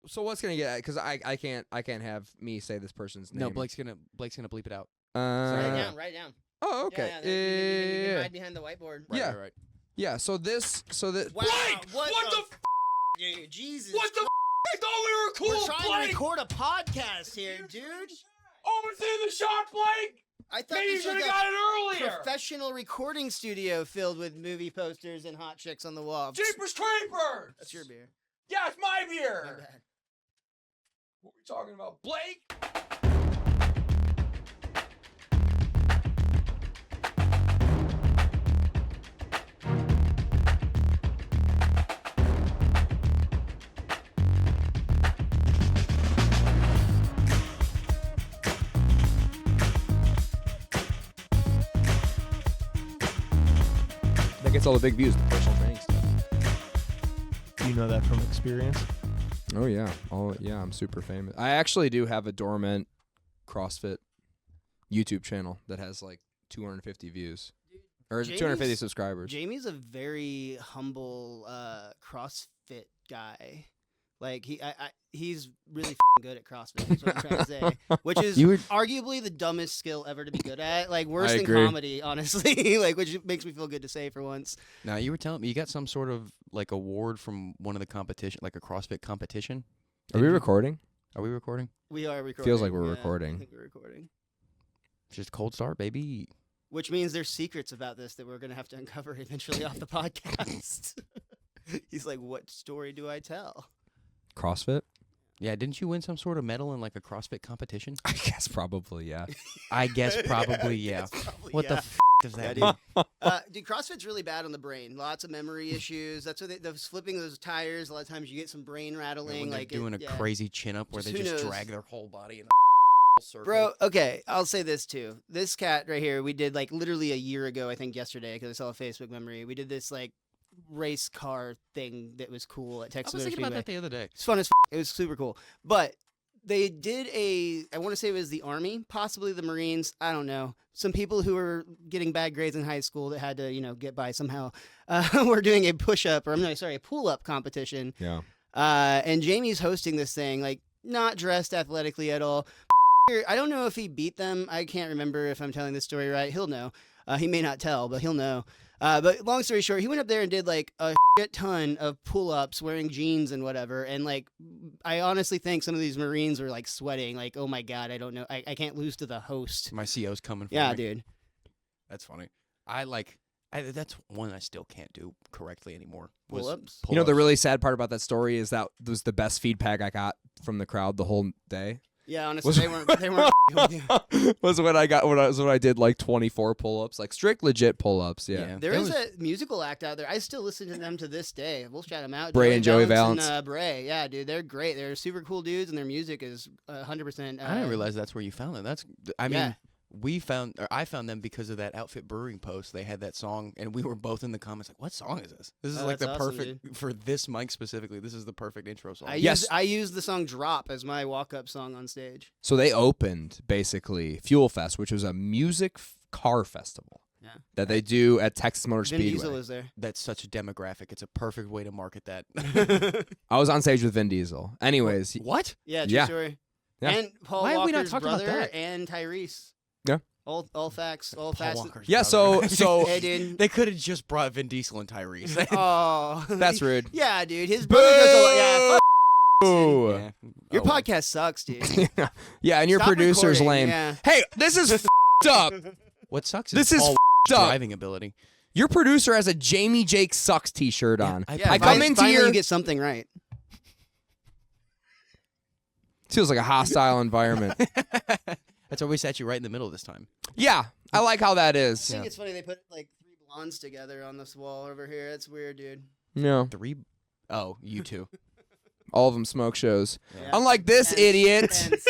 So what's gonna get? Because I can't have me say this person's name. No, Blake's gonna bleep it out. Write it down. Oh, okay. You can hide behind the whiteboard. Right. Yeah. So this. Wow, Blake, what the dude? Jesus. What the? I thought we were cool. We're trying to record a podcast here, dude. Overseeing the shot, Blake. I thought Maybe you this should was have got it earlier. professional recording studio filled with movie posters and hot chicks on the wall. Jeepers Creepers. That's your beer. Yeah, it's my My beer. bad. What are we talking about, Blake? That gets all the big views, the personal training stuff. Do you know that from experience? Oh yeah. I'm super famous. I actually do have a dormant CrossFit YouTube channel that has like 250 views. Or 250 subscribers. Jamie's a very humble CrossFit guy. Like he's really good at CrossFit. Is what I'm trying to say, which is arguably the dumbest skill ever to be good at. Like worse than comedy, honestly. Like which makes me feel good to say for once. Now you were telling me you got some sort of like award from one of the competition, like a CrossFit competition. Are we recording? Are we recording? We are recording. Feels like we're yeah, recording. I think we're recording. Just cold start, baby. Which means there's secrets about this that we're gonna have to uncover eventually off the podcast. He's like, what story do I tell? CrossFit? Yeah, didn't you win some sort of medal in like a CrossFit competition? I guess probably, yeah. I guess probably, yeah. What the does that Yeah, mean? Dude, CrossFit's really bad on the brain. Lots of memory issues. That's what those flipping those tires. A lot of times you get some brain rattling. When they're like doing a crazy chin up where Just they who just knows? drag their whole body in a circle. Bro, okay, I'll say this too. This cat right here, we did like literally a year ago, I think yesterday, because I saw a Facebook memory. We did this like race car thing that was cool at Texas. I was thinking about that the other day. It's fun as it was super cool. But they did I want to say it was the Army, possibly the Marines. I don't know. Some people who were getting bad grades in high school that had to, get by somehow, were doing a a pull-up competition. Yeah. And Jamie's hosting this thing, like not dressed athletically at all. I don't know if he beat them. I can't remember if I'm telling this story right. He'll know. He may not tell, but he'll know. But long story short, he went up there and did like a shit ton of pull-ups wearing jeans and whatever. And like, I honestly think some of these Marines were like sweating, like, oh my God, I don't know. I can't lose to the host. My CO's coming for Yeah, me. dude. That's funny. That's one I still can't do correctly anymore. Pull-ups? You know, the really sad part about that story is that was the best feedback I got from the crowd the whole day. Yeah, honestly, they weren't with you. was when I did like 24 pull-ups, like strict legit pull-ups. Yeah. There is a musical act out there. I still listen to them to this day. We'll shout them out. Bray and Joey Valance. And, Bray. Yeah, dude, they're great. They're super cool dudes, and their music is 100%. I didn't realize that's where you found them. I found them because of that Outfit Brewing post. They had that song, and we were both in the comments like, "What song is this? This is like the that's awesome, perfect for this mic specifically. This is the perfect intro song." I used the song "Drop" as my walk-up song on stage. So they opened basically Fuel Fest, which was a music car festival that they do at Texas Motor Vin Speedway. Diesel was there. That's such a demographic. It's a perfect way to market that. I was on stage with Vin Diesel. Anyways, what? Yeah, true story. Yeah. And Paul Why have we not Walker's talked about brother that? and Tyrese. Yeah. All facts. All Paul facts. Walker's yeah. brother. So Hey, dude. They could have just brought Vin Diesel and Tyrese. Oh, that's rude. Yeah, dude. His brother does a lot. Yeah. Ooh. Yeah. Your Oh, well. podcast sucks, dude. Yeah, and your Stop producer's recording, lame. yeah. Hey, this is f***ed up. What sucks This is is Paul f***ed up. driving ability. Your producer has a Jamie Jake Sucks t-shirt on. Yeah, I come into finally your... you get something right. Feels like a hostile environment. That's why we sat you right in the middle this time. Yeah, I like how that I is. think it's funny they put like 3 blondes together on this wall over here. That's weird, dude. No, Oh, you two. all of them smoke shows. Yeah. Unlike this Tense, idiot. tense.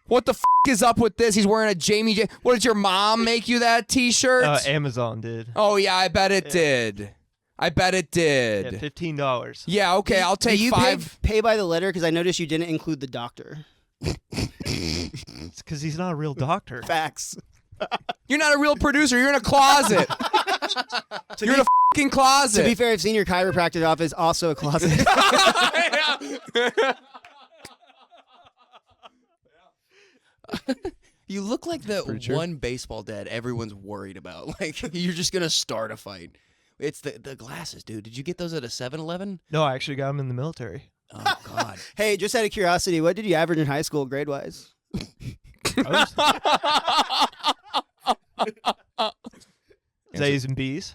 What the f*** is up with this? He's wearing a Jamie J. What, did your mom make you that t-shirt? Amazon did. Oh, yeah, I bet it did. I bet it did. Yeah, $15. Yeah, okay, I'll take Do you 5. pay by the letter? Because I noticed you didn't include the doctor. It's because he's not a real doctor. Facts. You're not a real producer. You're in a closet. You're in a fucking closet. To be fair, I've seen your chiropractic office, also a closet. You look like the Pretty true. one baseball dad everyone's worried about. Like, you're just going to start a fight. It's the glasses, dude. Did you get those at a 7-Eleven? No, I actually got him in the military. Oh, God. Hey, just out of curiosity, what did you average in high school grade-wise? A's and B's.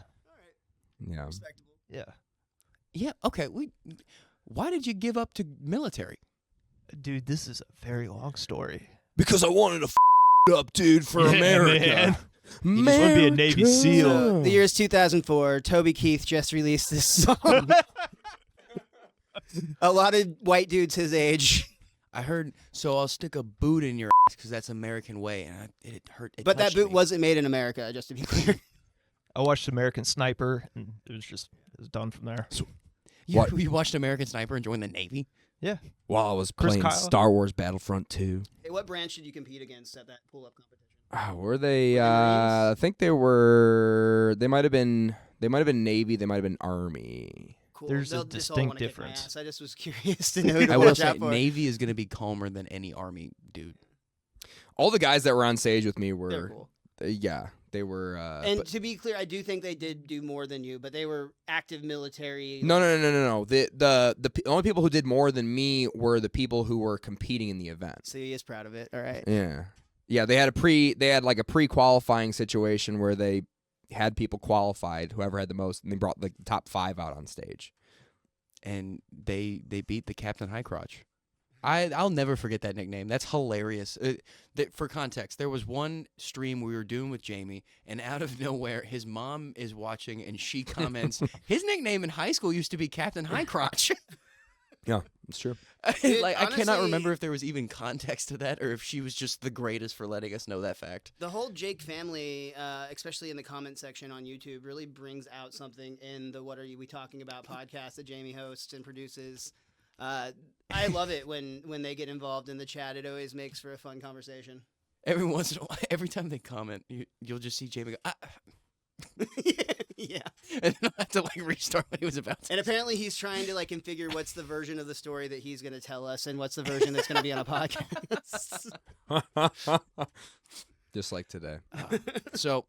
Yeah. Respectable. Yeah. Yeah, okay. Why did you give up to military? Dude, this is a very long story. Because I wanted to up, dude, for Yeah, America. man. You just want to be a Navy SEAL. The year is 2004. Toby Keith just released this song. A lot of white dudes his age. I heard, so I'll stick a boot in your ass because that's American way. And it hurt. It But that touched boot me. wasn't made in America, just to be clear. I watched American Sniper, and it was done from there. You watched American Sniper and joined the Navy? Yeah. While I was Chris playing Kyle. Star Wars Battlefront 2. Hey, what branch did you compete against at that pull-up competition? Were they? Were they I Marines? think they were. They might have been. They might have been Navy. They might have been Army. Cool. There's a They'll just all distinct wanna kick my difference. ass. I just was curious to know who to I will watch say, out for. Navy is going to be calmer than any Army dude. All the guys that were on stage with me They're were. cool. Yeah, they were. And but- to be clear, I do think they did do more than you, but they were active military. no. The only people who did more than me were the people who were competing in the event. So he is proud of it. All right. Yeah. They had like a pre-qualifying situation where they had people qualified, whoever had the most, and they brought the top 5 out on stage. And they beat the Captain High Crotch. I'll never forget that nickname. That's hilarious. For context, there was one stream we were doing with Jamie, and out of nowhere, his mom is watching, and she comments, his nickname in high school used to be Captain High Crotch. Yeah, it's true. Dude, I cannot honestly- remember if there was even context to that, or if she was just the greatest for letting us know that fact. The whole Jake family, especially in the comment section on YouTube, really brings out something in the "What Are We Talking About" podcast that Jamie hosts and produces. I love it when they get involved in the chat. It always makes for a fun conversation. Every once in a while, every time they comment, you'll just see Jamie go, Yeah. and then I'll have to like restart what he was about to. And apparently he's trying to like configure what's the version of the story that he's going to tell us and what's the version that's going to be on a podcast. Just like today. So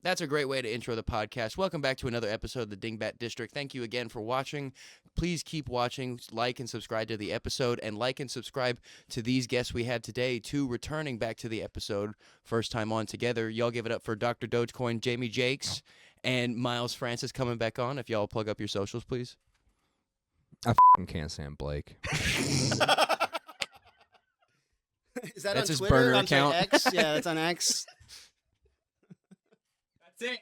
that's a great way to intro the podcast. Welcome back to another episode of the Dingbat District. Thank you again for watching. Please keep watching, like and subscribe to the episode, and like and subscribe to these guests we had today, 2 returning back to the episode, first time on together. Y'all give it up for Dr. Dogecoin, Jamie Jakes, and Miles Francis coming back on. If y'all plug up your socials, please. I can't stand Blake. Is that That's on his Twitter? burner I'm sorry, account. X? Yeah, that's on X. That's it.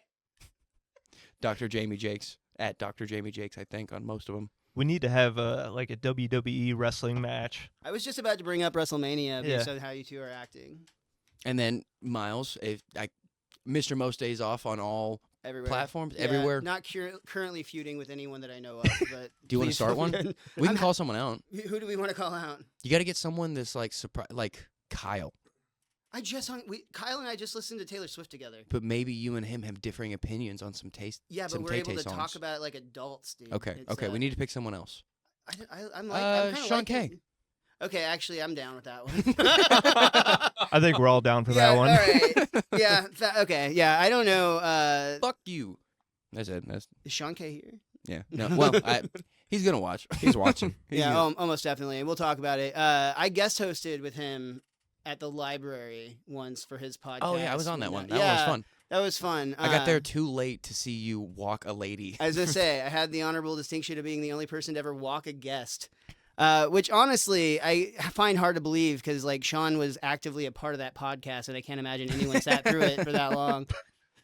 Dr. Jamie Jakes, at Dr. Jamie Jakes, I think, on most of them. We need to have like a WWE wrestling match. I was just about to bring up WrestleMania based Yeah. on how you two are acting. And then Miles, Mr. Most Days Off on all Everywhere. platforms, Yeah, everywhere. Not currently feuding with anyone that I know of, but Do you want to please start feel one? good. We can I'm- call someone out. Who do we want to call out? You got to get someone that's like like Kyle. Kyle and I just listened to Taylor Swift together. But maybe you and him have differing opinions on some taste. Yeah, but some we're able Tay-Tay to songs. talk about it like adults, dude. Okay, It's, okay. We need to pick someone else. I'm kinda Sean like Kay. it. Okay, actually, I'm down with that one. I think we're all down for yeah, that one. All right. Yeah. Okay. Yeah. I don't know. Fuck you. That's it. Is Sean Kay here? Yeah. No. Well, he's gonna watch. He's watching. He's Yeah. gonna- Almost definitely. We'll talk about it. I guest hosted with him at the library once for his podcast. Oh yeah, I was on that one. That yeah, one was fun. That was fun. I got there too late to see you walk a lady. I was gonna say, I had the honorable distinction of being the only person to ever walk a guest, which honestly I find hard to believe because like Sean was actively a part of that podcast, and I can't imagine anyone sat through it for that long.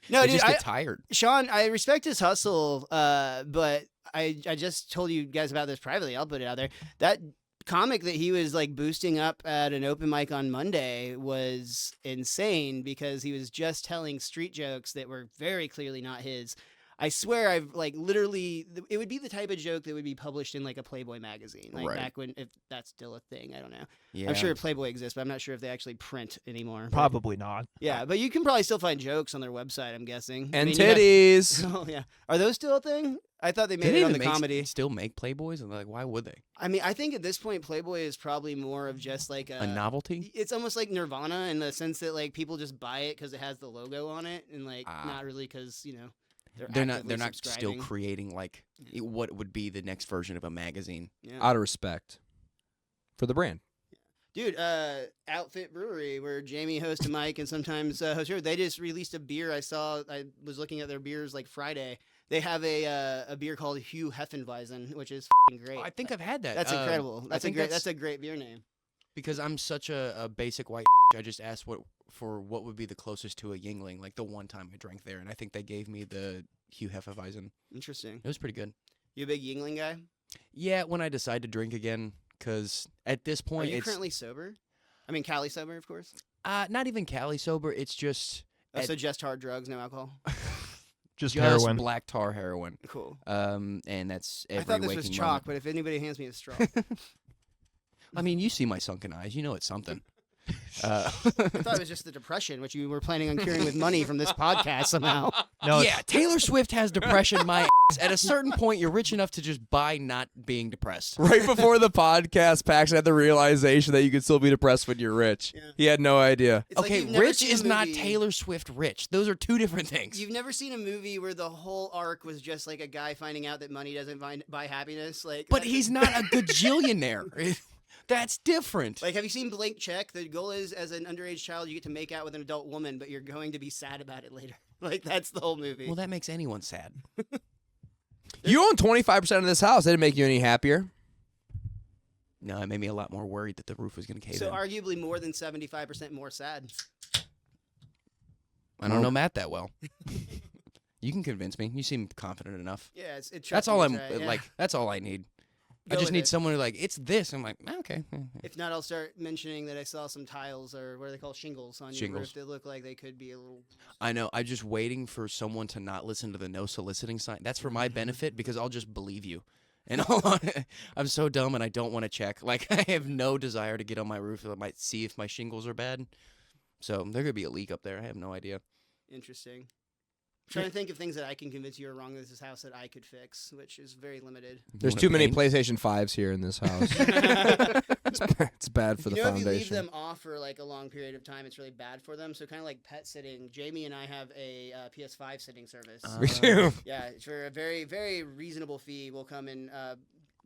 No, I dude, just get tired. Sean, I respect his hustle, but I just told you guys about this privately. I'll put it out there. That comic that he was like boosting up at an open mic on Monday was insane because he was just telling street jokes that were very clearly not his. I swear I've like literally. It would be the type of joke that would be published in like a Playboy magazine, like Right. back when, if that's still a thing. I don't know. Yeah. I'm sure Playboy exists, but I'm not sure if they actually print anymore. but- Probably not. Yeah, but you can probably still find jokes on their website. I'm guessing. I And mean, you have- titties. Oh yeah, are those still a thing? I thought they They made it didn't on the even comedy. still make Playboys, and like, why would they? I mean, I think at this point, Playboy is probably more of just like A novelty? It's almost like Nirvana in the sense that like people just buy it because it has the logo on it, and like not really because They're not. actively They're not still subscribing. creating like what would be the next version of a magazine. Yeah. Out of respect for the brand. Dude, Outfit Brewery, where Jamie hosts a mic and sometimes hosts here, they just released a beer. I was looking at their beers like Friday. They have a beer called Hugh Heffenweisen, which is f***ing great. I think I've had that. That's incredible. I think That's a great beer name. because I'm such a basic white. I just asked what would be the closest to a Yingling. Like the one time I drank there, and I think they gave me the Hugh Hefeweizen. Interesting. It was pretty good. You a big Yingling guy? Yeah, when I decide to drink again, because at this Are point you it's currently sober? I mean, Cali sober, of course. not even Cali sober. It's just So just hard drugs, no alcohol. Just just heroin. black tar heroin. Cool. And that's every I thought this waking was chalk, moment. but if anybody hands me a straw, I mean, you see my sunken eyes. You know it's something. I thought it was just the depression, which you were planning on curing with money from this podcast somehow. No, yeah, Taylor Swift has depression. My ass. At a certain point, you're rich enough to just buy not being depressed. Right before the podcast, Paxton had the realization that you could still be depressed when you're rich. Yeah. He had no idea. It's like Okay, you've never rich seen a is not movie- Taylor Swift rich. Those are two different things. You've never seen a movie where the whole arc was just like a guy finding out that money doesn't buy happiness. Like, But that's- he's not a gajillionaire. That's different. Like, have you seen Blank Check? The goal is, as an underage child, you get to make out with an adult woman, but you're going to be sad about it later. Like, that's the whole movie. Well, that makes anyone sad. You own 25% of this house. That didn't make you any happier. No, it made me a lot more worried that the roof was going to cave So in. arguably more than 75% more sad. I don't know Matt that well. You can convince me. You seem confident enough. Yeah, it's That's all I'm right, yeah. like. That's all I need. I Go just with need it. someone who like it's this. I'm like okay. If not, I'll start mentioning that I saw some tiles, or what are they called, shingles, on your Shingles. roof that look like they could be a little. I know. I'm just waiting for someone to not listen to the no soliciting sign. That's for my benefit because I'll just believe you. And I'm so dumb and I don't want to check. Like I have no desire to get on my roof. I might see if my shingles are bad. So there could be a leak up there. I have no idea. Interesting. I'm trying to think of things that I can convince you are wrong with this house that I could fix, which is very limited. There's You too wanna many paint? PlayStation 5s here in this house. It's bad for You the know, if you leave foundation. them off for like a long period of time, it's really bad for them. So kind of like pet sitting. Jamie and I have a PS5 sitting service. We do. Yeah, for a very, very reasonable fee, we'll come and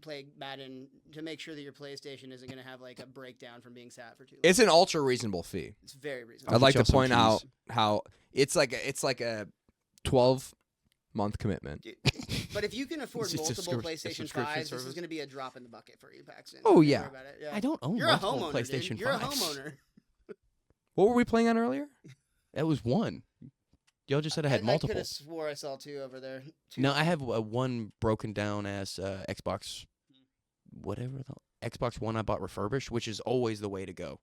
play Madden to make sure that your PlayStation isn't going to have like a breakdown from being sat for too long. It's an ultra reasonable fee. It's very reasonable. I'd like get to y'all point some out keys. how it's like a 12-month commitment. But if you can afford It's just a multiple subscri- a PlayStation subscription 5s, this service. is going to be a drop in the bucket for you, Paxton. Oh, Don't yeah. worry about it. Yeah. I don't own You're a multiple homeowner, PlayStation dude. You're a 5s. homeowner. What were we playing on earlier? That was one. Y'all just said I had I could multiple. have swore I saw two over there. Two. No, I have one broken down ass Xbox, whatever the Xbox One I bought refurbished, which is always the way to go.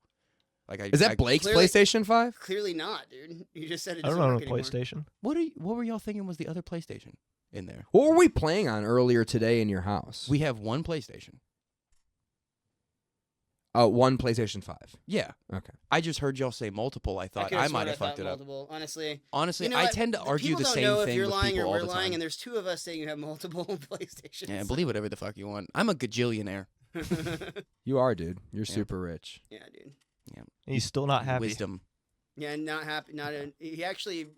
Like Is that Blake's Clearly- PlayStation 5? Clearly not, dude. You just said it I doesn't don't own a work anymore. PlayStation. What were y'all thinking was the other PlayStation in there? What were we playing on earlier today in your house? We have one PlayStation. One PlayStation 5. Yeah. Okay. I just heard y'all say multiple. I thought could've I sworn might have thought fucked it up. multiple. Honestly, Honestly, you know I what? tend to argue people the don't same know if thing you're with lying people or all we're the lying, time. and there's two of us saying you have multiple PlayStations. Yeah, believe whatever the fuck you want. I'm a gajillionaire. You are, dude. You're Yeah. super rich. Yeah, dude. And he's still not happy. Wisdom. Yeah, not happy. He actually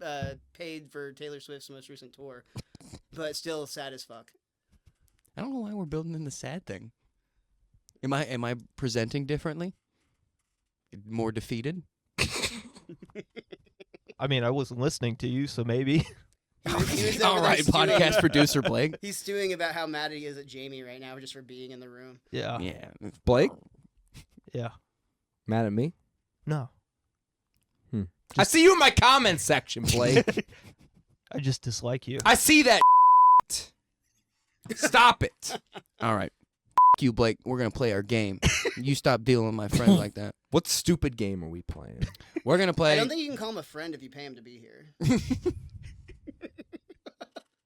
paid for Taylor Swift's most recent tour, but still sad as fuck. I don't know why we're building in the sad thing. Am I presenting differently? More defeated? I mean, I wasn't listening to you, so maybe. He was over All there right, stewing- podcast producer Blake. He's stewing about how mad he is at Jamie right now just for being in the room. Yeah. Yeah. Blake? Yeah. Mad at me? No. I see you in my comments section, Blake. I just dislike you. I see that. Stop it. All right. You, Blake. We're gonna play our game. You stop dealing with my friend like that. What stupid game are we playing? We're gonna I play. don't think you can call him a friend if you pay him to be here.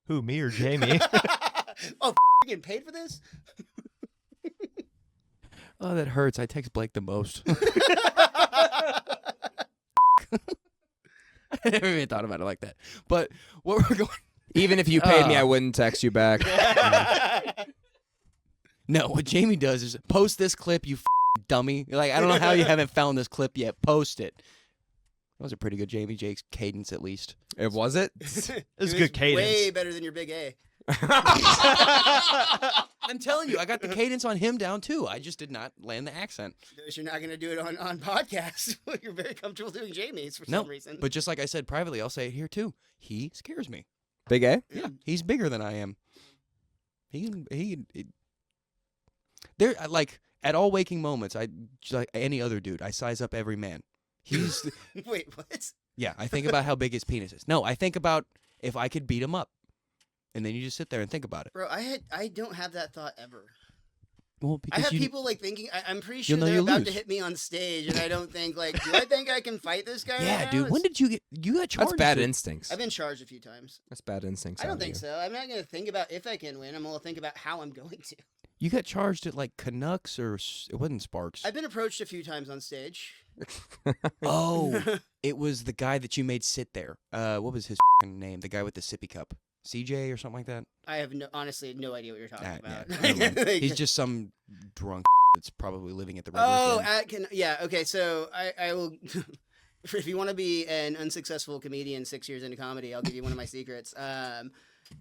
Who, me or Jamie? Oh, getting paid for this? Oh, that hurts. I text Blake the most. I never even thought about it like that. But what we're going... Even if you paid me, I wouldn't text you back. No, what Jamie does is post this clip, you dummy. Like, I don't know how you haven't found this clip yet. Post it. That was a pretty good Jamie Jake's cadence, at least. It was it? It was good cadence. Way better than your big A. I'm telling you, I got the cadence on him down, too. I just did not land the accent. Notice you're not going to do it on podcasts. You're very comfortable doing Jamie's for No, some reason. but just like I said privately, I'll say it here, too. He scares me. Big A? Yeah, he's bigger than I am. There, like, at all waking moments, just like any other dude, I size up every man. He's Wait, what? yeah. I think about how big his penis is. No, I think about if I could beat him up, and then you just sit there and think about it. Bro, I don't have that thought ever. Well, I because have you, people like thinking I'm pretty sure You'll know they're you'll about to lose. hit me on stage, and I don't think like, do I think I can fight this guy? yeah, right now? dude. When did you got charged? That's bad for- instincts. I've been charged a few times. That's bad instincts. I don't out of think you. so. I'm not gonna think about if I can win. I'm gonna think about how I'm going to. You got charged at like Canucks or it wasn't Sparks. I've been approached a few times on stage. Oh, it was the guy that you made sit there. What was his name? The guy with the sippy cup, CJ or something like that. I have honestly no idea what you're talking about. Yeah, never mind. He's just some drunk that's probably living at the Red Oh, Roof Inn. yeah. Okay, so I will. If you want to be an unsuccessful comedian 6 years into comedy, I'll give you one of my secrets.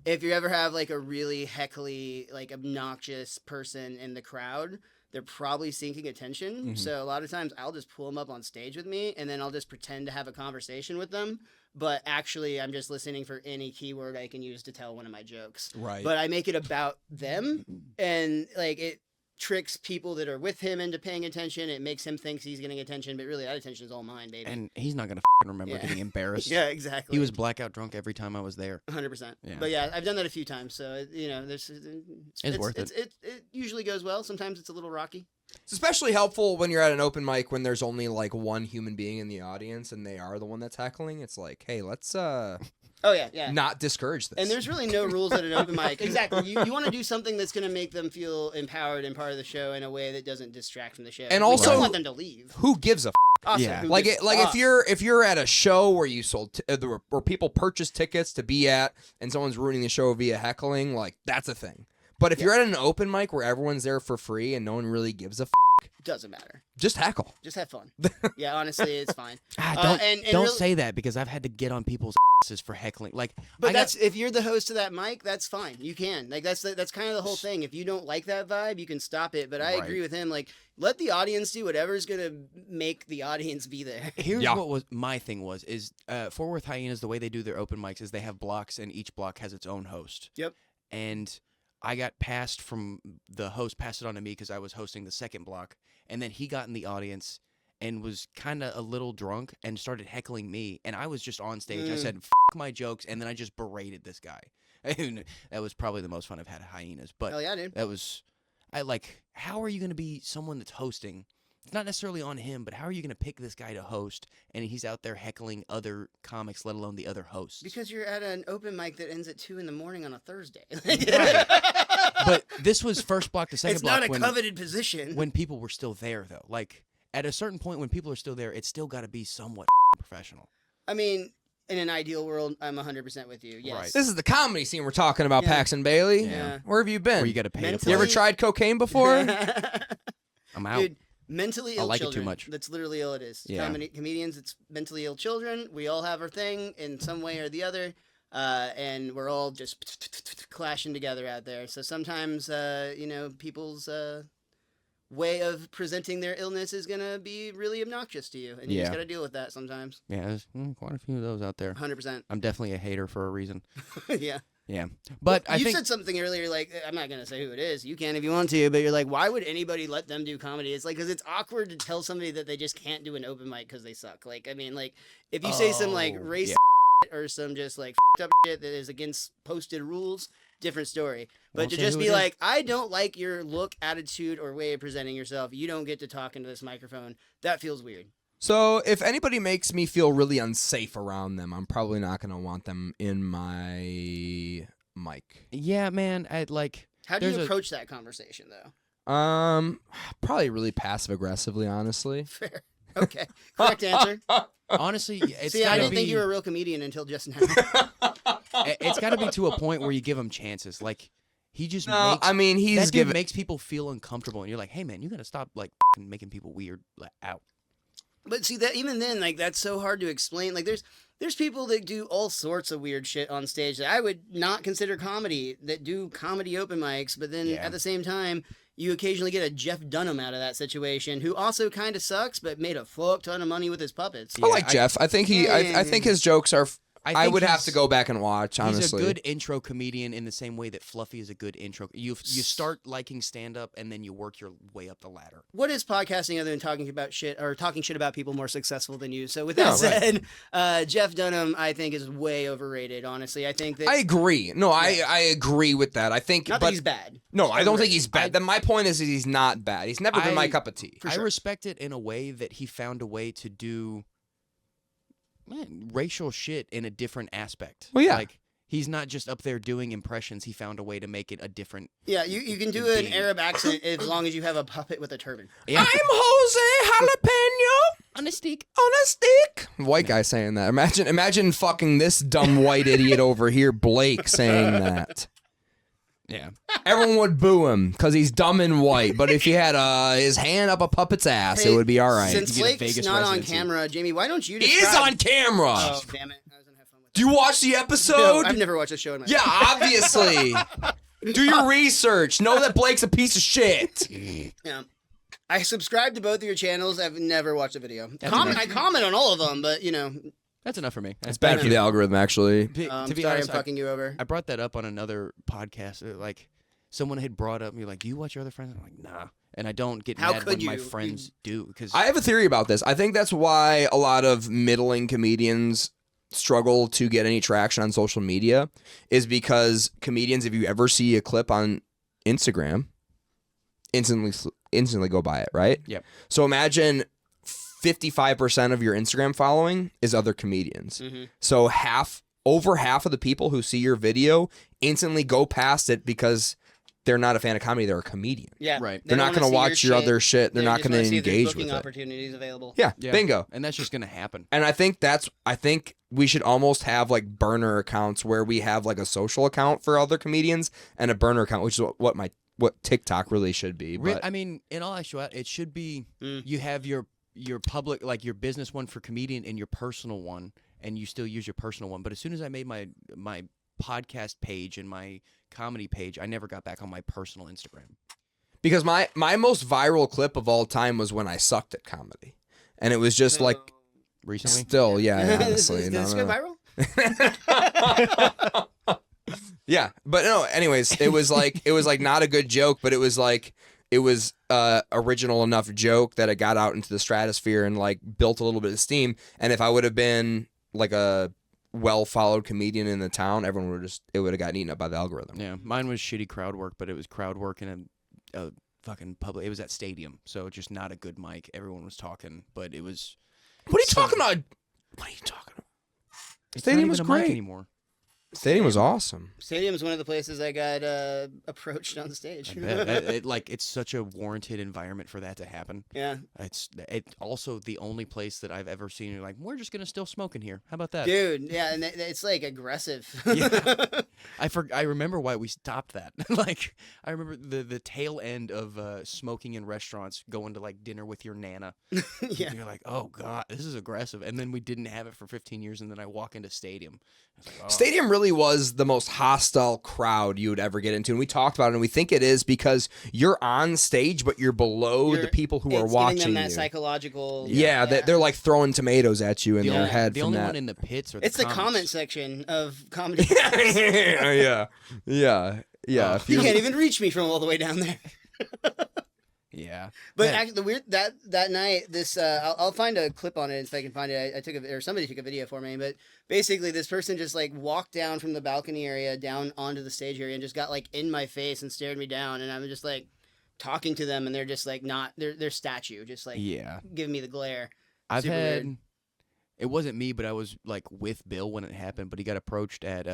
If you ever have like a really heckly, like obnoxious person in the crowd, they're probably seeking attention. Mhm. So a lot of times I'll just pull them up on stage with me, and then I'll just pretend to have a conversation with them. But actually, I'm just listening for any keyword I can use to tell one of my jokes. Right. But I make it about them, and like it tricks people that are with him into paying attention. It makes him think he's getting attention, but really that attention is all mine, baby. And he's not gonna remember Yeah. getting embarrassed. Yeah, exactly. He was blackout drunk every time I was there. 100%. Yeah. But yeah, I've done that a few times, so you know, it's worth it. It usually goes well. Sometimes it's a little rocky. It's especially helpful when you're at an open mic when there's only like one human being in the audience and they are the one that's heckling. It's like, hey, let's Oh yeah. not discourage this. And there's really no rules at an open mic. Exactly. You want to do something that's going to make them feel empowered and part of the show in a way that doesn't distract from the show. And We also- don't want them to leave. who gives a Also, Yeah. who like gives it, like a if you're at a show where you sold where people purchase tickets to be at and someone's ruining the show via heckling, like that's a thing. But if you're at an open mic where everyone's there for free and no one really gives a doesn't matter. just heckle. Just have fun. Yeah, honestly, it's fine. Don't and don't really- say that because I've had to get on people's asses for heckling. Like, But I got- that's if you're the host of that mic, that's fine. You can. Like that's kind of the whole thing. If you don't like that vibe, you can stop it. But I Right. agree with him. Like let the audience do whatever's gonna make the audience be there. Here's Yeah. what was my thing is Fort Worth Hyenas, the way they do their open mics is they have blocks and each block has its own host. Yep. And I got passed from the host, passed it on to me because I was hosting the second block, and then he got in the audience and was kind of a little drunk and started heckling me, and I was just on stage. I said, "F my jokes," and then I just berated this guy. That was probably the most fun I've had at Hyenas, but Hell yeah, dude. that was, how are you going to be someone that's hosting? It's not necessarily on him, but how are you going to pick this guy to host, and he's out there heckling other comics, let alone the other hosts? Because you're at an open mic that ends at 2 a.m. on a Thursday. But this was first block to second it's block not a coveted position. when people were still there, though. Like, at a certain point when people are still there, it's still got to be somewhat professional. I mean, in an ideal world, I'm 100% with you. Yes. Right. This is the comedy scene we're talking about, Yeah. Paxton Bailey. Yeah. Where have you been? Where you got to pay to Mentally- You play. ever tried cocaine before? I'm out. Dude, mentally I ill like it too children. much. That's literally all it is. Yeah. Comedians, it's mentally ill children. We all have our thing in some way or the other. And we're all just clashing together out there. So sometimes, people's way of presenting their illness is going to be really obnoxious to you. And you Yeah. just got to deal with that sometimes. Yeah, there's quite a few of those out there. 100%. I'm definitely a hater for a reason. Yeah. Yeah. But I you think... said something earlier, like, I'm not going to say who it is. You can if you want to, but you're like, why would anybody let them do comedy? It's like, because it's awkward to tell somebody that they just can't do an open mic because they suck. Like, I mean, like, if you say some, like, Oh, racist yeah. or some just, like, up shit that is against posted rules, different story. But Won't to say just who be it is. like, I don't like your look, attitude, or way of presenting yourself. You don't get to talk into this microphone. That feels weird. So if anybody makes me feel really unsafe around them, I'm probably not going to want them in my mic. Yeah, man. How How do you approach that conversation, though? Probably really passive aggressively, honestly. Fair. Okay. Correct answer. Honestly, it's See, I gotta didn't think be- you were a real comedian until just now. It's got to be to a point where you give him chances. Like he just No, makes. I mean he's that dude given. makes people feel uncomfortable, and you're like, hey man, you gotta stop making people weird out. But see that even then, like that's so hard to explain. Like there's people that do all sorts of weird shit on stage that I would not consider comedy, that do comedy open mics, but then Yeah. at the same time, you occasionally get a Jeff Dunham out of that situation, who also kind of sucks, but made a fuck ton of money with his puppets. I like Jeff. I think I think his jokes are. I think would have he's- to go back and watch. Honestly, He's a good intro comedian in the same way that Fluffy is a good intro. You start liking stand up and then you work your way up the ladder. What is podcasting other than talking about shit or talking shit about people more successful than you? So with Yeah, that right. said, Jeff Dunham, I think, is way overrated. Honestly, I think that I agree. No, I agree with that. I think, not but that he's bad. no, I don't think overrated. he's bad. Then my point is he's not bad. He's never been my cup of tea. For I sure. respect it in a way that he found a way to do racial shit in a different aspect. Well, yeah. Like he's not just up there doing impressions. He found a way to make it a different. Yeah, you can do an Indeed. Arab accent as long as you have a puppet with a turban. Yeah. I'm Jose Jalapeno On a stick. on a stick. White guy saying that. Imagine fucking this dumb white idiot over here, Blake, saying that. Yeah. Everyone would boo him because he's dumb and white. But if he had his hand up a puppet's ass, it Hey, would be all right. Since You get a Blake's Vegas not on residency. camera, Jamie, why don't you He is describe... on camera. Oh, damn it. I was going to have fun with Do you watch the that. episode? No, I've never watched a show in my Yeah, obviously. Do your research. Know that Blake's a piece of shit. Yeah. I subscribe to both of your channels. I've never watched a video. That's I enough. comment on all of them, but, you know, That's enough for me. It's bad for the algorithm, actually. To be sorry honest, I'm fucking you over. I brought that up on another podcast. Like, someone had brought up, you're like, do you watch your other friends? I'm like, nah. And I don't get How mad could when my you? friends do. Because I have a theory about this. I think that's why a lot of middling comedians struggle to get any traction on social media is because comedians, if you ever see a clip on Instagram, instantly go by it, right? Yep. So imagine 55% of your Instagram following is other comedians. Mm-hmm. So over half of the people who see your video instantly go past it because they're not a fan of comedy, they're a comedian. Yeah. Right. They They're don't not wanna going to see watch your shit. other shit. They're They not just going wanna to see if there's engage booking with it. opportunities available. Yeah, Yeah. bingo. And that's just going to happen. And I think we should almost have like burner accounts where we have like a social account for other comedians and a burner account, which is what TikTok really should be. But I mean, in all actuality, it should be Mm. you have your public, like your business one for comedian and your personal one, and you still use your personal one. But as soon as I made my podcast page and my comedy page, I never got back on my personal Instagram. because my most viral clip of all time was when I sucked at comedy. And it was just like Recently, still, yeah, honestly. Did no, this no, go no. viral? Yeah, but no. Anyways, it was like not a good joke, but it was original enough joke that it got out into the stratosphere and like built a little bit of steam. And if I would have been like a well followed comedian in the town, everyone would have gotten eaten up by the algorithm. yeah, mine was shitty crowd work, but it was crowd work in a fucking public. It was at stadium, so just not a good mic. Everyone was talking, but it was. What are you talking about? What are you talking about? It's Stadium not was even a mic great. anymore. Stadium was awesome. Stadium's one of the places I got approached on stage. I bet. It's such a warranted environment for that to happen. Yeah. It's also the only place that I've ever seen. You're like, we're just gonna still smoke in here. How about that? Dude, yeah, and it's like aggressive. Yeah. I remember why we stopped that. Like, I remember the tail end of smoking in restaurants, going to like dinner with your nana. Yeah. You're like, oh god, this is aggressive. And then we didn't have it for 15 years, and then I walk into stadium. I was like, oh. Stadium really was the most hostile crowd you would ever get into. And we talked about it, and we think it is because you're on stage, but you're below the people who are It's watching giving them that you. psychological. Yeah, they're like throwing tomatoes at you in The their only, head the from only that. one in the pits are the It's the comics. comment section of comedy. yeah. If You can't even reach me from all the way down there. Yeah. But Man. actually, the weird that night, this I'll find a clip on it if I can find it. I took or somebody took a video for me. But basically, this person just like walked down from the balcony area down onto the stage area and just got like in my face and stared me down. And I'm just like talking to them, and they're just like not they're statue, just like Yeah. giving me the glare. I've Super had. weird. It wasn't me, but I was like with Bill when it happened. But he got approached at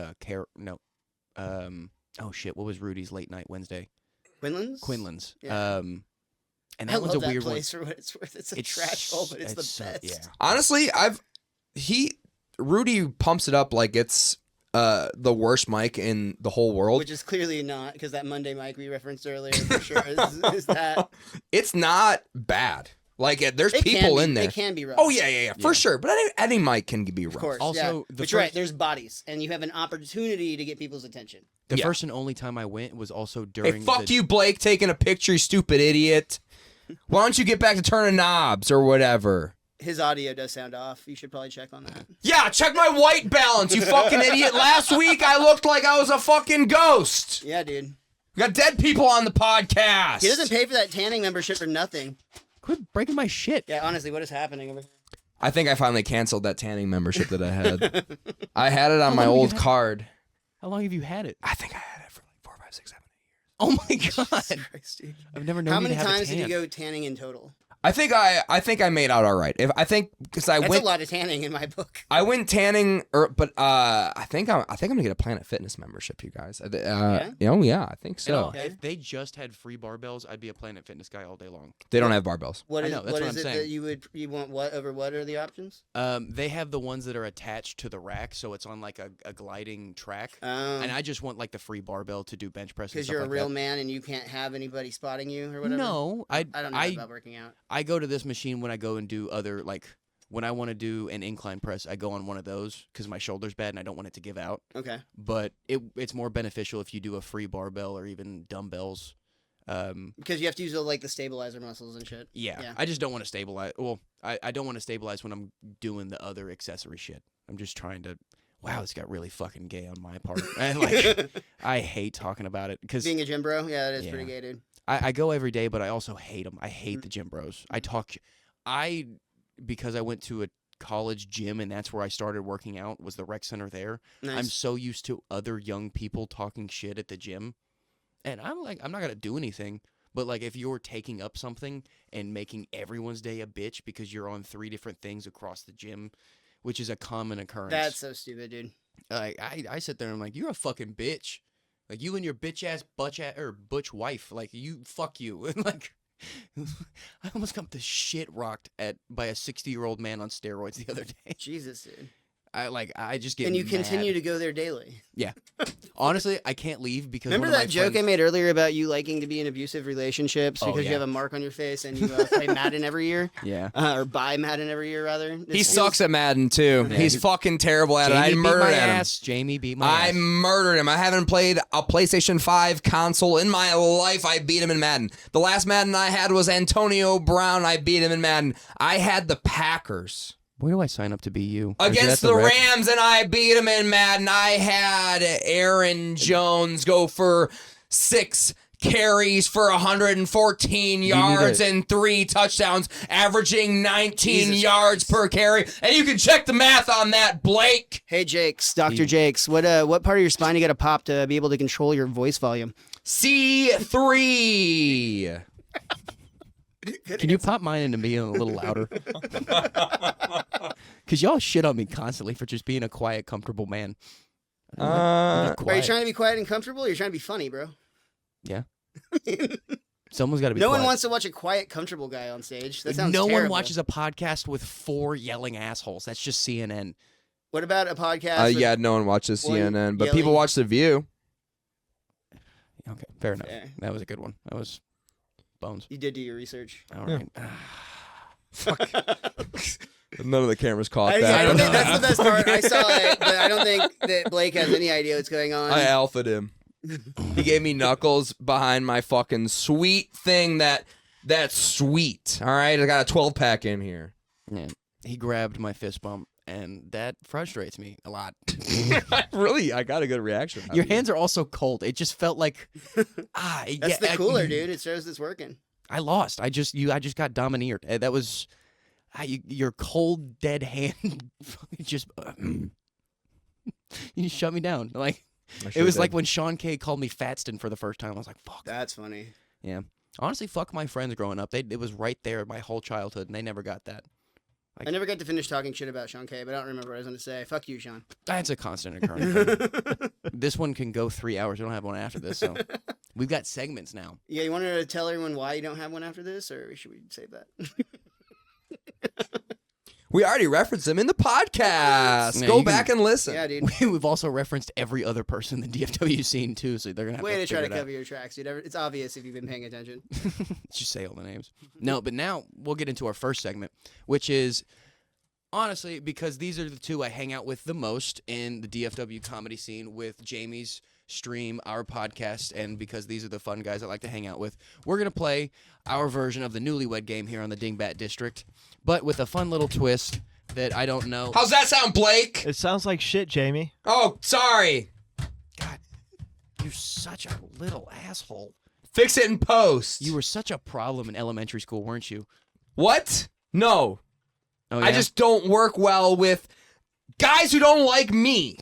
oh shit, what was Rudy's late night Wednesday? Quinlan's? Yeah. And that I one's love a weird that one. place for what it's worth. It's a trash hole, but it's the so- best. Yeah. Honestly, Rudy pumps it up like it's the worst mic in the whole world. Which is clearly not, because that Monday mic we referenced earlier for sure is that. It's not bad. Like there's It people can be, in there. It can be rough. Oh yeah, for sure. But any mic can be rough. Of course. Also, yeah. the But you're right, first- there's bodies, and you have an opportunity to get people's attention. The Yeah. first and only time I went was also Hey, during. fuck you, Blake, taking a picture, you stupid idiot. Why don't you get back to turning knobs or whatever? His audio does sound off. You should probably check on that. Yeah, check my white balance, you fucking idiot. Last week I looked like I was a fucking ghost. Yeah, dude. We got dead people on the podcast. He doesn't pay for that tanning membership for nothing. Quit breaking my shit. Yeah, honestly, what is happening over here? I think I finally canceled that tanning membership that I had. I had it on How my long you old had it? card. How long have you had it? I think I had it for like 4, 5, 6, 7. Oh my god! Jesus Christ, dude. I've never known How you many to have times a tan. did you go tanning in total? I think I made out all right. Because I That's went a lot of tanning in my book. I went tanning, but I think I'm gonna get a Planet Fitness membership, you guys. Yeah? Yeah, I think And so. Okay. if they just had free barbells, I'd be a Planet Fitness guy all day long. They don't have barbells. What I is know, that's what what is I'm it saying. that you want? What over what are the options? They have the ones that are attached to the rack, so it's on like a gliding track. And I just want like the free barbell to do bench press. Because Because you're a real man and you can't have anybody spotting you or whatever. No, I don't know about working out. I go to this machine when I go and do other like when I want to do an incline press. I go on one of those because my shoulder's bad and I don't want it to give out. Okay. But it's more beneficial if you do a free barbell or even dumbbells. Because you have to use like the stabilizer muscles and shit. Yeah, Yeah. I just don't want to stabilize. Well, I don't want to stabilize when I'm doing the other accessory shit. I'm just trying to. Wow, this got really fucking gay on my part. And like, I hate talking about it because Being a gym bro, yeah, that is Yeah. pretty gay, dude. I go every day, but I also hate them. I hate the gym bros. Because I went to a college gym and that's where I started working out was the rec center there. Nice. I'm so used to other young people talking shit at the gym. And I'm like, I'm not going to do anything. But like if you're taking up something and making everyone's day a bitch because you're on 3 different things across the gym, which is a common occurrence. That's so stupid, dude. Like I sit there and I'm like, you're a fucking bitch. Like you and your bitch ass butch wife. Like you, fuck you. And like, I almost got the shit rocked by a 60-year-old man on steroids the other day. Jesus, dude. I just get And you mad. continue to go there daily. Honestly, I can't leave because Remember one of that my joke I friends- made earlier about you liking to be in abusive relationships Oh, because yeah. you have a mark on your face and you play Madden every year? Yeah. Or buy Madden every year, rather? He sucks at Madden too. Yeah. He's fucking terrible at it. I Jamie beat murdered my him. ass. Jamie beat my I ass. murdered him. I haven't played a PlayStation 5 console in my life. I beat him in Madden. The last Madden I had was Antonio Brown. I beat him in Madden. I had the Packers Where do I sign up to be you? Or is it against at the rec? Rams, and I beat him in Madden. I had Aaron Jones go for 6 carries for 114 yards and 3 touchdowns, averaging 19 Jesus yards per carry. And you can check the math on that, Blake. Hey, Jakes, Dr. Jakes, what part of your spine you got to pop to be able to control your voice volume? C3. Can you pop mine into me a little louder? Because y'all shit on me constantly for just being a quiet, comfortable man. I'm not Are you quiet. trying to be quiet and comfortable, or are you trying to be funny, bro? Yeah. Someone's got to be No quiet. one wants to watch a quiet, comfortable guy on stage. That sounds No one terrible. watches a podcast with 4 yelling assholes. That's just CNN. What about a podcast? with- Yeah, no one watches One CNN, but yelling- people watch The View. Okay, fair enough. Fair. That was a good one. That was bones. You did do your research. All right. None of the cameras caught I that. don't think that's the best part. I saw it, but I don't think that Blake has any idea what's going on. I alphaed him. He gave me knuckles behind my fucking sweet thing that's sweet. All right, I got a 12-pack in here. Yeah. He grabbed my fist bump, and that frustrates me a lot. I got a good reaction. Your hands are also cold. It just felt like That's the cooler, dude. It shows it's working. I lost. I just got domineered. That was your cold, dead hand. Just you shut me down. Like it was like when Sean K called me Paxton for the first time. I was like, "Fuck." That's funny. Yeah. Honestly, fuck my friends growing up. It was right there my whole childhood, and they never got that. I never got to finish talking shit about Sean K, but I don't remember what I was going to say. Fuck you, Sean. That's a constant occurrence. This one can go 3 hours. We don't have one after this, so we've got segments now. Yeah, you wanted to tell everyone why you don't have one after this, or should we save that? We already referenced him in the podcast. Yeah, Go you back and listen. Yeah, dude. We've also referenced every other person in the DFW scene, too, so they're going to have Way to try to figure it out. cover your tracks, dude. It's obvious if you've been paying attention. Just say all the names. No, but now we'll get into our first segment, which is, honestly, because these are the two I hang out with the most in the DFW comedy scene with Jamie's stream, our podcast, and because these are the fun guys I like to hang out with, we're going to play our version of the Newlywed Game here on the Dingbat District, but with a fun little twist that I don't know. How's that sound, Blake? It sounds like shit, Jamie. Oh, sorry. God, you're such a little asshole. Fix it in post. You were such a problem in elementary school, weren't you? What? No. Oh, yeah? I just don't work well with guys who don't like me.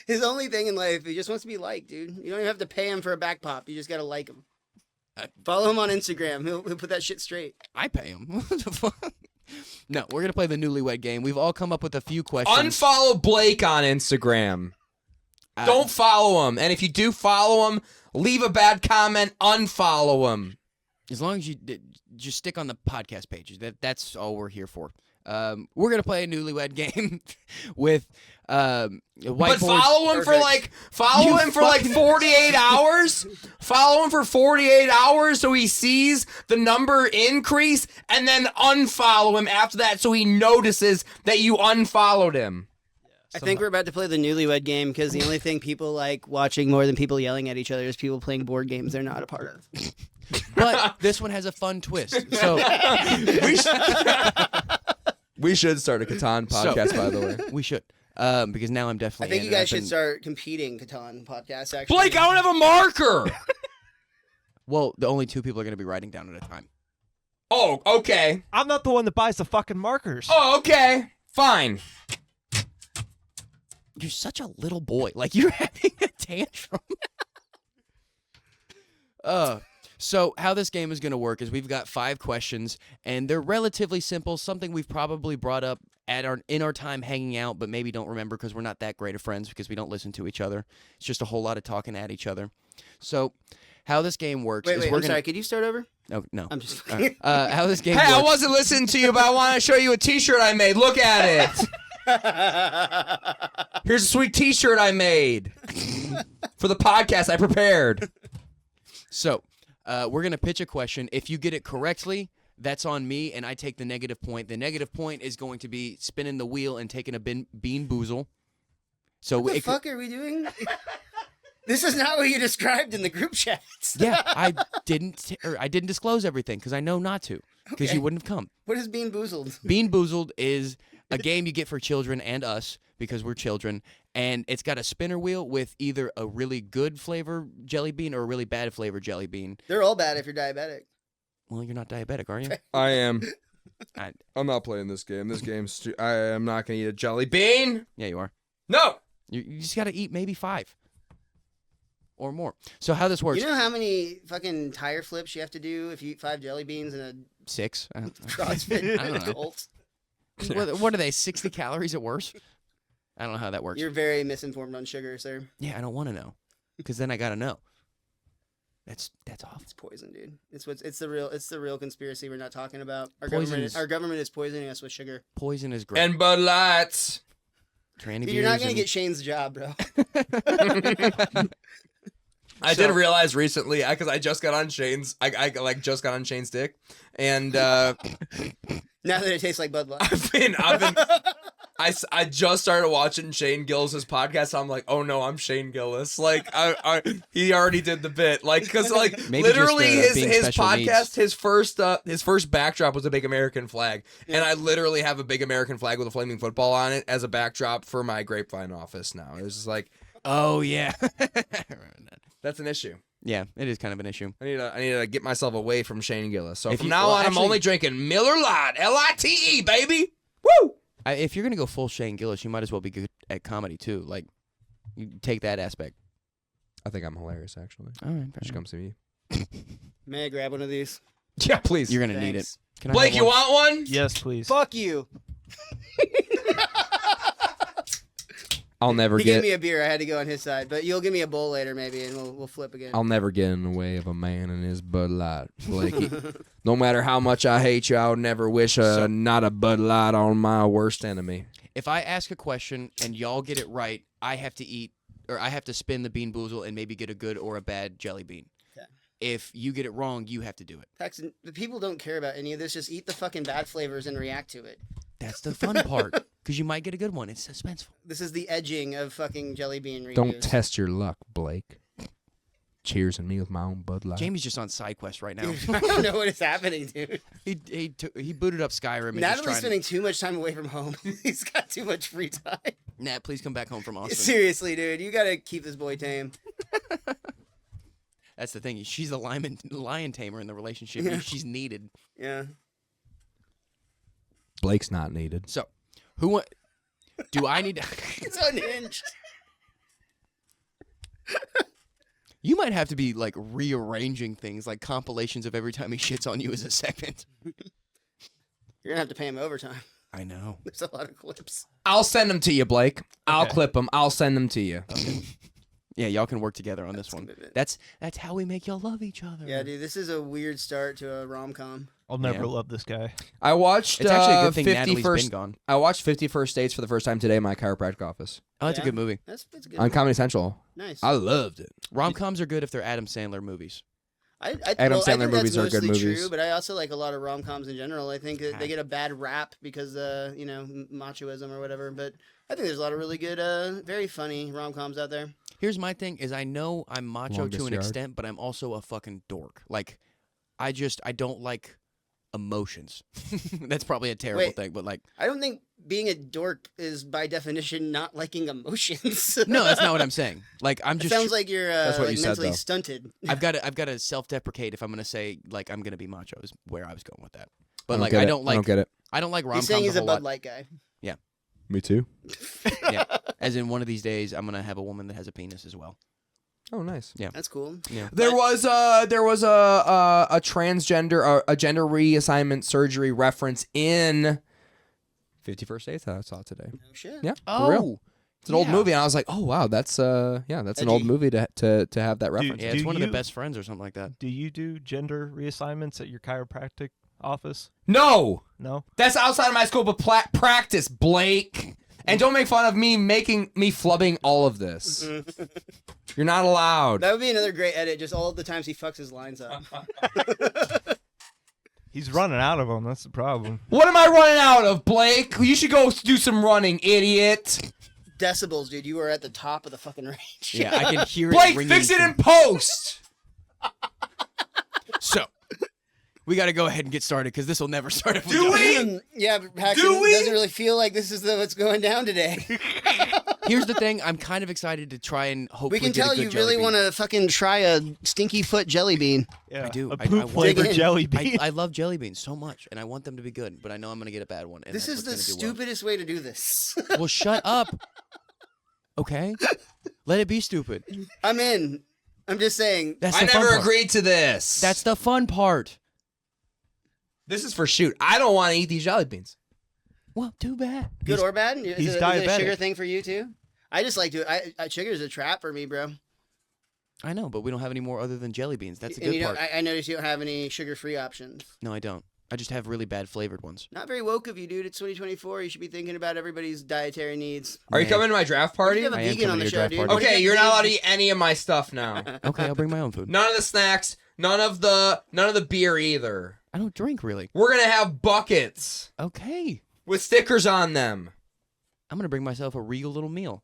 His only thing in life, he just wants to be liked, dude. You don't even have to pay him for a back pop. You just got to like him. Follow him on Instagram. He'll put that shit straight. I pay him. What the fuck? No, we're going to play the Newlywed Game. We've all come up with a few questions. Unfollow Blake on Instagram. Don't follow him. And if you do follow him, leave a bad comment, unfollow him. As long as you just stick on the podcast pages. That's all we're here for. We're going to play a Newlywed Game with whiteboards. But follow him follow him for like 48 hours. Follow him for 48 hours so he sees the number increase, and then unfollow him after that so he notices that you unfollowed him. I think we're about to play the Newlywed Game because the only thing people like watching more than people yelling at each other is people playing board games they're not a part of. But this one has a fun twist. So we should start a Catan podcast, by the way. we should. Because now I'm I definitely think you in, and guys I've should been- start competing Catan podcasts, actually. Blake, I don't have a marker. Well, the only two people are going to be writing down at a time. Oh, okay. I'm not the one that buys the fucking markers. Oh, okay. Fine. You're such a little boy. Like, you're having a tantrum. So how this game is going to work is we've got 5 questions, and they're relatively simple, something we've probably brought up in our time hanging out, but maybe don't remember because we're not that great of friends because we don't listen to each other. It's just a whole lot of talking at each other. So how this game works is Wait, we're I'm going sorry. Could you start over? Oh, no. I'm just... How this game Hey, works... I wasn't listening to you, but I want to show you a T-shirt I made. Look at it. Here's a sweet T-shirt I made for the podcast I prepared. So, we're going to pitch a question. If you get it correctly, that's on me, and I take the negative point. The negative point is going to be spinning the wheel and taking a bean boozle. So What the fuck are we doing? This is not what you described in the group chats. Yeah, I didn't disclose everything because I know not to, because Okay. you wouldn't have come. What is Bean Boozled? Bean Boozled is a game you get for children and us because we're children, and it's got a spinner wheel with either a really good flavor jelly bean or a really bad flavor jelly bean. They're all bad if you're diabetic. Well, you're not diabetic, are you? I am. I- I'm not playing this game. This game's I am not going to eat a jelly bean. Yeah, you are. No. You just got to eat maybe 5 or more. So how this works? You know how many fucking tire flips you have to do if you eat 5 jelly beans in a 6. I don't know. CrossFit I don't know. cult? What are they? 60 calories at worst? I don't know how that works. You're very misinformed on sugar, sir. Yeah, I don't want to know, because then I gotta know. That's awful. It's poison, dude. It's the real conspiracy we're not talking about. Poison is- Our government is poisoning us with sugar. Poison is great. And Bud Lights. Tranny Dude, you're not beers gonna and- get Shane's job, bro. I did realize recently because I just got on Shane's. I like just got on Shane's dick, and Now that it tastes like Bud Light. I just started watching Shane Gillis' podcast. I'm like, oh no, I'm Shane Gillis. Like, he already did the bit. Like, because like Maybe literally just, being his special podcast, needs. his first backdrop was a big American flag, and I literally have a big American flag with a flaming football on it as a backdrop for my Grapevine office now. It was just like, Oh yeah. I remember that. that's an issue. Yeah, it is kind of an issue. I need to get myself away from Shane Gillis. So If from you- now well, on, I'm actually- only drinking Miller Lite, Lite, baby. Woo! If you're gonna go full Shane Gillis, you might as well be good at comedy too. Like, you take that aspect. I think I'm hilarious, actually. All right, She comes to me. May I grab one of these? Yeah, please. You're gonna need it. Thanks. Can I Blake, have you one? want one? Yes, please. Fuck you. I'll never He get. gave me a beer. I had to go on his side, but you'll give me a bowl later, maybe, and we'll flip again. I'll never get in the way of a man and his Bud Light, Blakey. No matter how much I hate you, I'll never wish not a Bud Light on my worst enemy. If I ask a question and y'all get it right, I have to eat, or I have to spin the Bean Boozle and maybe get a good or a bad jelly bean. Okay. If you get it wrong, you have to do it. Paxton, the people don't care about any of this. Just eat the fucking bad flavors and react to it. That's the fun part, because you might get a good one. It's suspenseful. This is the edging of fucking jelly bean reviews. Don't test your luck, Blake. Cheersing me with my own Bud Light. Jamie's just on side quest right now. I don't know what is happening, dude. He booted up Skyrim. And Natalie's just spending too much time away from home. He's got too much free time. Nat, please come back home from Austin. Seriously, dude, you gotta keep this boy tame. That's the thing. She's the lion tamer in the relationship. Yeah. She's needed. Yeah. Blake's not needed. So, do I need to... It's unhinged. You might have to be, like, rearranging things, like compilations of every time he shits on you as a segment. You're gonna have to pay him overtime. I know. There's a lot of clips. I'll send them to you, Blake. I'll Okay. clip them. I'll send them to you. Yeah, y'all can work together on this That's one. commitment. That's how we make y'all love each other. Yeah, dude, this is a weird start to a rom-com. I'll never Yeah. love this guy. I watched It's actually a good thing Natalie's 51st. been gone. I watched 51st Dates for the first time today in my chiropractic office Oh, that's Yeah. a good movie. That's good. on Comedy Central. Nice. I loved it. Rom-coms are good if they're Adam Sandler movies. Adam I Sandler think movies that's are good mostly movies. True, but I also like a lot of rom-coms in general. I think that they Okay. get a bad rap because, machoism or whatever. But I think there's a lot of really good, very funny rom-coms out there. Here's my thing: is I know I'm macho Longest to an yard. extent, but I'm also a fucking dork. Like, I don't like emotions. That's probably a terrible Wait. thing, but like, I don't think being a dork is by definition not liking emotions. no, that's not what I'm saying. Like, I'm It just sounds like you're That's what like you said, mentally though. stunted. I've got to self-deprecate if I'm gonna say like I'm gonna be macho is where I was going with that. But don't like get I it. don't like I don't get it. I don't like rom-coms He's saying he's a a whole Bud lot. Light guy. Me too. Yeah. As in one of these days I'm gonna have a woman that has a penis as well. Oh, nice. That's cool. Yeah. There was a transgender a gender reassignment surgery reference in 51st Dates that I saw today. No shit. Yeah, for real. It's an old yeah. movie, and I was like, oh wow, that's an old Edgy. movie to have that reference. Yeah, it's Do one of the you- best friends or something like that. Do you do gender reassignments at your chiropractic office? No, No? that's outside of my scope of practice, Blake. And don't make fun of me flubbing all of this. You're not allowed. That would be another great edit. Just all of the times he fucks his lines up. He's running out of them. That's the problem. What am I running out of, Blake? You should go do some running, idiot. Decibels, dude. You are at the top of the fucking range. Yeah, I can hear Blake, it ringing. fix it in post. So, we got to go ahead and get started because this will never start if we Do don't. we? Yeah, but Paxton Do we? doesn't really feel like this is what's going down today. Here's the thing: I'm kind of excited to try and hopefully We can get tell a good you jelly really bean. want to fucking try a stinky foot jelly bean. Yeah, do. A I poop want- flavored Dig in. jelly bean. I love jelly beans so much, and I want them to be good, but I know I'm gonna get a bad one. And This that's is the what's gonna do well. stupidest way to do this. Well, shut up. Okay, let it be stupid. I'm in. I'm just saying. That's I the fun never part. agreed to this. That's the fun part. This is for shoot. I don't want to eat these jelly beans. Well, too bad. Good or bad? Is he's it a sugar diabetic. thing for you too? I just like to. Sugar's a trap for me, bro. I know, but we don't have any more other than jelly beans. That's the And good you part. I noticed you don't have any sugar-free options. No, I don't. I just have really bad flavored ones. Not very woke of you, dude. It's 2024. You should be thinking about everybody's dietary needs. Are you Man. coming to my draft party? You have a I am vegan on coming the to your show, draft dude. party. What do Okay, you you're have not allowed to to eat any of my stuff now. Okay, I'll bring my own food. None of the snacks, none of the beer either. I don't drink really. We're gonna have buckets Okay, with stickers on them. I'm gonna bring myself a real little meal.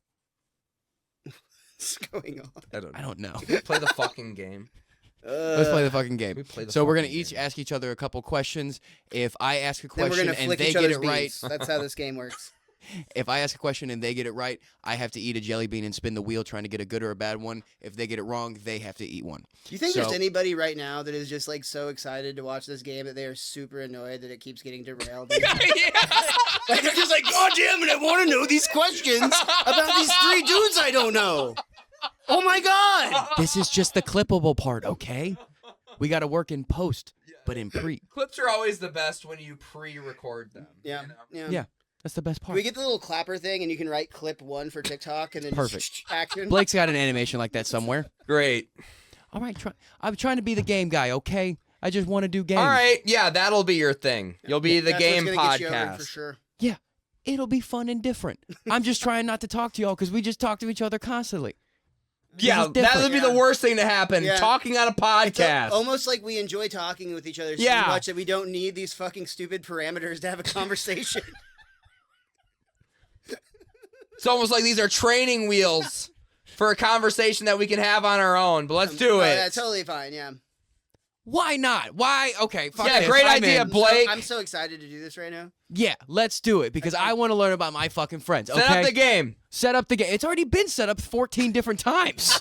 What's going on? I don't know. Play the fucking game. Let's play the fucking game. We play the So we're gonna fucking each game. ask each other a couple questions. If I ask a Then we're question gonna and flick they each get other's it right, beans. That's how this game works. if I ask a question and they get it right, I have to eat a jelly bean and spin the wheel trying to get a good or a bad one. If they get it wrong, they have to eat one. Do you think So- there's anybody right now that is just like so excited to watch this game that they are super annoyed that it keeps getting derailed? Like they're just like, God damn it, I want to know these questions about these three dudes I don't know. Oh my God. This is just the clippable part, okay? We got to work in post. but in pre. Clips are always the best when you pre-record them. Yeah. you know? Yeah. Yeah. That's the best Can part. we get the little clapper thing, and you can write clip 1 for TikTok, and then Perfect. just action. Blake's got an animation like that somewhere. Great. All right, I'm trying to be the game guy, okay? I just want to do games. All right, yeah, that'll be your thing. You'll be the That's game what's gonna get you over podcast. for sure. Yeah, it'll be fun and different. I'm just trying not to talk to y'all because we just talk to each other constantly. Yeah, is different. that would be the worst thing to happen. Yeah. Talking on a It's podcast. almost like we enjoy talking with each other so Yeah. much that we don't need these fucking stupid parameters to have a conversation. It's almost like these are training wheels for a conversation that we can have on our own. But let's do it. Yeah, totally fine. Yeah. Why not? Why? Okay, fuck Yeah, this. great I'm idea, in. Blake. I'm so excited to do this right now. Yeah, let's do it because I want to learn about my fucking friends. Okay, Set up the game. Set up the game. It's already been set up 14 different times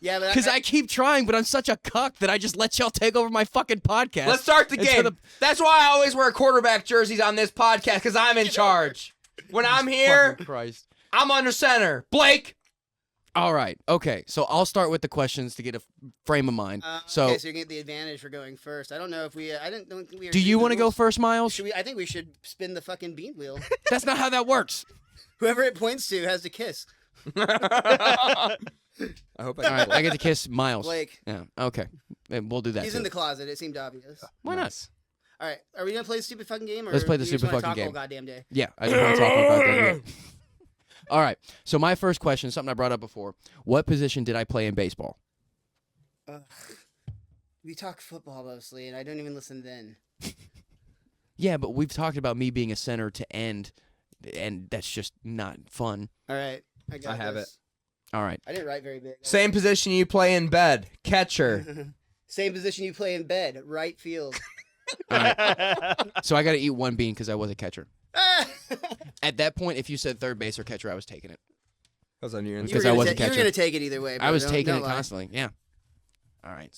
Yeah, but because I keep trying, but I'm such a cuck that I just let y'all take over my fucking podcast. Let's start the Until game. That's why I always wear quarterback jerseys on this podcast, because I'm in charge. When I'm here, Fucking Christ. I'm under center. Blake. All right. Okay. So I'll start with the questions to get a frame of mind. So, okay, so you get the advantage for going first. I don't know if we. I don't think we. do you want to go first, Miles? Should we? I think we should spin the fucking bean wheel. That's not how that works. Whoever it points to has to kiss. I hope All right. I get to kiss Miles. Blake. Yeah. Okay. And we'll do that. He's too. in the closet. It seemed obvious. Why not? All right, are we gonna play the stupid fucking game? Or Let's play the do you just stupid wanna fucking talk all game. goddamn day. Yeah. I just want to talk about that. All right. So my first question, something I brought up before. What position did I play in baseball? We talk football mostly, and I don't even listen then. Yeah, but we've talked about me being a center to end, and that's just not fun. All right, I got I have this. All right. I didn't write very big. Same position you play in bed. Catcher. Same position you play in bed, right field. All right. So I got to eat one bean because I was a catcher. At that point, if you said third base or catcher, I was taking it. Because I knew you Because I was a You were catcher. gonna take it either way. I bro. was Don't- taking don't it lie. constantly. Yeah. All right.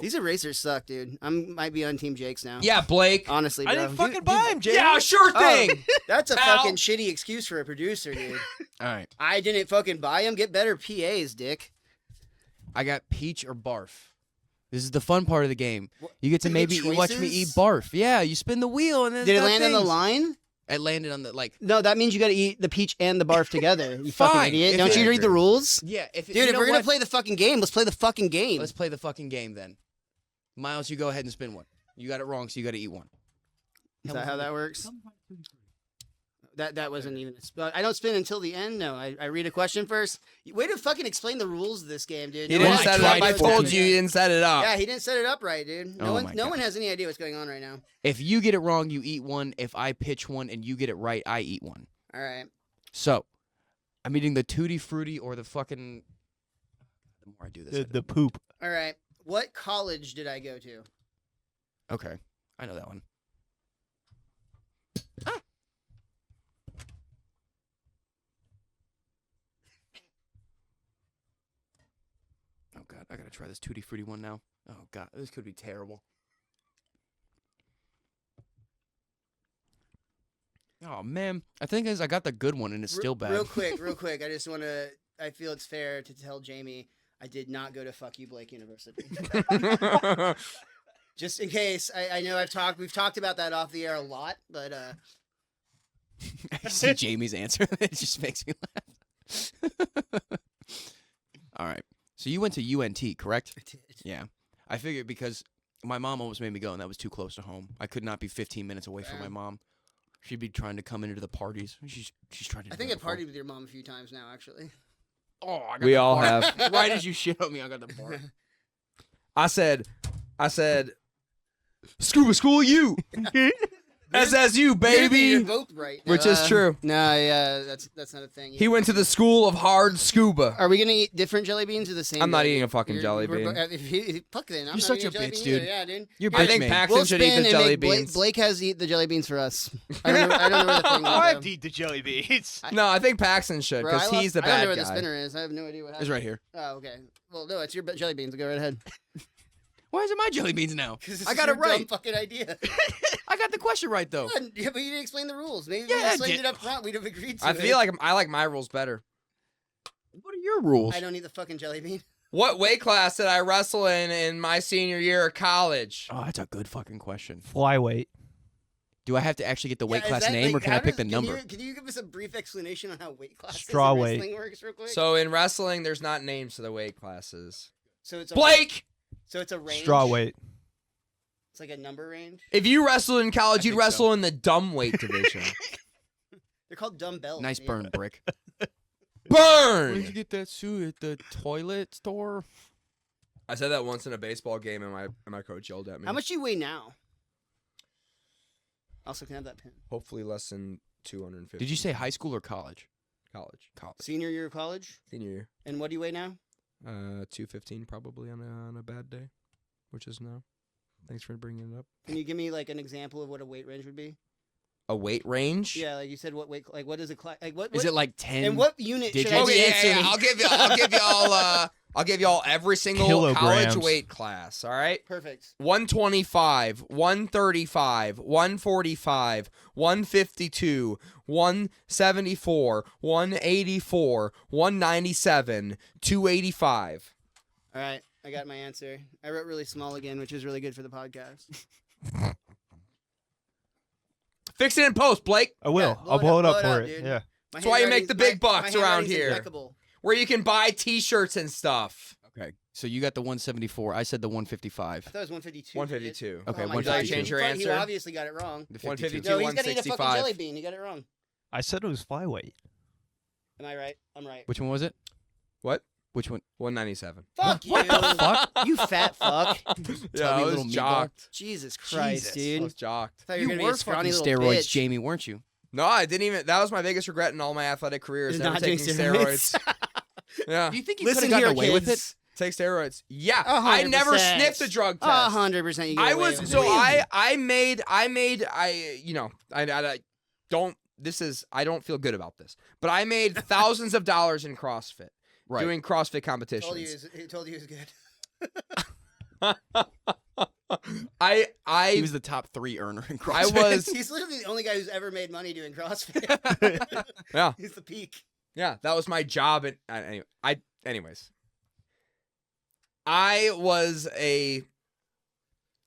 These erasers suck, dude. I might be on Team Jake's now. Yeah, Blake. Honestly, bro. I didn't fucking Dude, buy him, Jay. Yeah, sure thing. That's a Pal. fucking shitty excuse for a producer, dude. All right. I didn't fucking buy him. Get better PAs, dick. I got peach or barf. This is the fun part of the game. You get to You maybe get watch me eat choices? barf. Yeah, you spin the wheel and then Did it that land on the things. line? It landed on the No, that means you got to eat the peach and the barf together. You fucking Fine, idiot. if Don't it- you read the rules? Yeah, if Dude, you if know we're going what? to play the fucking game, let's play the fucking game. Let's play the fucking game then. Miles, you go ahead and spin one. You got it wrong, so you got to eat one. Is that how that works? That wasn't even. I don't spin until the end. No, I read a question first. Way to fucking explain the rules of this game, dude. He No didn't one- set it tried up. I it told for you he didn't set it up. Yeah, he didn't set it up right, dude. Oh my No God. one has any idea what's going on right now. If you get it wrong, you eat one. If I pitch one and you get it right, I eat one. All right. So, I'm eating the Tutti Frutti or the fucking. The more I do this, The poop. All right. What college did I go to? okay, I know that one. Oh God, I gotta try this Tutti Frutti one now. Oh God, this could be terrible. Oh man, I think I got the good one and it's still bad. Real quick. I just want to. I feel it's fair to tell Jamie I did not go to Fuck You Blake University. Just in case, I know we've talked about that off the air a lot, but I see Jamie's answer. It just makes me laugh. All right. So you went to UNT, correct? I did. Yeah. I figured because my mom almost made me go, and that was too close to home. I could not be 15 minutes away from my mom. She'd be trying to come into the parties. She's tried to. I think I partied with your mom a few times now, actually. Oh, I got We the all bar. have. Why did you shit on me? I got the bar. I said, scuba school you. SSU, You're baby. both right. Which is true. No, yeah, that's not a thing. He went to the school of hard scuba. Are we gonna eat different jelly beans or the same? I'm not jelly eating a bean? fucking jelly bean. Fuck then. I'm You're not such eating a jelly bitch, bean dude. either. Yeah, dude. You're I bitch think made. Paxton We'll should eat spin the and jelly make beans. Blake has to eat the jelly beans for us. I don't know where the thing I went, have to eat the jelly beans. No, I think Paxton should Bro, because he's the I don't know bad where the guy. spinner is. I have no idea what happened. It's right here. Oh, okay. Well, no, it's your jelly beans. Go right ahead. Why is it my jelly beans now? 'Cause this I is got your it right. Dumb fucking idea. I got the question right though. Yeah, but you didn't explain the rules. Maybe Yeah, if I you explained did. it up front, we'd have agreed to I it. feel like I like my rules better. What are your rules? I don't eat the fucking jelly bean. What weight class did I wrestle in my senior year of college? Oh, that's a good fucking question. Flyweight. Do I have to actually get the weight Yeah, is class that, name, like, or can I how pick the does- number? Can you give us a brief explanation on how weight classes Straw in weight. wrestling works real quick? So in wrestling, there's not names to the weight classes. So it's a Blake, So it's a range. Straw weight. It's like a number range. if you wrestled in college, I you'd think wrestle so. in the dumb weight division. They're called dumbbells. Nice dude. burn, Brick. Burn! Where'd you get that suit at the toilet store? I said that once in a baseball game, and my coach yelled at me. How much do you weigh now? Also, can I have that pin? Hopefully less than 250. Did you say high school or college? college? College. Senior year of college. Senior year. And what do you weigh now? 215 probably on a bad day, which is now. Thanks for bringing it up. Can you give me like an example of what a weight range would be? A weight range? Yeah, like you said, what weight? Like what is a like what? Is it like 10? and what unit should digits? I be Okay, answering? I'll give y'all every single college Kilograms. weight class. All right. Perfect. 125, 135, 145, 152, 174, 184, 197, 285. All right, I got my answer. I wrote really small again, which is really good for the podcast. Fix it in post, Blake. I will. Yeah, I'll blow it up for up, it. dude. Yeah. My That's why you make handwriting's- the big my bucks around handwriting's here. impeccable. Where you can buy T-shirts and stuff. Okay. So you got the 174. I said the 155. I thought it was 152. 152. Okay, Oh my 152. God, Did I change your he answer? obviously got it wrong. The 152. 52. No, he's gonna eat a fucking 165. jelly bean. He got it wrong. I said it was flyweight. Am I right? I'm right. Which one was it? What? Which one? 197. Fuck you. What the fuck? You fat fuck. Yeah, I was little meatball. jocked. Jesus Christ, I dude. was jocked. I thought You were gonna were be a scrawny fucking little steroids, bitch. Jamie, weren't you? No, I didn't even. That was my biggest regret in all my athletic career is Is never not doing taking steroids. steroids. Yeah. Do you think you could Listen have gotten here, away with it? kids. Take steroids. Yeah. I 100%. never sniffed a drug test. 100%. You get I away was with so it. I don't feel good about this, but I made thousands of dollars in CrossFit Right. doing CrossFit Told you, competitions. he told you he was good. He was the top 3 earner in CrossFit. I was He's literally the only guy who's ever made money doing CrossFit. Yeah. He's the peak. Yeah, that was my job. Anyways, I was a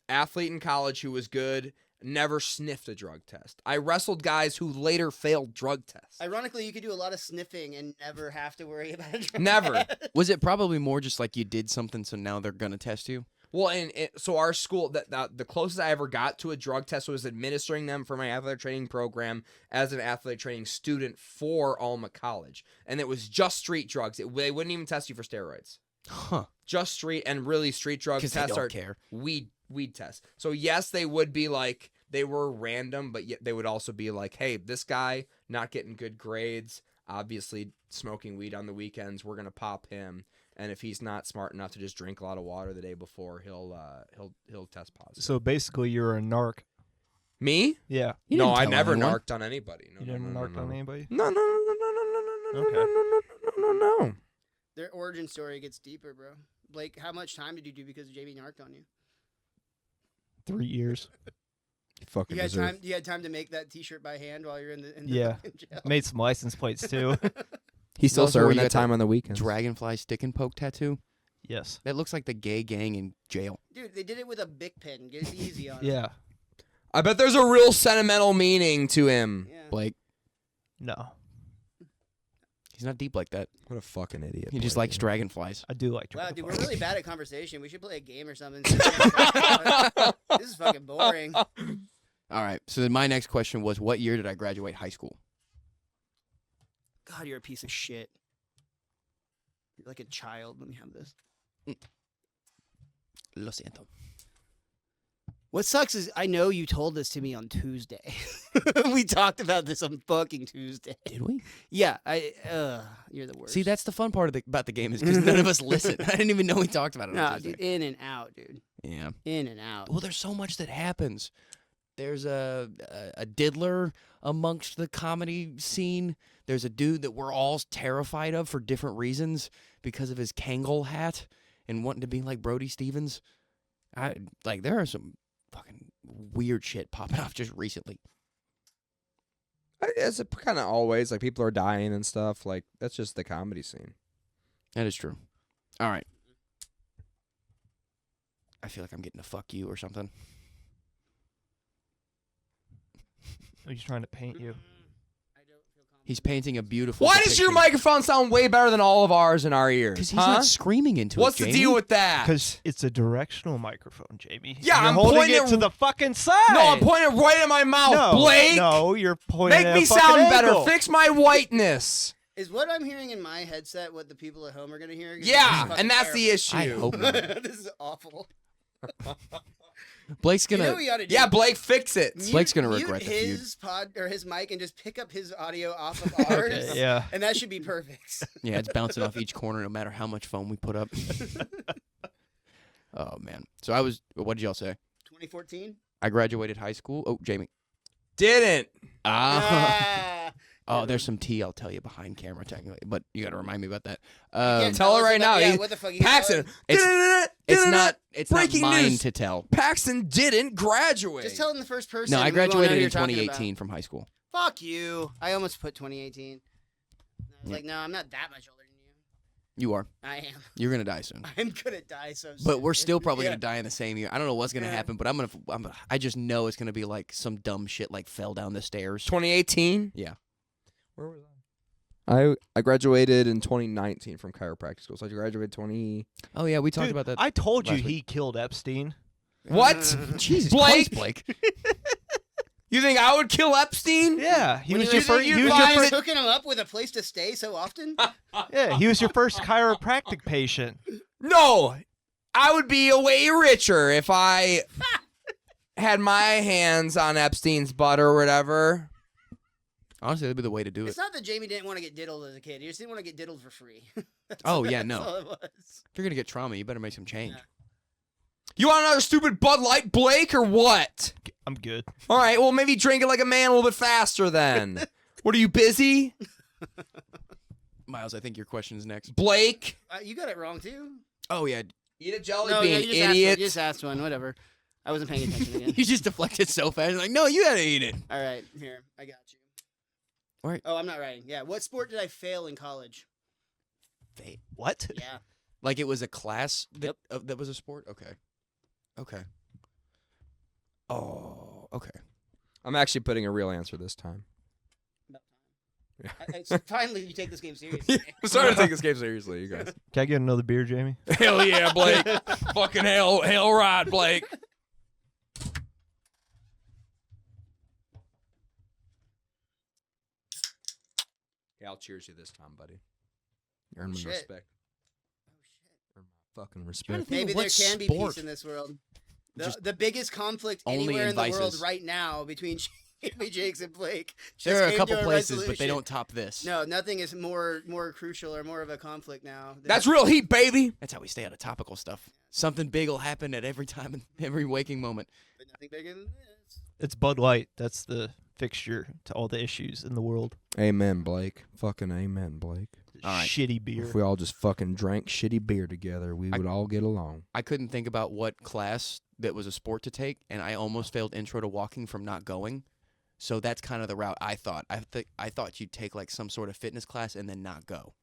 athlete in college who was good. Never sniffed a drug test. I wrestled guys who later failed drug tests. Ironically, you could do a lot of sniffing and never have to worry about a drug Never. test. Was it probably more just like you did something, so now they're gonna test you? Well, so our school, the closest I ever got to a drug test was administering them for my athletic training program as an athletic training student for Alma College, and it was just street drugs. They wouldn't even test you for steroids. Huh. Just street, and really street drugs Because they tests don't are care. weed tests. So yes, they would be like they were random, but yet they would also be like, hey, this guy not getting good grades, obviously smoking weed on the weekends. We're gonna pop him. And if he's not smart enough to just drink a lot of water the day before, he'll test positive. So basically, you're a narc. Me? Yeah. You No, didn't I tell never anyone. narked on anybody. No, You didn't no, narc no, on no. anybody? No, no, no, no, no, no, no, no, Okay. no, no, no, no, no. Their origin story gets deeper, bro. Blake, how much time did you do because Jamie narked on you? 3 years. You fucking You had deserve. time. You had time to make that T-shirt by hand while you're in the Yeah. fucking jail. Made some license plates too. He's still Also, where serving you that got time the on the weekends. Dragonfly stick and poke tattoo? Yes. That looks like the gay gang in jail. Dude, they did it with a Bic pen. Get easy on it. Yeah. I bet there's a real sentimental meaning to him. Yeah. Blake, No. he's not deep like that. What a fucking idiot. He just Blake. likes dragonflies. I do like. Wow, dude, we're dragonflies. really bad at conversation. We should play a game or something. This is fucking boring. All right. So then my next question was, what year did I graduate high school? God, you're a piece of shit. You're like a child. Let me have this. Lo siento. What sucks is I know you told this to me on Tuesday. We talked about this on fucking Tuesday. Did we? Yeah, you're the worst. See, that's the fun part of about the game is because none of us listen. I didn't even know we talked about it. on no, Tuesday. dude, in and out, dude. Yeah. In and out. Well, there's so much that happens. There's a diddler amongst the comedy scene. There's a dude that we're all terrified of for different reasons because of his Kangol hat and wanting to be like Brody Stevens. There are some fucking weird shit popping off just recently. It's kind of always like people are dying and stuff. Like that's just the comedy scene. That is true. All right. I feel like I'm getting a fuck you or something. He's trying to paint you. He's painting a beautiful. Why does your microphone sound way better than all of ours in our ears? Because he's not screaming into What's it. the deal with that? Because it's a directional microphone, Jamie. Yeah, you're I'm holding pointing it to the fucking side. No, I'm pointing right at my mouth, No, Blake. No, you're pointing Make at me a fucking sound better. angle. Fix my whiteness. Is what I'm hearing in my headset what the people at home are going to hear? 'Cause this Yeah, is and that's the issue. I hope not. terrible. This is awful. Blake's You gonna. know what you ought to do? Yeah, Blake, fix it. Blake's gonna Mute regret the feud. his pod or his mic and just pick up his audio off of ours. Okay, yeah. And that should be perfect. Yeah, it's bouncing off each corner no matter how much foam we put up. Oh man. So I was. What did y'all say? 2014. I graduated high school. Oh, Jamie. Didn't. Ah. Oh, there's some tea I'll tell you behind camera technically, but you got to remind me about that. Can't Tell her us right about- now. Yeah, He- what the fuck? Paxton. It's not Breaking mine news. to tell. Paxton didn't graduate. Just tell in the first person. No, I we won't know who graduated in you're talking 2018 from high school. about. Fuck you. I almost put 2018. I was like, no, I'm not that much older than you. You are. I am. You're gonna die soon. I'm gonna die so soon. But we're still probably Yeah. gonna die in the same year. I don't know what's gonna Yeah. happen, but I just know it's gonna be like some dumb shit like fell down the stairs. 2018. Yeah. Where was I graduated in 2019 from chiropractic school. So I graduated 20. Oh yeah, we talked Dude, about that. I told you last he killed Epstein. What? Jesus Blake? Christ, Blake. You think I would kill Epstein? Yeah, he When was you your first. you He was guys your first. hooking him up with a place to stay so often. Yeah, he was your first chiropractic patient. No, I would be way richer if I had my hands on Epstein's butt or whatever. Honestly, that'd be the way to do it. It's not that Jamie didn't want to get diddled as a kid. He just didn't want to get diddled for free. Oh, yeah, That's no. all it was. If you're gonna get trauma, you better make some change. Yeah. You want another stupid Bud Light, Blake, or what? I'm good. All right, well, maybe drink it like a man a little bit faster then. What, are you busy? Miles, I think your question is next. Blake? You got it wrong too. Oh yeah, Eat a jelly No, bean, yeah, you just asked one. idiot. You just asked one. Whatever. I wasn't paying attention again. you just deflected so fast. Like, no, you gotta eat it. All right, here I got you. All right. Oh, I'm not writing. Yeah. What sport did I fail in college? What? Yeah. Like it was a class that that was a sport. Okay. Okay. Oh, okay. I'm actually putting a real answer this time. Finally, you take this game seriously. I'm starting to take this game seriously, you guys. Can I get another beer, Jamie? Hell yeah, Blake. Fucking hell right, Blake. Yeah, I'll cheers you this time, buddy. You earn my Shit. respect. Earn my fucking Trying to respect. think Maybe of there what can be sport. peace in this world. Just The biggest conflict only anywhere in in the world vices. right now between Jamie Jakes and Blake. just There are a came couple to places, but they resolution. don't top this. No, nothing is more crucial or more of a conflict now. That's real heat, baby. That's how we stay out of topical stuff. Something big will happen at every time, in every waking moment. But nothing bigger than this. It's Bud Light. That's the fixture to all the issues in the world. Amen, Blake. Fucking amen, Blake. All right. Shitty beer. If we all just fucking drank shitty beer together, we would all get along. I couldn't think about what class that was a sport to take, and I almost failed intro to walking from not going. So that's kind of the route I thought. I thought you'd take like some sort of fitness class and then not go.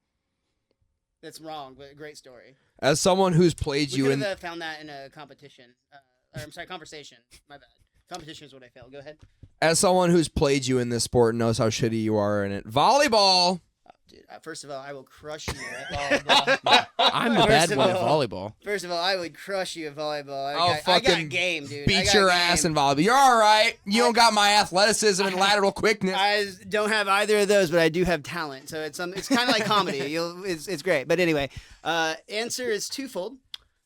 That's wrong, but a great story. As someone who's played We you could in have found that in a competition. Or, I'm sorry, conversation. My bad. Competition is what I failed. Go ahead. as someone who's played you in this sport and knows how shitty you are in it. Volleyball. Dude, first of all, I will crush you at volleyball. I'm the First bad of one at all, volleyball. First of all, I would crush you at volleyball. I'll I fucking got game, dude. I Beat got your game. ass in volleyball. You're all right. You don't got my athleticism and lateral quickness. I don't have either of those, but I do have talent. So it's kind of like comedy. It's great. But anyway, answer is twofold.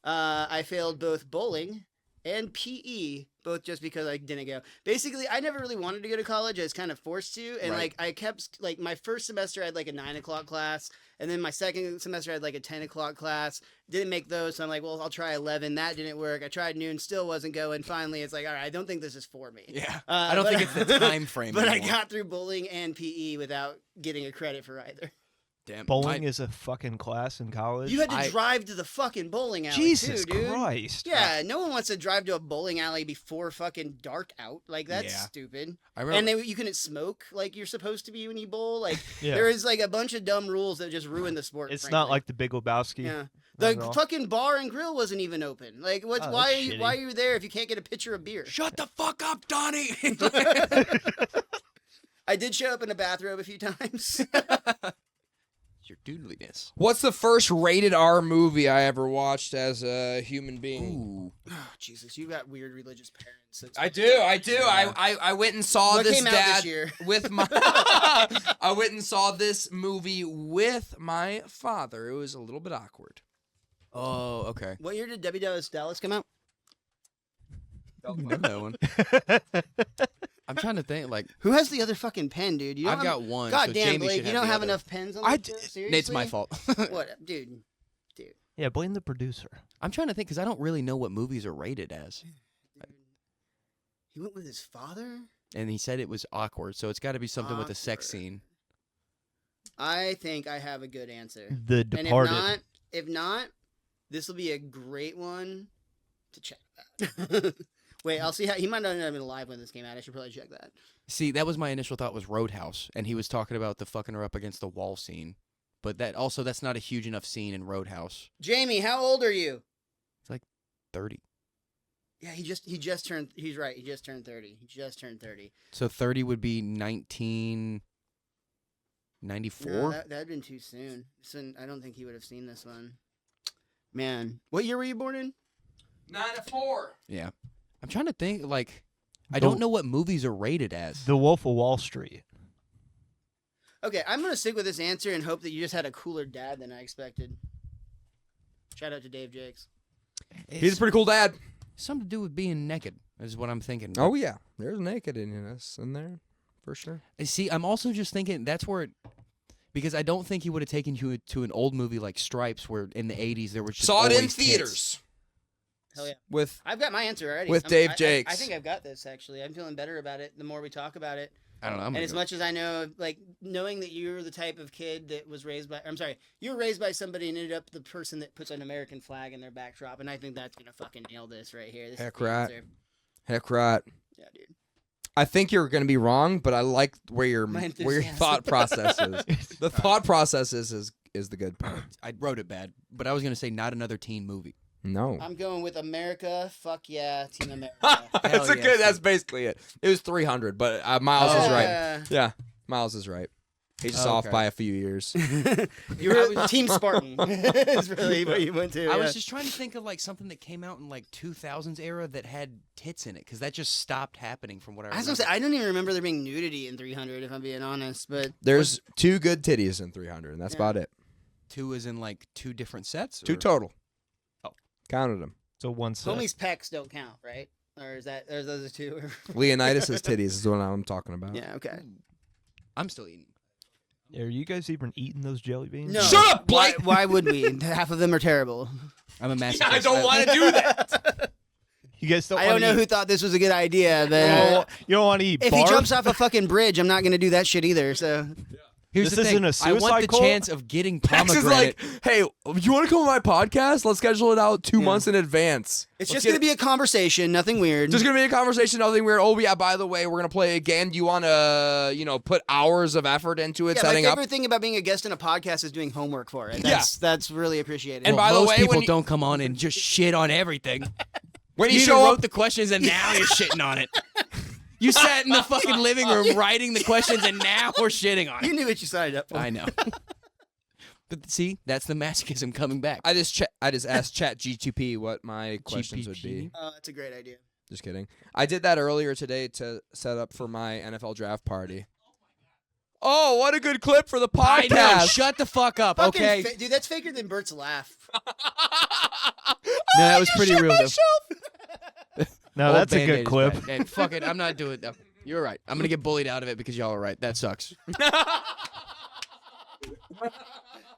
I failed both bowling and PE, both just because I didn't go. Basically, I never really wanted to go to college. I was kind of forced to, and Right. like I kept like my first semester I had like a 9 o'clock class, and then my second semester I had like a 10 o'clock class. Didn't make those, so I'm like, well, I'll try 11. That didn't work. I tried noon, still wasn't going. Finally, it's like, all right, I don't think this is for me. Yeah. I don't think it's the time frame. But I anymore. got through bowling and PE without getting a credit for either. Damn. Bowling is a fucking class in college. You had to I- drive to the fucking bowling alley Jesus too, dude. Christ. Yeah, no one wants to drive to a bowling alley before fucking dark out. Like that's Yeah. stupid. I remember. And you couldn't smoke like you're supposed to be when you bowl. Like Yeah. there is like a bunch of dumb rules that just ruin the sport. It's frankly. not like the Big Lebowski. Yeah. The Not at all. fucking bar and grill wasn't even open. Like, what's Oh, why? that's Why are shitty. you there if you can't get a pitcher of beer? Shut the fuck up, Donnie. I did show up in a bathrobe a few times. Your doodliness. What's the first rated R movie I ever watched as a human being? Ooh. Oh, Jesus, you got weird religious parents. That's- I do. I went and saw What this came out dad this year? with my. I went and saw this movie with my father. It was a little bit awkward. Oh, okay. What year did Debbie Does Dallas come out? You know that one. I'm trying to think. Like, Who has the other fucking pen, dude? You don't I've have- got one. God so damn, Jamie Blake, should you don't the have other. enough pens on I this d- shit? Seriously? Nate's my fault. What, dude? Yeah, blame the producer. I'm trying to think because I don't really know what movies are rated as. He went with his father? And he said it was awkward, so it's got to be something with a sex Awkward. scene. I think I have a good answer. The And Departed. if not, this will be a great one to check out. Wait, I'll see how he might not have been alive when this came out. I should probably check that. See, that was my initial thought was Roadhouse, and he was talking about the fucking her up against the wall scene. But that's not a huge enough scene in Roadhouse. Jamie, how old are you? 30. Yeah, he just turned. He's right. He just turned 30. He just turned 30. So 30 would be 1994. No, that'd been too soon. I don't think he would have seen this one. Man, what year were you born in? 94. Yeah. I'm trying to think, like, I The- don't know what movies are rated as. The Wolf of Wall Street. Okay, I'm gonna stick with this answer and hope that you just had a cooler dad than I expected. Shout out to Dave Jakes. He's a pretty cool dad. Something to do with being naked is what I'm thinking. Oh yeah, there's nakedness in there, for sure. See, I'm also just thinking that's where because I don't think he would have taken you to an old movie like Stripes where in the 80s there was just Saw it in always tits. theaters. Hell yeah. With I've got my answer already. With Dave I Jakes. think I've got this actually. I'm feeling better about it the more we talk about it. I don't know. I'm And gonna as go- much as I know, like knowing that you're the type of kid that was raised by, you were raised by somebody and ended up the person that puts an American flag in their backdrop, and I think that's gonna fucking nail this right here. This is Heck the right. answer. heck right. Yeah, dude. I think you're going to be wrong, but I like where your My enthusiasm. thought process is. The thought process is the good part. I wrote it bad, but I was gonna say not another teen movie. No. I'm going with America. Fuck yeah, Team America. That's Hell a yes, good. That's dude. basically it. It was 300, but Miles is right. Yeah. Yeah, Miles is right. He's just Oh, off okay. by a few years. You were Team Spartan. Is really what you went to. I yeah. was just trying to think of like something that came out in like 2000s era that had tits in it because that just stopped happening from what I I was remember. gonna say I don't even remember there being nudity in 300. If I'm being honest, but There's 2 good titties in 300, and that's Yeah. about it. 2 is in like 2 different sets. 2 or- total. Oh. Counted them. So one set. homie's pecs don't count, right? Or is that? Or those are 2? Leonidas' titties is what I'm talking about. Yeah. Okay. I'm still eating. Are you guys even eating those jelly beans? No. Shut up, Why, Blake! why would we? Half of them are terrible. I'm a masochist. I don't want to do that. You guys don't I don't want know to who eat. thought this was a good idea, but You don't want to eat if barf? he jumps off a fucking bridge, I'm not gonna do that shit either. So Here's This the thing. isn't a I want suicide the cult? chance of getting Max is pomegranate. like, hey, you want to come on my podcast? Let's schedule it out 2 months in advance. it's Let's just gonna be a conversation, nothing weird. Just gonna be a conversation, nothing weird. Oh yeah, by the way, we're gonna play again. Do you want to, put hours of effort into it, yeah, my setting up? favorite thing about being a guest in a podcast is doing homework for it. Yeah. That's really appreciated. And by the most way, people when you- don't come on and just shit on everything. When You you even show wrote up, the questions and now you're shitting on it. You sat in the fucking living room writing the questions and now we're shitting on you it. knew what you signed up for. I know. But see, that's the masochism coming back. I just asked Chat GTP what my questions would be. GPG? Oh, that's a great idea. Just kidding. I did that earlier today to set up for my NFL draft party. Oh, what a good clip for the I know. podcast! Shut the fuck up, Fucking okay? dude, that's faker than Bert's laugh. No, that was pretty real though. No, Old that's a Band-Aid good is clip. bad. Hey, fuck it. I'm not doing that. You're right. I'm gonna get bullied out of it because y'all are right. That sucks.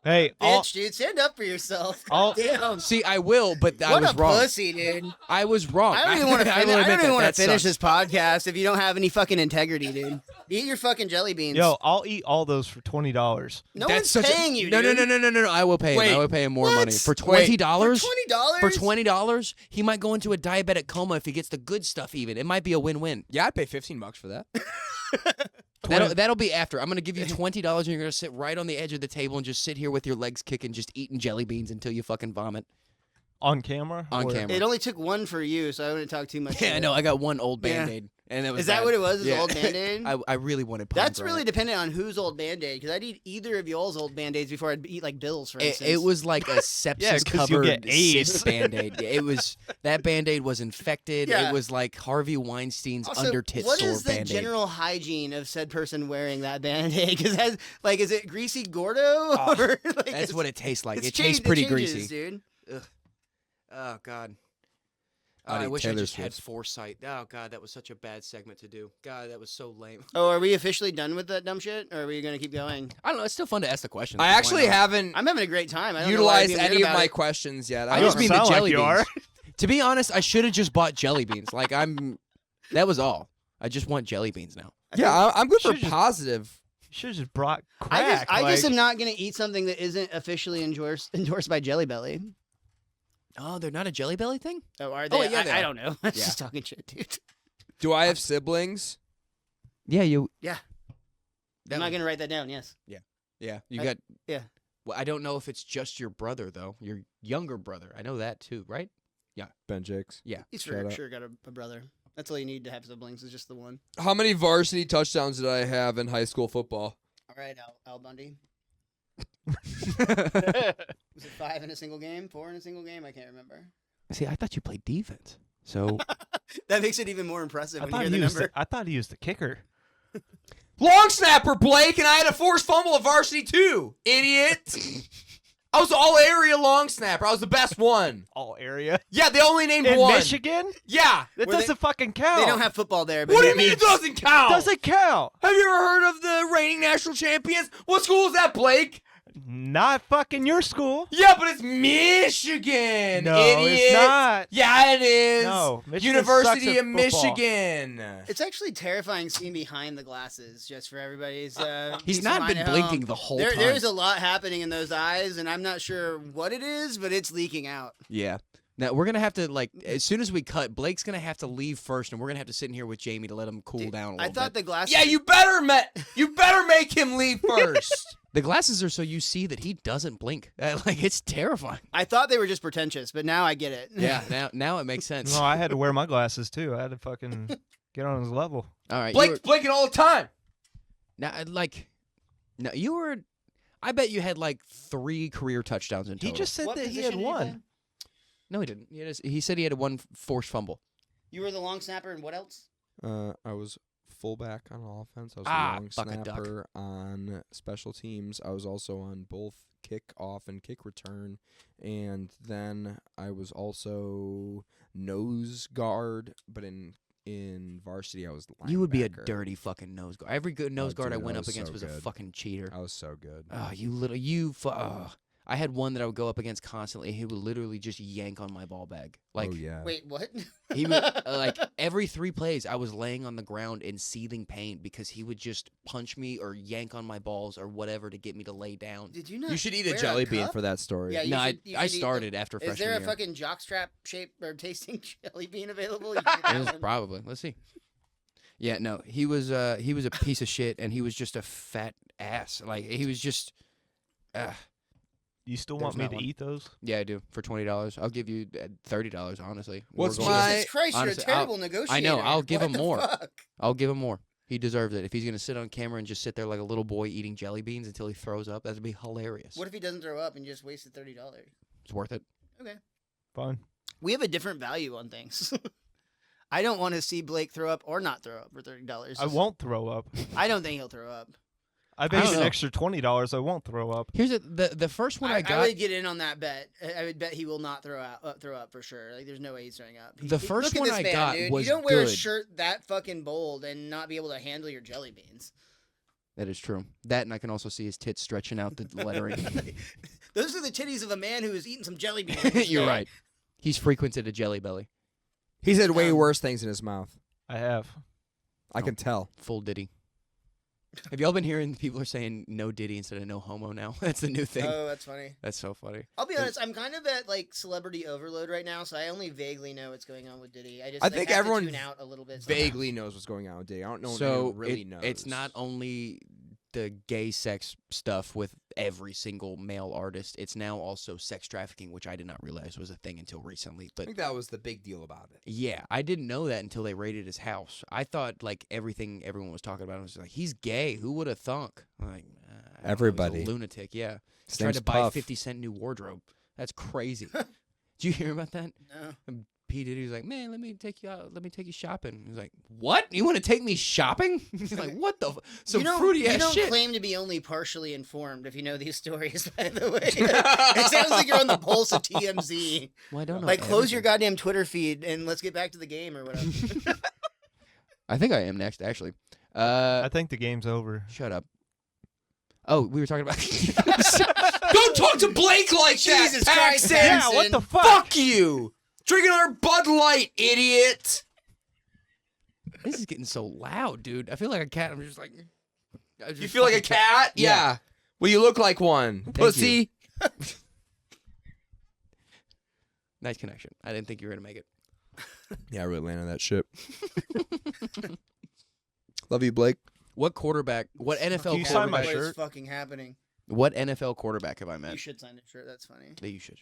Hey, Bitch, dude, stand up for yourself. I'll- Damn. See, I will, but I What was a wrong. pussy, dude. I was wrong. I don't even want to I finish. will I admit don't even want that. to finish That this podcast if you don't have any fucking integrity, dude. Eat your fucking jelly beans. yo, I'll eat all those for $20. no That's one's such paying a, you, no, dude. No. I will pay him. Wait, I will pay him more what? money for Wait. $20. For $20? For $20, he might go into a diabetic coma if he gets the good stuff. Even it might be a win-win. Yeah, I'd pay $15 for that. That'll be after. I'm gonna give you $20 and you're gonna sit right on the edge of the table and just sit here with your legs kicking, just eating jelly beans until you fucking vomit On camera? on Or- camera. It only took one for you, so I wouldn't talk too much. Yeah, I know. I got one old Yeah. Band-Aid, and that was Is that bad. what it was? Yeah. Old Band-Aid? I really wanted Pine That's Bran. really dependent on whose old Band-Aid, because I'd eat either of y'all's old Band-Aids before I'd eat like Bill's, for instance. It was like a 'cause sepsis you'll covered get AIDS. cyst Band-Aid. It was that Band-Aid was infected. Yeah. It was like Harvey Weinstein's Also, under tit what sore is the Band-Aid. general hygiene of said person wearing that Band-Aid? Because is it greasy Gordo? Or, like, That's what it tastes like. it's It tastes changed- pretty changes, greasy. dude. Oh God. I'd I eat wish I Taylor just had Swift. foresight. Oh God, that was such a bad segment to do. God, that was so lame. Oh, are we officially done with that dumb shit, or are we gonna keep going? I don't know. It's still fun to ask the questions. I Why actually not? haven't I'm having a great time. I don't know why I'm utilized being any weird of about my it. questions yet. I You just don't mean the sound like jelly you beans. are. To be honest, I should have just bought jelly beans. That was all. I just want jelly beans now. yeah, I'm good for Should've just- positive. You should have just brought crack. I just like- am not gonna eat something that isn't officially endorsed by Jelly Belly. Oh, they're not a Jelly Belly thing? Oh, are they? Oh, yeah, they I are. don't know. I'm Yeah. just talking shit, dude. Do I have siblings? Yeah, you. Yeah. That Am I one- gonna write that down? Yes. Yeah, you I- got. yeah. Well, I don't know if it's just your brother though. Your younger brother. I know that too, right? Ben Jakes. He's Shut for up. sure got a brother. That's all you need to have siblings. Is just the one. How many varsity touchdowns did I have in high school football? All right, Al Bundy. Was it 5 in a single game? 4 in a single game? I can't remember. See, I thought you played defense. So That makes it even more impressive I when thought you hear he the was number. I thought he was the kicker. Long snapper, Blake, and I had a forced fumble at varsity too. Idiot. I was the all area long snapper. I was the best one. All area. Yeah, they only named In one. Michigan? Yeah. That Were they- doesn't fucking count. They don't have football there. But What do you yeah, mean it doesn't count? Doesn't count. Have you ever heard of the reigning national champions? What school is that, Blake? Not fucking your school. Yeah, but it's Michigan. No, idiot. it's not. Yeah, it is. No, Michigan University sucks at of football. Michigan. It's actually terrifying seeing behind the glasses, just for everybody's. he's peace not of mind been at blinking home. the whole There, time. there's a lot happening in those eyes, and I'm not sure what it is, but it's leaking out. Yeah. Now we're gonna have to as soon as we cut, Blake's gonna have to leave first, and we're gonna have to sit in here with Jamie to let him cool Dude, down a little I thought bit. the glasses. Yeah, you better make him leave first. The glasses are so you see that he doesn't blink. It's terrifying. I thought they were just pretentious, but now I get it. Yeah. Now it makes sense. No, I had to wear my glasses too. I had to fucking get on his level. All right. Blake's blinking all the time. Now you were. I bet you had 3 career touchdowns in total. He just said What that he position had did you one. play? No, he didn't. He said he had one forced fumble. You were the long snapper, and what else? I was fullback on offense. I was Ah, a long buck a duck. snapper on special teams. I was also on both kick off and kick return. And then I was also nose guard, but in varsity I was linebacker. You would be a dirty fucking nose guard. Every good nose guard I dude, went I up was against so was a good. fucking cheater. I was so good. I had one that I would go up against constantly. He would literally just yank on my ball bag. oh yeah. Wait, what? He would every 3 plays I was laying on the ground in seething pain because he would just punch me or yank on my balls or whatever to get me to lay down. Did you not? You should eat a wear jelly bean cup? for that story. Yeah, you No, should- you I should eat started after Is freshman there a year. fucking jockstrap shape or tasting jelly bean available? You It can was get that. probably. Let's see. Yeah, no, he was a piece of shit, and he was just a fat ass. He was just. You still There's want me not to one. eat those? Yeah, I do for $20. I'll give you $30. Honestly, What's We're going to- my- Jesus Christ, honestly, you're a terrible negotiator. I know, I'll give What him the more. fuck? I'll give him more. He deserves it. If he's gonna sit on camera and just sit there like a little boy eating jelly beans until he throws up, that'd be hilarious. What if he doesn't throw up and just wasted $30? It's worth it. Okay. Fine. We have a different value on things. I don't want to see Blake throw up or not throw up for $30. I won't throw up. I don't think he'll throw up. I don't bet you an know. extra $20 I won't throw up. Here's the first one I I got. would get in on that bet. I would bet he will not throw up for sure. There's no way he's throwing up. The first look one at this I man, got dude. was You don't wear a good. shirt that fucking bold and not be able to handle your jelly beans. That is true. That and I can also see his tits stretching out the lettering. Those are the titties of a man who is eating some jelly beans. You're right. He's frequented a jelly belly. He's had way worse things in his mouth. I have. I can tell. Full Diddy. Have y'all been hearing people are saying no Diddy instead of no homo now? That's the new thing. Oh, that's funny. That's so funny. I'll be honest, I'm kind of at like celebrity overload right now, so I only vaguely know what's going on with Diddy. I think have everyone to tune out a little bit. sometimes. Vaguely knows what's going on with Diddy. I don't know if So anyone really knows. it's not only the gay sex stuff with every single male artist. It's now also sex trafficking, which I did not realize was a thing until recently. I But think that was the big deal about it. yeah, I didn't know that until they raided his house. I thought like everything everyone was talking about was like he's gay. Who would have thunk? I'm like I don't know, he's a Everybody. lunatic. Yeah, His tried name's to buy Puff. 50 Cent new wardrobe. That's crazy. Did you hear about that? No. P Diddy was like, man, let me take you out. Let me take you shopping. He's like, what? You want to take me shopping? He's like, what the? Some fruity ass You don't shit. claim to be only partially informed if you know these stories. By the way, it sounds like you're on the pulse of TMZ. Well, I don't know. Like, close your everything. goddamn Twitter feed and let's get back to the game or whatever. I think I am next, actually. I think the game's over. Shut up. Oh, we were talking about. Don't talk to Blake like Jesus that, Christ, Paxton! Paxton. Yeah, what the fuck? Fuck you! Drinking our Bud Light, idiot! This is getting so loud, dude. I feel like a cat. I'm just like. You feel like a cat? Yeah. Well, you look like one. Pussy. Nice connection. I didn't think you were gonna make it. Yeah, I really landed that ship. Love you, Blake. What quarterback? What NFL Can you sign my quarterback? What is shirt? fucking happening? What NFL quarterback have I You met? should sign the shirt. That's funny. That you should.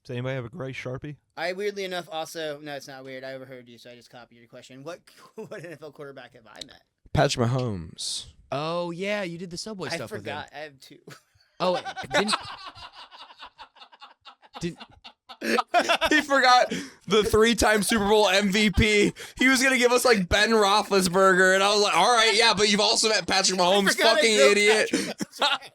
Does anybody have a gray Sharpie? I weirdly enough also no, it's not weird. I overheard you, so I just copied your question. What NFL quarterback have I met? Patrick Mahomes. Oh yeah, you did the Subway I stuff forgot. I have two. with him. Oh, didn't He forgot the 3-time Super Bowl MVP. He was gonna give us like Ben Roethlisberger, and I was like, "All right, yeah, but you've also met Patrick Mahomes, forgot I fucking know idiot." Patrick.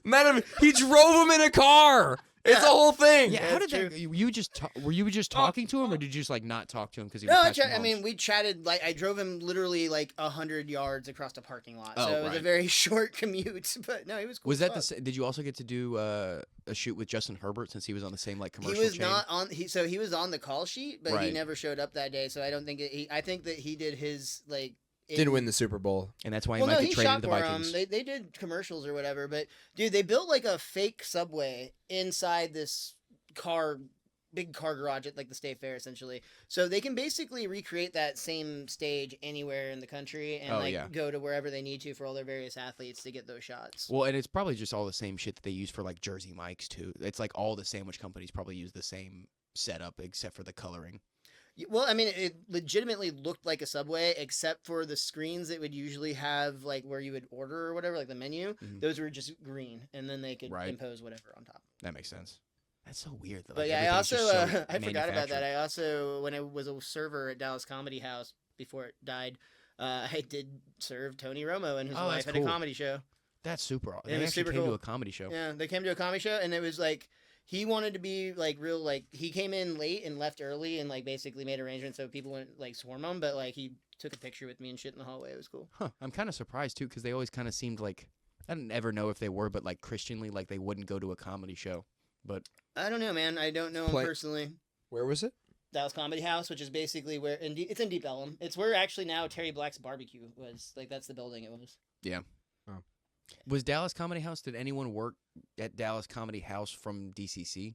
Met him. He drove him in a car. It's the whole thing. Yeah, how that's did that? You just were you just talking to him, or did you just like not talk to him because he was No, Patrick I mean Mahomes? we chatted. Like I drove him literally like 100 yards across the parking lot, Oh, so it was a right. very short commute. But no, he was cool. Was as that the? fuck. Did you also get to do a shoot with Justin Herbert since he was on the same like commercial? He was chain? not on. He was on the call sheet, but he Right. never showed up that day. So I don't think I think that he did his like. Didn't win the Super Bowl. and that's why he Well, might no, get he traded shot to the for Vikings. They did commercials or whatever, but dude, they built like a fake subway inside this big car garage at like the State Fair essentially. So they can basically recreate that same stage anywhere in the country and Oh, like yeah. go to wherever they need to for all their various athletes to get those shots. Well, and it's probably just all the same shit that they use for like Jersey Mike's too. It's like all the sandwich companies probably use the same setup except for the coloring. Well, I mean, it legitimately looked like a Subway, except for the screens that would usually have, like, where you would order or whatever, like the menu. Mhm. Those were just green, and then they could Right. impose whatever on top. That makes sense. That's so weird. That, But like, yeah, I everything's also, just so I forgot about that. manufactured. I also, when I was a server at Dallas Comedy House before it died, I did serve Tony Romo and his Oh, wife that's at a cool. comedy show. That's super. It They was actually super came to cool. a comedy show. Yeah, they came to a comedy show, and it was like he wanted to be like real. Like he came in late and left early, and like basically made arrangements so people wouldn't like swarm him. But like he took a picture with me and shit in the hallway. It was cool. Huh. I'm kind of surprised too because they always kind of seemed like I didn't ever know if they were, but like Christianly, like they wouldn't go to a comedy show. But I don't know, man. I don't know him Play- personally. Where was it? Dallas Comedy House, which is basically where it's in Deep Ellum. It's where actually now Terry Black's barbecue was. Like that's the building it was. was Dallas Comedy House? Did anyone work at Dallas Comedy House from DCC?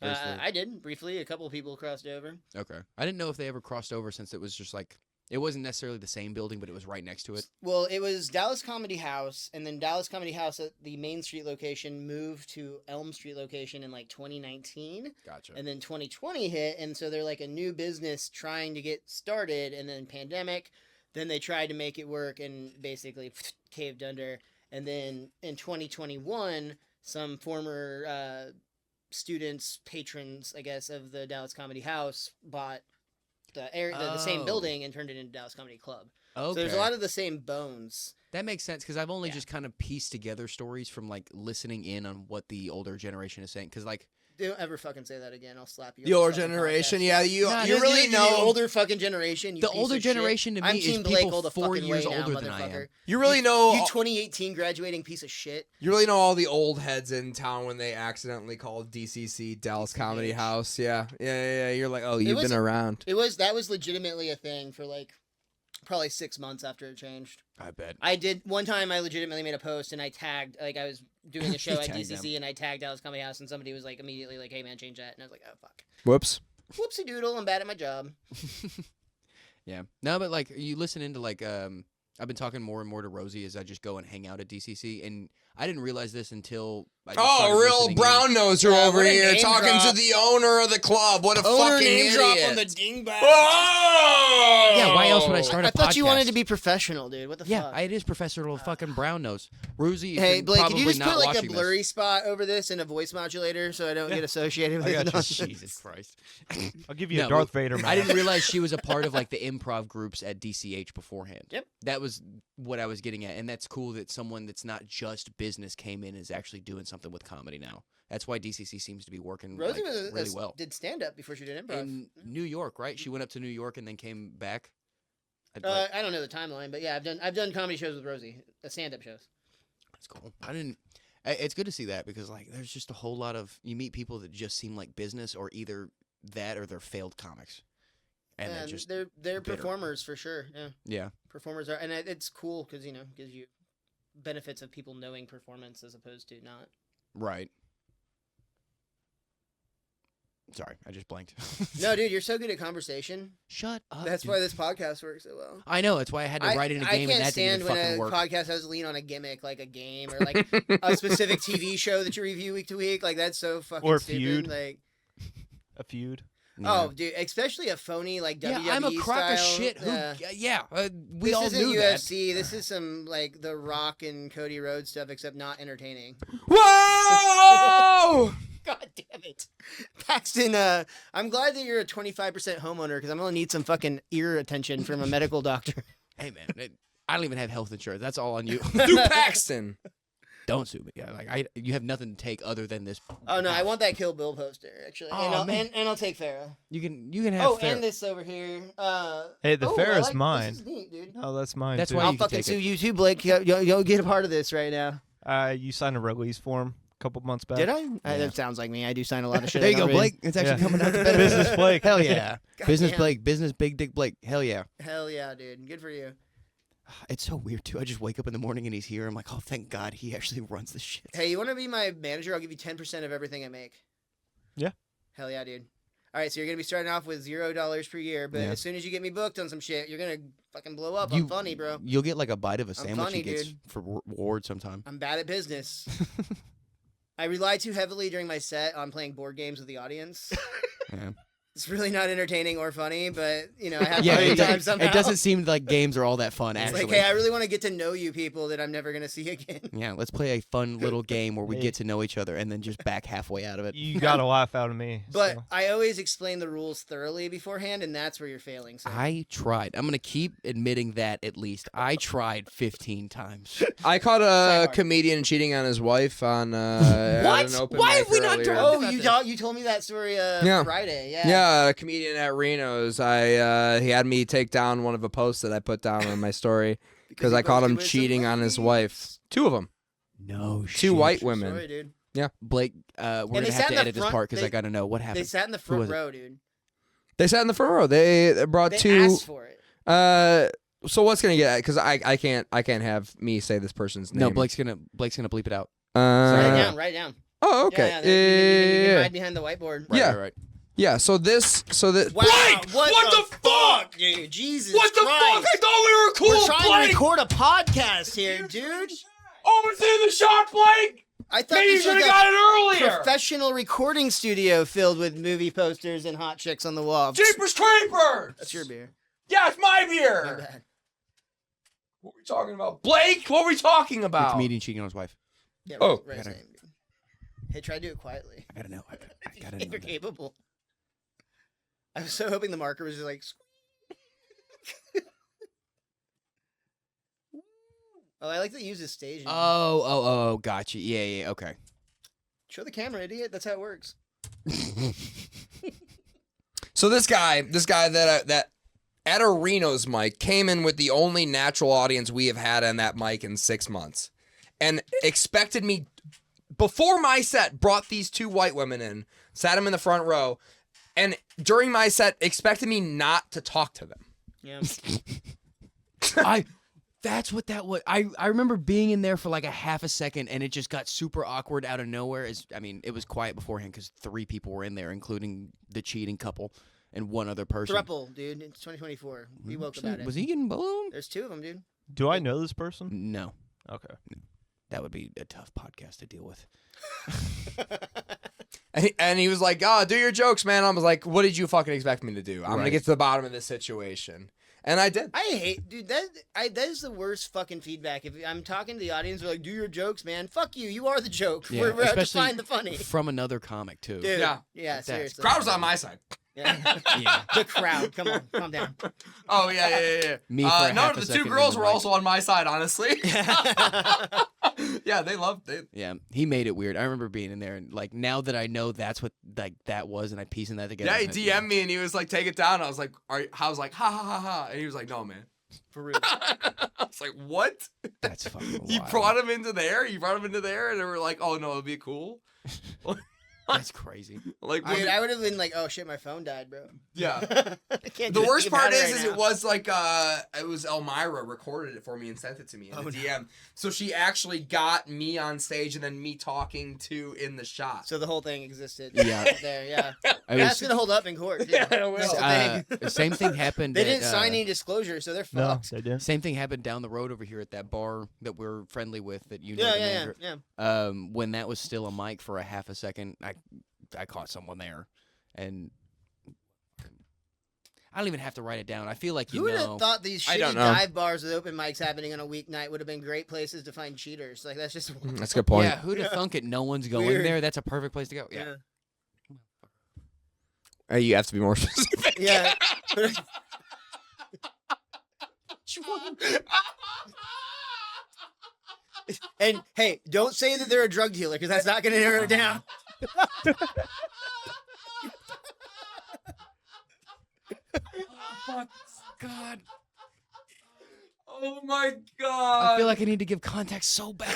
Or is there- I did briefly. A couple of people crossed over. Okay. I didn't know if they ever crossed over since it was just like it wasn't necessarily the same building, but it was right next to it. Well, it was Dallas Comedy House, and then Dallas Comedy House at the Main Street location moved to Elm Street location in like 2019, Gotcha. and then 2020 hit, and so they're like a new business trying to get started, and then pandemic, then they tried to make it work and basically caved under, and then in 2021, some former students, patrons, I guess, of the Dallas Comedy House bought the same Oh. building and turned it into Dallas Comedy Club. Okay. So there's a lot of the same bones. That makes sense because I've only Yeah. just kind of pieced together stories from like listening in on what the older generation is saying. Because like Don't ever fucking say that again. I'll slap you. The on older fucking generation, podcast. yeah, you Nah, you this- really The know older fucking generation. You the piece older of shit. generation to me I'm is Team Blake people all the 4 fucking years way now, older than I am. motherfucker. you really know You 2018 graduating piece of shit. you really know all the old heads in town when they accidentally called DCC Dallas Comedy DCH. House. Yeah. You're like, oh, you've was- been around. That was legitimately a thing for like Probably 6 months after it changed. I bet. I did one time. I legitimately made a post and I tagged, like, I was doing a show at tagged DCC and I tagged Dallas Comedy House and somebody was like immediately like, "Hey man, change that." And I was like, "Oh fuck, Whoops. whoopsie doodle, I'm bad at my job." Yeah. No, but like you listen into like I've been talking more and more to Rosie as I just go and hang out at DCC, and I didn't realize this until I just started Oh, real listening in. brown noser Yeah, over what a here name talking drop. to the owner of the club. What a Owner fucking name idiot. drop on the Dingbat. Oh! Yeah, why else would I start a I thought you podcast? wanted to be professional, dude. What the Yeah, fuck? it is professional fucking brown nose. Rosie, if Hey, you're Blake, could probably you just not put like a watching blurry spot over this and a voice modulator so I don't get associated with I it? got you. this. Jesus Christ. I'll give you No, a Darth Vader I mask. didn't realize she was a part of like the improv groups at DCH beforehand. Yep. That was what I was getting at, and that's cool that someone that's not just business came in and is actually doing something with comedy now. That's why DCC seems to be working Rosie like, was really well. did stand up before she did improv. In New York, right? She went up to New York and then came back. I don't know the timeline, but yeah, I've done comedy shows with Rosie, stand up shows. That's cool. It's good to see that because like there's just a whole lot of you meet people that just seem like business or either that or they're failed comics, and they're just they're bitter. performers for sure. Yeah, yeah. performers are, and it's cool because gives you benefits of people knowing performance as opposed to not. Right. Sorry, I just blanked. No, dude, you're so good at conversation. Shut up. That's dude. why this podcast works so well. I know. That's why I had to write in a game, I and can't that stand didn't when even a fucking work. podcast has to lean on a gimmick like a game or like a specific TV show that you review week to week. Like that's so fucking Or a stupid. feud. Like, A feud. Yeah. oh, dude, especially a phony like WWE yeah, I'm a crock style. of shit. Who? Yeah. We This all isn't knew that. UFC. This is some like The Rock and Cody Rhodes stuff, except not entertaining. Whoa! God damn it, Paxton. I'm glad that you're a 25% homeowner because I'm gonna need some fucking ear attention from a medical doctor. Hey man, I don't even have health insurance. That's all on you. Do Paxton. Don't sue me. Yeah, like you have nothing to take other than this. Oh no, I house. want that Kill Bill poster actually, Oh, and, I'll, man. and I'll take Farrah. You can have. Oh, fair. and this over here. Hey, the oh, Farrah's I like, mine. This is neat, dude. Oh, that's mine. That's too. why I'll you can fucking take sue it. you too, Blake. You'll get a part of this right now. You signed a release form a couple months back. Did I? Yeah. That sounds like me. I do sign a lot of shit. There I you go, don't read. Blake. It's actually Yeah. coming out to better. Business Blake. Hell yeah. God Business damn. Blake. Business Big Dick Blake. Hell yeah. Hell yeah, dude. Good for you. It's so weird too. I just wake up in the morning and he's here. I'm like, oh, thank God he actually runs this shit. Hey, you want to be my manager? I'll give you 10% of everything I make. Yeah. Hell yeah, dude. All right, so you're gonna be starting off with $0 per year, but Yeah. as soon as you get me booked on some shit, you're gonna fucking blow up. I'm funny, bro. You'll get like a bite of a sandwich funny, he gets dude. for reward sometime. I'm bad at business. I rely too heavily during my set on playing board games with the audience. Yeah. It's really not entertaining or funny, but I have Yeah, fun it, time somehow. it doesn't seem like games are all that fun. It's Actually, like, hey, I really want to get to know you people that I'm never gonna see again. yeah, let's play a fun little game where we Hey. get to know each other and then just back halfway out of it. You got a laugh out of me. But so. I always explain the rules thoroughly beforehand, and that's where you're failing. So. I tried. I'm gonna keep admitting that at least. I tried 15 times. I caught Try a hard. comedian cheating on his wife on at What? an open Why mic have we not earlier. talked Oh, about you told me that story Yeah. Friday. Yeah. Yeah, a comedian at Reno's. He had me take down one of a post that I put down on my story because you I caught posted him with some cheating on his ladies. wife. Two of them. No shit. Two white True women. story, dude. Blake, we're they gonna have sat in to the edit this front- part because I they- gotta know what They happened. sat in the was front it? row, dude. They sat in the front row. They brought They two. asked for it. So what's gonna get? Because I can't have me say this person's name. No, Blake's gonna bleep it out. Write it down. Oh, okay. Yeah, you can Yeah. hide behind the whiteboard. Right, Yeah. right. Yeah. So this. Wow, Blake, what the fuck, dude? Jesus What the Christ. fuck? I thought we were cool. We're trying Blake. to record a podcast here, dude. Overseeing the shot, Blake. I thought Maybe you this should was have a got it earlier. professional recording studio filled with movie posters and hot chicks on the wall. Jeepers Creepers. That's your beer. Yeah, it's my My beer. bad. What were we talking about? Blake, what were we talking The about? comedian cheating on his wife. Yeah, Oh. right, Gotta- same, dude. Hey, try to do it quietly. I gotta know. I gotta know. If you're that. capable. I was so hoping the marker was just like. Oh, I like to use this staging. Oh, gotcha. Yeah, okay. Show the camera, idiot. That's how it works. So this guy that at a Reno's mic came in with the only natural audience we have had on that mic in 6 months, and expected me before my set. Brought these two white women in, sat them in the front row, and during my set expected me not to talk to them. Yeah. That's what that was. I remember being in there for like a half a second, and it just got super awkward out of nowhere. It was quiet beforehand because 3 people were in there, including the cheating couple and one other person. Thruple, dude. It's 2024. We woke about it. Was he getting ballooned? There's 2 of them, dude. Do I know this person? No. Okay. That would be a tough podcast to deal with. And he was like, "Oh, do your jokes, man." I was like, "What did you fucking expect me to do? I'm gonna Right. get to the bottom of this situation," and I did. I hate, dude. That is the worst fucking feedback. If I'm talking to the audience, we're like, "Do your jokes, man." Fuck you. You are the joke. Yeah, we're out to especially find the funny. From another comic too. Dude. Yeah. Yeah. Seriously. Crowd was on my side. Yeah. Yeah. The crowd. Come on. Calm down. Oh yeah. Me for a no, half a the 2 second girls in were the mic. also on my side, honestly. Yeah, they loved it. Yeah, he made it weird. I remember being in there, and like now that I know that's what like that was, and I piecing that together. Yeah, he and DM'd me and he was like, "Take it down." I was like, ha ha ha ha, and he was like, "No, man, for real." I was like, "What?" That's fucking You wild. brought him into there. You brought him into there, and they were like, "Oh no, it'd be cool." That's crazy. Like, Dude, I would have been like, "Oh shit, my phone died, bro." yeah. I can't The do worst anything part about is right it was like it was Elmira recorded it for me and sent it to me in the DM. So she actually got me on stage and then me talking to in the shot. So the whole thing existed. Yeah. Right there, yeah. I That's was, gonna hold up in court. Too. Yeah, it will. That's the thing. same thing happened. They at, didn't sign any disclosure, so they're No, fucked. they didn't. Same thing happened down the road over here at that bar that we're friendly with. That you know. Yeah, the yeah, manager. yeah. When that was still a mic for a half a second, I caught someone there, and I don't even have to write it down. I feel like Who would know. have thought these I shitty don't know. dive bars with open mics happening on a weeknight would have been great places to find cheaters? Like that's just That's a good point. Yeah, who'd have thunk it? No one's going Weird. there. That's a perfect place to go. Yeah. You have to be more specific. Yeah. And hey, don't say that they're a drug dealer because that's not going to narrow it down. God. Oh my god. I feel like I need to give context so bad.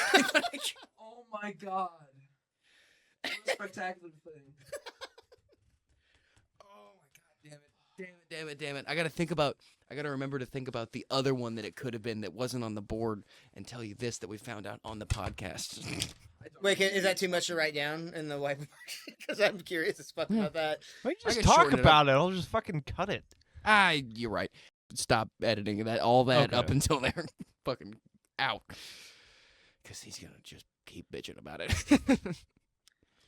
Oh my god. What a spectacular thing. Oh my god, damn it. I gotta remember to think about the other one that it could have been that wasn't on the board and tell you this that we found out on the podcast. Wait, is that too much to write down in the whiteboard? Because I'm curious as fuck about that. Why don't you I just can talk shorten it up. about it? I'll just fucking cut it. You're right. Stop editing all that Okay. up until there. Fucking out. Because he's gonna just keep bitching about it.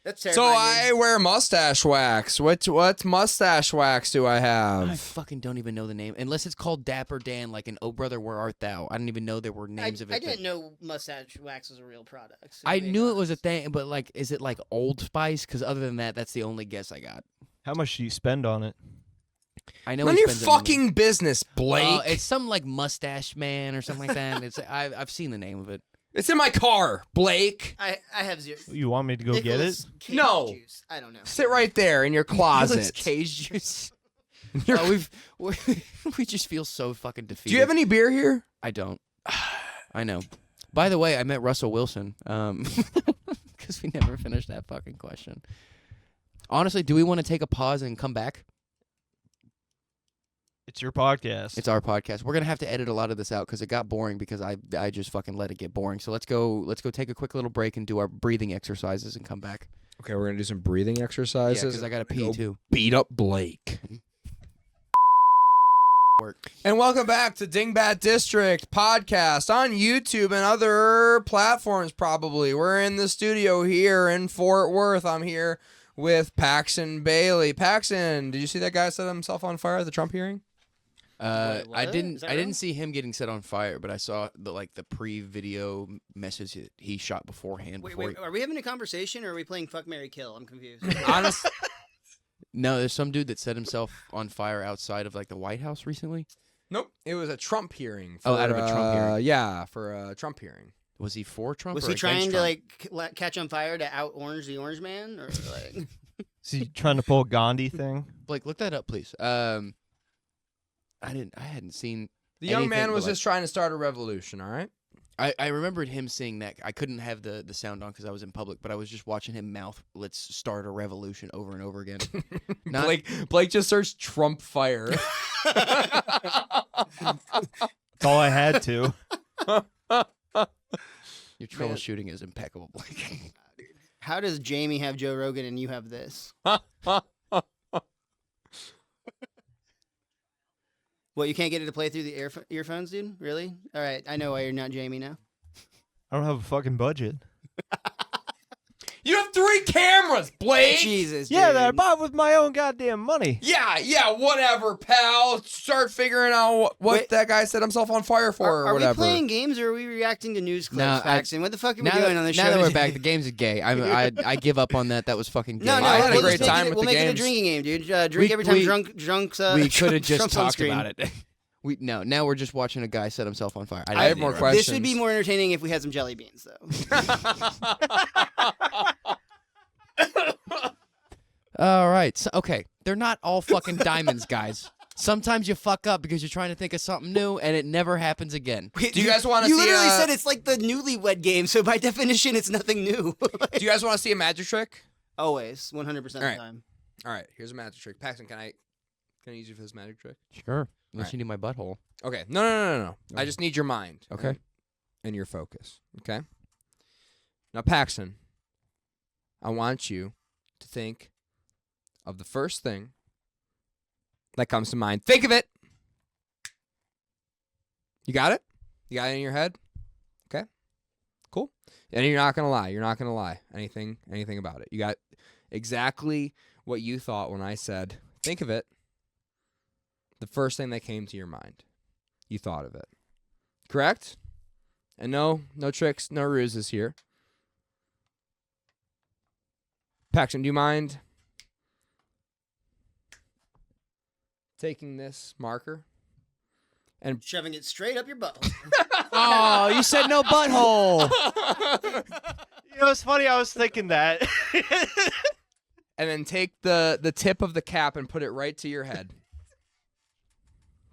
That's So terrifying. I wear mustache wax. What mustache wax do I I have? fucking don't even know the name. Unless it's called Dapper Dan, like an Oh Brother, Where Art Thou? I didn't even know there were names of it. I didn't know mustache wax was a real product. so I being knew it was a honest. thing, but like, is it like Old Spice? Because other than that, that's the only guess I got. How much do you spend on it? I know None he of your spends it on fucking business, Blake. It's some like Mustache Man or something like that. It's I've seen the name of it. It's in my car, Blake. I have zero. You want me to go get it? Nicholas Cage No. Juice. I don't know. Sit right there in your Nicolas closet. Cage juice. You're- We just feel so fucking defeated. Do you have any beer here? I don't. I know. By the way, I met Russell Wilson. Because we never finished that fucking question. Honestly, do we want to take a pause and come back? It's your podcast. It's our podcast. We're gonna have to edit a lot of this out because it got boring because I just fucking let it get boring. So let's go take a quick little break and do our breathing exercises and come back. Okay, we're gonna do some breathing Yeah, exercises. because I gotta pee Go too. Beat up Blake. Work. And welcome back to Dingbat District podcast on YouTube and other platforms. Probably we're in the studio here in Fort Worth. I'm here with Paxton Bailey. Paxton, did you see that guy set himself on fire at the Trump hearing? Wait, I what? didn't. Is that I real? didn't see him getting set on fire, but I saw the pre-video message that he shot beforehand. Wait, before wait. Are we having a conversation or are we playing Fuck, Marry, Kill? I'm confused. Honest, No, there's some dude that set himself on fire outside of like the White House recently. nope. It was a Trump hearing. Oh, out of a Trump hearing. Yeah, for a Trump hearing. Was he for Trump? Was or he against trying to Trump? catch on fire to out orange the orange man, or like? Is he trying to pull a Gandhi thing? Blake, look that up, please. I hadn't seen. The young man anything was but, like- just trying to start a revolution. All right. I remembered him saying that. I couldn't have the sound on because I was in public, but I was just watching him mouth, "Let's start a revolution" over and over again. Not- Blake just searched Trump fire. That's all I had to. Your troubleshooting is impeccable, Blake. How does Jamie have Joe Rogan and you have this? What, you can't get it to play through the earphones, dude? Really? All right, I know why you're not Jamie now. I don't have a fucking budget. You have 3 cameras, Blake. Jesus, Yeah, dude. that I bought with my own goddamn money. Yeah, whatever, pal. Start figuring out what Wait. that guy set himself on fire for, or Are whatever. we playing games or are we reacting to news clips, No, Paxton? What the fuck are we Now doing on the show? that we're today? back, the game's gay. I give up on that. That was fucking gay. No, I had a we'll great just make time it, with we'll the make it a games. drinking game, dude. Drink every time drunks. We could have just Trump's on talked screen. about it. Now we're just watching a guy set himself on fire. I have more questions. This would be more entertaining if we had some jelly beans, though. All right. So, okay. They're not all fucking diamonds, guys. Sometimes you fuck up because you're trying to think of something new and it never happens again. Do you guys want to see? You literally said it's like the newlywed game, so by definition, it's nothing new. Do you guys want to see a magic trick? Always, 100% of the Alright. time. All right, here's a magic trick. Paxton, can I use you for this magic trick? Sure. Unless Right. you need my butthole. Okay. No. I just need your mind. Okay. And your focus. Okay. Now, Paxton, I want you to think of the first thing that comes to mind. Think of it. You got it? You got it in your head? Okay. Cool. And you're not gonna lie. You're not gonna lie. Anything about it. You got exactly what you thought when I said, think of it. The first thing that came to your mind. You thought of it. Correct? And no tricks, no ruses here. Paxton, do you mind taking this marker and Shoving it straight up your butt. Oh, you said no butthole. You know, it's funny. I was thinking that. and then take the tip of the cap and put it right to your head.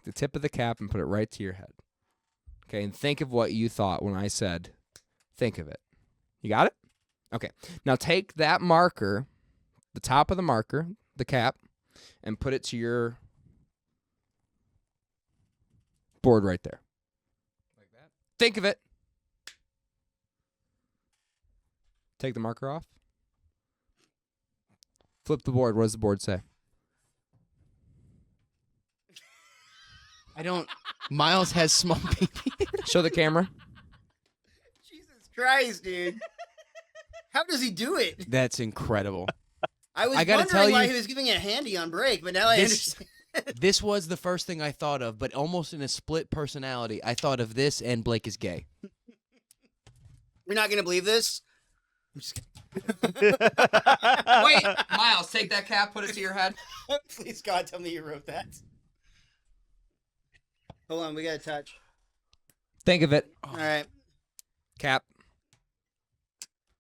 The tip of the cap and put it right to your head. Okay, and think of what you thought when I said, think of it. You got it? Okay. Now take that marker, the top of the marker, the cap, and put it to your board right there. Like that? Think of it. Take the marker off. Flip the board. What does the board say? I don't. Miles has small baby. Show the camera. Jesus Christ, dude. How does he do it? That's incredible. I was I gotta wondering tell why you- he was giving it a handy on break, but now I This- understand. This was the first thing I thought of, but almost in a split personality, I thought of this and Blake is gay. You're not going to believe this? I'm just kidding. Wait, Miles, take that cap, put it to your head. Please, God, tell me you wrote that. Hold on, we got to touch. Think of it. All right. Cap.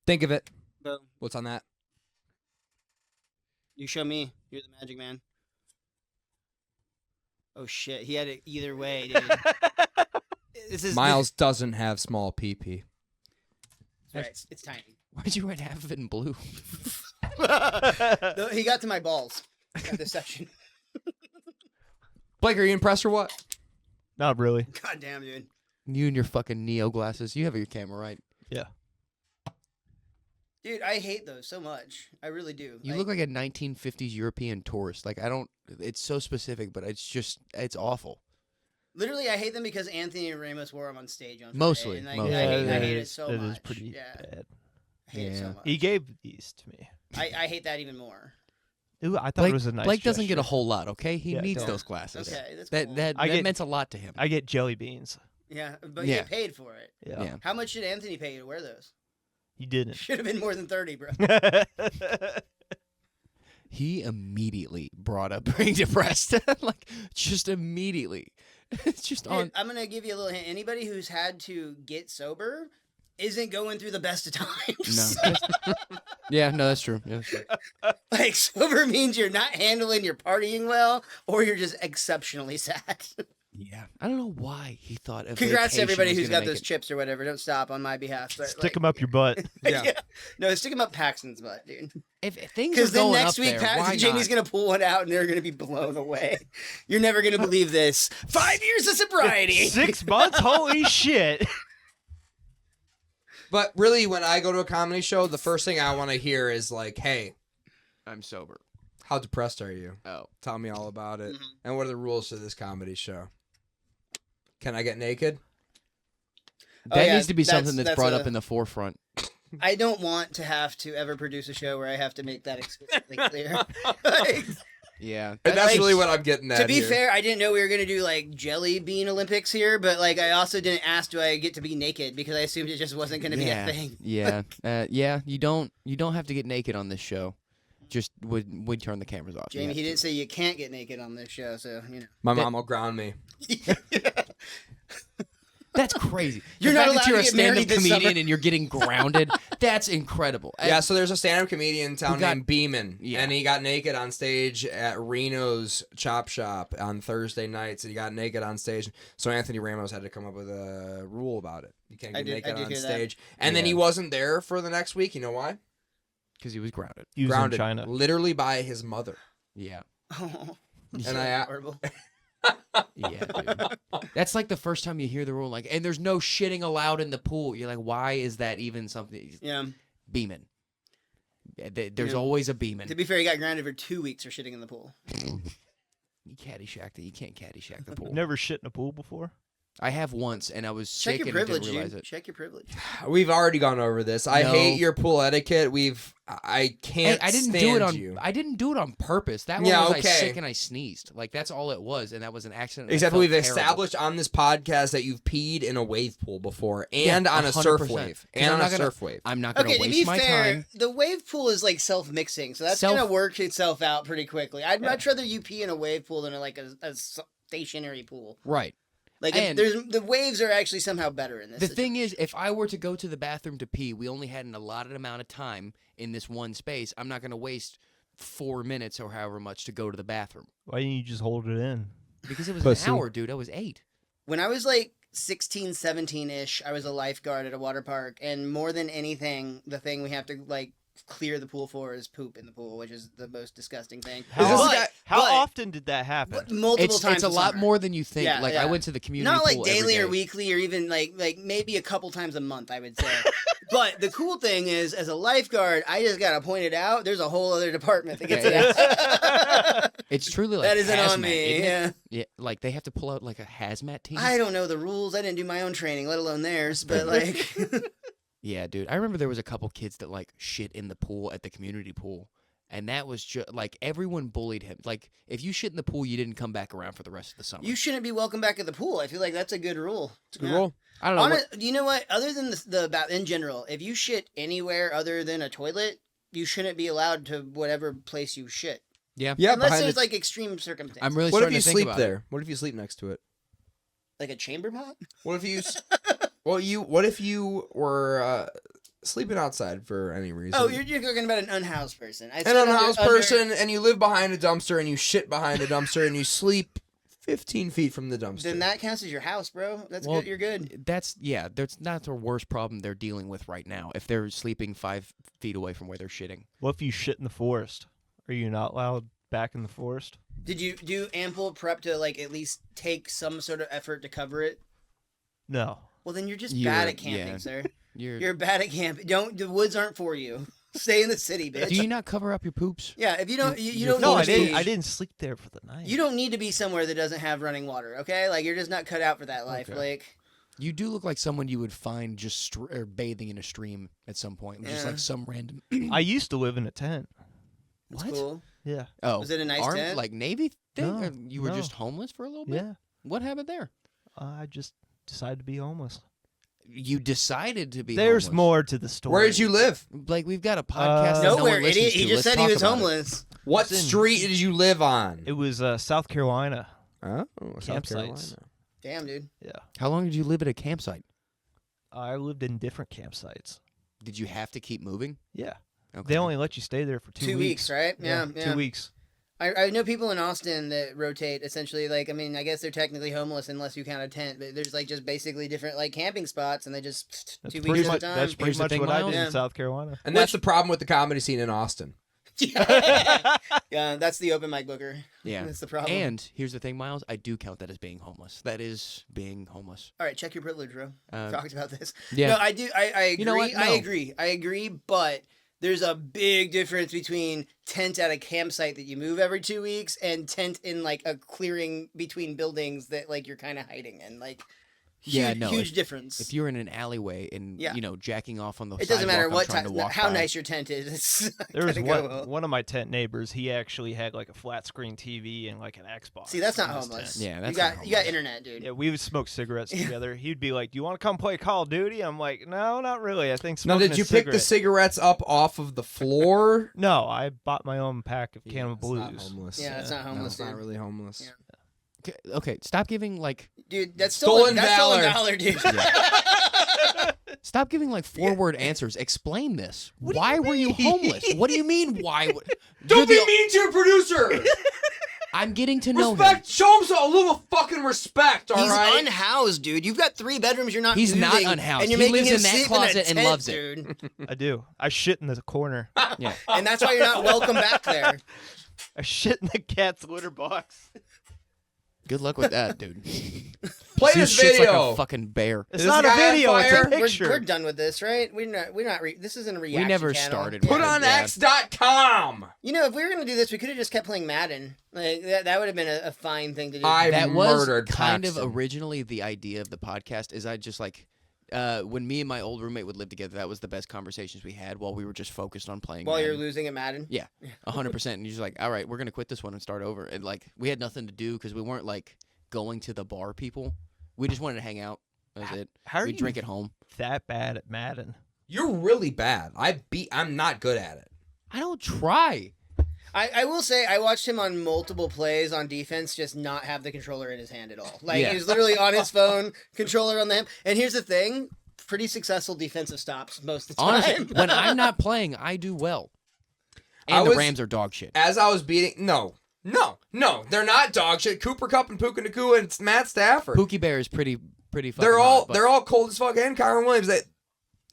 Think of it. Boom. What's on that? You show me. You're the magic man. Oh, shit. He had it either way, dude. This is Miles doesn't have small PP. Right, it's tiny. Why'd you write half of it in blue? No, he got to my balls at this section. Blake, are you impressed or what? Not really. God damn, dude. You and your fucking Neo glasses. You have your camera right. Yeah. Dude, I hate those so much. I really do. You look like a 1950s European tourist. Like, I don't. It's so specific, but it's awful. Literally, I hate them because Anthony Ramos wore them on stage on Friday, Mostly, and, like, mostly. I hate that it is- so that much. is pretty yeah, bad. I hate it so Yeah. much. He gave these to me. I hate that even more. Ooh, I thought Blake, it was a nice Blake doesn't get a gesture. whole lot, okay? He Yeah, needs don't. those glasses. Okay, that's That cool. that, I that get- meant a lot to him. I get jelly beans. Yeah, but Yeah. you get paid for it. Yeah. Yeah. How much did Anthony pay you to wear those? He didn't. Should have been more than 30, bro. He immediately brought up being depressed. Like, just immediately. It's just Dude, on. I'm gonna give you a little hint. Anybody who's had to get sober isn't going through the best of times. No. Yeah, no, that's true. Yeah, that's true. Like, sober means you're not handling your partying well, or you're just exceptionally sad. Yeah, I don't know why he thought of Congrats to vacation everybody was who's gonna got make those it. chips or whatever. Don't stop on my behalf. But, Stick them up your butt. Yeah. No, stick them up Paxton's butt, dude. If things are Because then going next up week, there, why Jamie's not? gonna pull one out, and they're gonna be blown away. You're never gonna believe this. 5 years of sobriety. 6 months? Holy shit. But really, when I go to a comedy show, the first thing I want to hear is like, "Hey, I'm sober. how depressed are you? Oh, Tell me all about it. Mhm. And what are the rules to this comedy show? Can I get naked?" Oh, that yeah, needs to be something that's brought a- up in the forefront. I don't want to have to ever produce a show where I have to make that explicitly clear. Like, Yeah, And that's like, really what I'm getting at. to be here. fair, I didn't know we were gonna do like jelly bean Olympics here, but like I also didn't ask, do I get to be naked? Because I assumed it just wasn't gonna be a thing. Yeah, yeah. You don't have to get naked on this show. Just would turn the cameras off. You Jamie, have he to. didn't say you can't get naked on this show, so you know. My mom will ground me. That's crazy. You're the not fact allowed that you're to a get married stand-up this comedian summer. and you're getting grounded. That's incredible. Yeah, so there's a stand-up comedian in town Who got- named Beeman, Yeah. and he got naked on stage at Reno's Chop Shop on Thursday nights, and he got naked on stage. So Anthony Ramos had to come up with a rule about it. You can't I get did naked on hear that. stage. And then Yeah. he wasn't there for the next week. You know why? because he was grounded. He was in Grounded, China. literally by his mother. Yeah, Oh, And so I- horrible. yeah. Dude. That's like the first time you hear the rule. Like, and there's no shitting allowed in the pool. You're like, why is that even something? Yeah. Beeman. There's Yeah. always a Beeman. To be fair, he got grounded for 2 weeks for shitting in the pool. You caddyshack that. You can't caddyshack the pool. Never shit in a pool before? I have once, and I was Check sick your and didn't privilege, realize dude. it. Check your privilege. We've already gone over this. I No. hate your pool etiquette. I Hey, can't I didn't stand do it on. you. I didn't do it on purpose. That one Yeah, was I okay. sick and I sneezed. Like that's all it was, and that was an accident. and I Except felt we've terrible. established on this podcast that you've peed in a wave pool before Yeah, and on a surf 100%. wave. 'Cause And I'm on not a gonna- surf wave. I'm not going Okay, to to waste be my fair, time. the wave pool is like self-mixing, so that's Self- gonna work itself out pretty quickly. I'd much rather you pee in a wave pool than a stationary pool. Right. Like And- the waves are actually somehow better in this. The thing is, if I were to go to the bathroom to pee, we only had an allotted amount of time in this one space. I'm not going to waste 4 minutes or however much to go to the bathroom Why didn't you just hold it in? because it was Pussy. an hour, dude. I was 8. when I was like 16, 17-ish, I was a lifeguard at a water park, and more than anything, the thing we have to like clear the pool for is poop in the pool, which is the most disgusting thing. How, Is this But- guy- how but- often did that happen? but multiple times. It's a in lot summer. more than you think. Yeah, like yeah. I went to the community Not like pool every daily or day. weekly or even like maybe a couple times a month, I would say. But the cool thing is, as a lifeguard, I just gotta point it out. There's a whole other department that gets Yeah, it out. It's truly like That isn't on hazmat, me. isn't it? Yeah. Yeah, like they have to pull out like a hazmat team. I don't know the rules. I didn't do my own training, let alone theirs. But like, Yeah, dude. I remember there was a couple kids that like shit in the pool at the community pool. And that was just like everyone bullied him. Like if you shit in the pool, you didn't come back around for the rest of the summer. you shouldn't be welcome back at the pool. I feel like that's a good rule. It's a good Yeah. rule. I don't know. what- You know what? Other than in general, if you shit anywhere other than a toilet, you shouldn't be allowed to whatever place you shit. yeah. Yeah, Unless behind there's the- like extreme circumstances. I'm really What if starting you to think sleep about there? What if you sleep next to it? like a chamber pot. What if you? What if you were sleeping outside for any reason? Oh, you're talking about an unhoused person. I an said unhoused under- person, and you live behind a dumpster, and you shit behind a dumpster, and you sleep 15 feet from the dumpster. Then that counts as your house, bro. That's Well, good. You're good. it. That's not the worst problem they're dealing with right now. If they're sleeping 5 feet away from where they're shitting. What if you shit in the forest? Are you not allowed back in the forest? Did you do ample prep to like at least take some sort of effort to cover it? No. Well, then you're just You're- bad at camping, yeah. sir. You're, You're bad at camping. The woods aren't for you. Stay in the city, bitch. do you not cover up your poops? Yeah, if you don't, you You're don't. No, need I to be- didn't. I didn't sleep there for the night. You don't need to be somewhere that doesn't have running water. Okay, like you're just not cut out for that life. Okay. Like, You do look like someone you would find just or bathing in a stream at some point. Just Yeah. like some random. I used to live in a tent. it's What? cool. Yeah. Oh, Was it a nice armed, tent? like Navy thing? No, Or you were no. just homeless for a little bit? Yeah. What happened there? I just decided to be homeless. You decided to be There's homeless. more to the story. Where did you live? Like, we've got a podcast that Nowhere, no one listens idiot. to. He just Let's said he talk was about it. homeless. What It's in- street did you live on? It was South Carolina. Oh, South Campsites. Carolina. Damn, dude. Yeah. How long did you live at a campsite? I lived in different campsites. Did you have to keep moving? Yeah. Okay. They only let you stay there for 2 2 weeks, right? Yeah, yeah. 2 weeks. I know people in Austin that rotate essentially. Like, I mean, I guess they're technically homeless unless you count a tent, but there's like just basically different like camping spots, and they just That's 2 pretty weeks at a much time. that's pretty Here's the much thing, what I Miles. did Yeah. in South Carolina. And that's the problem with the comedy scene in Austin. Yeah, that's the open mic booker. Yeah. That's the problem. And here's the thing, Miles. I do count that as being homeless. That is being homeless. All right, check your privilege, bro. Talked about this. Yeah. No, I do. I agree. You know what? I No. agree. I agree. But there's a big difference between tent at a campsite that you move every 2 weeks and tent in like a clearing between buildings that like you're kind of hiding in. Like, huge difference. If you're in an alleyway and Yeah. jacking off on the it doesn't matter sidewalk, what I'm trying to walk how by. nice your tent is. It's not There was gonna go well. one of my tent neighbors. He actually had like a flat screen TV and like an Xbox. See, that's not in his homeless. tent. Yeah, that's you got not you got homeless. internet, dude. Yeah, we would smoke cigarettes together. He'd be like, "Do you want to come play Call of Duty?" I'm like, "No, not really. I think Now, smoking did you a pick the cigarette." cigarettes up off of the floor? No, I bought my own pack of Yeah, Can of that's not Blues. homeless. Yeah, that's not No, homeless, it's not dude. really homeless. Yeah. Okay, stop giving like Dude, that's Stolen that's stolen valor. valor, dude. stop giving like four-word answers. Explain this. What do Why you were you mean? homeless? What do you mean? Why? Don't be mean to your producer. I'm getting to know him. Respect. Show him a little fucking respect. All He's right. unhoused, dude. You've got 3 bedrooms. You're not. He's not using, unhoused. And you're He making lives him in that sleep closet a and tent, loves it. dude. I do. I shit in the corner. Yeah. And that's why you're not welcome back there. I shit in the cat's litter box. Good luck with that, dude. Play Zeus this shits like video. a fucking bear. It's Is not this a guy on video. It's fire? a picture. We're done with this, right? We're not. This isn't a reaction. never channel. started Put with on Yeah. X.com. You know, if we were gonna do this, we could have just kept playing Madden. Like that would have been a fine thing to do. That was murdered kind Paxton. of originally the idea of the podcast. Is I just like when me and my old roommate would live together, that was the best conversations we had while we were just focused on playing. While you're Madden. losing at Madden. Yeah, 100%. And you're just like, all right, we're gonna quit this one and start over. And like we had nothing to do because we weren't like going to the bar people. We just wanted to hang out. That was it. How are We you drink at home. that bad at Madden? You're really bad. I'm not good at it. I don't try. I will say I watched him on multiple plays on defense just not have the controller in his hand at all. Like Yeah. he was literally on his phone, controller on the hand. And here's the thing, pretty successful defensive stops most of the time. Honestly, when I'm not playing, I do well. I And the was- Rams are dog shit. As I was beating, no, they're not dog shit. Cooper Kupp and Puka Nakua and Matt Stafford. Pookie Bear is pretty fucking they're all hot, but cold as fuck. And Kyron Williams.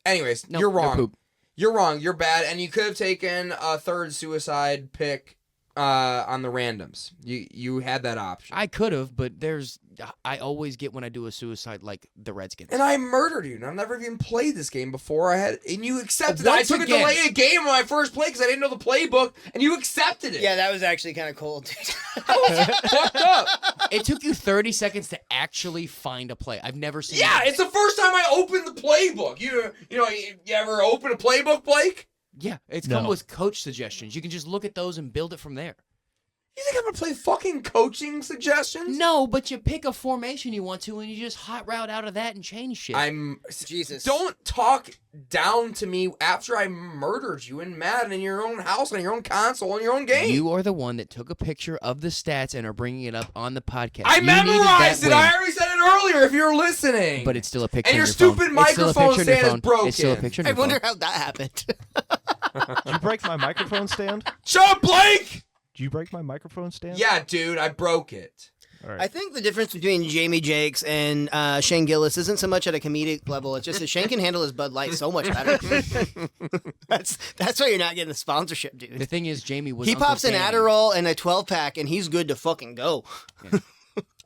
Anyways, Nope, you're they're wrong. poop. You're wrong. You're bad. And you could have taken a third suicide pick on the randoms. You had that option. I could have, but I always get when I do a suicide like the Redskins. And I murdered you. And I've never even played this game before. And you accepted it. I Once took again- a delay a game on my first play because I didn't know the playbook, and you accepted it. Yeah, that was actually kind of cold, dude. Fucked up. It took you 30 seconds to actually find a play. I've never seen. Yeah, that. it's the first time I opened the playbook. You ever open a playbook, Blake? Yeah, it's No. come with coach suggestions. You can just look at those and build it from there. You think I'm gonna play fucking coaching suggestions? No, but you pick a formation you want to, and you just hot route out of that and change shit. Jesus. Don't talk down to me after I murdered you in Madden in your own house on your own console in your own game. You are the one that took a picture of the stats and are bringing it up on the podcast. I You needed memorized that it. win, I already said it earlier. If you're listening, but it's still a picture. And on your your phone. stupid It's still a microphone picture on your stand is phone. broken. It's still a picture on I your wonder phone. how that happened. Did you break my microphone stand? shut up, Blake. Did you break my microphone stand? Yeah, dude, I broke it. All right. I think the difference between Jamie Jakes and Shane Gillis isn't so much at a comedic level. It's just that Shane can handle his Bud Light so much better. that's why you're not getting the sponsorship, The dude. thing is, Jamie was. He Uncle pops an Danny. Adderall and a 12-pack, and he's good to fucking go. I've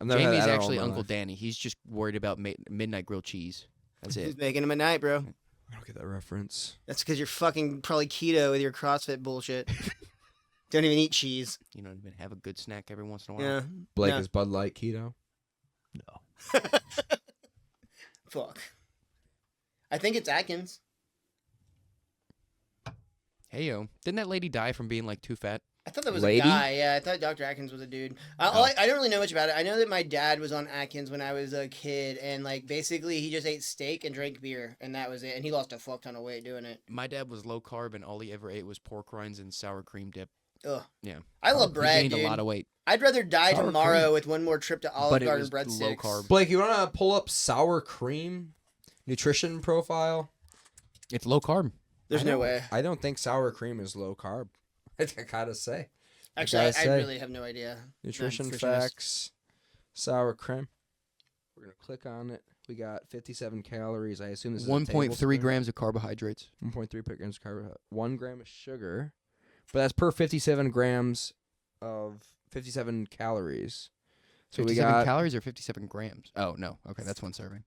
never had Jamie's Adderall in actually my Uncle life. Danny. He's just worried about midnight grilled cheese. That's He's it. making him at night, bro. I don't get that reference. That's because you're fucking probably keto with your CrossFit bullshit. Don't even eat cheese. You know, even have a good snack every once in a while. Yeah. Blake No. is Bud Light keto. No. Fuck. I think it's Atkins. Hey yo, didn't that lady die from being like too fat? I thought that was Lady? a guy. Yeah, I thought Dr. Atkins was a dude. I don't really know much about it. I know that my dad was on Atkins when I was a kid, and like basically he just ate steak and drank beer, and that was it. And he lost a fuck ton of weight doing it. My dad was low carb, and all he ever ate was pork rinds and sour cream dip. Ugh. Yeah, I love he bread, gained dude. a lot of weight, I'd rather die Sour tomorrow with one more trip to Olive but it Garden was breadsticks. low carb. Blake, you want to pull up sour cream nutrition profile? It's low carb. There's no way. I don't think sour cream is low carb. I gotta say. Actually, gotta I say. really have no idea. Nutrition Nutritionist. facts. Sour cream. We're gonna click on it. We got 57 calories. I assume this is 1.3 grams of carbohydrates. 1.3 grams of carbohydrate. 1 gram of sugar, but that's per 57 grams of 57 calories. So 57 we got calories or 57 grams? Oh, no. Okay, that's 1 serving.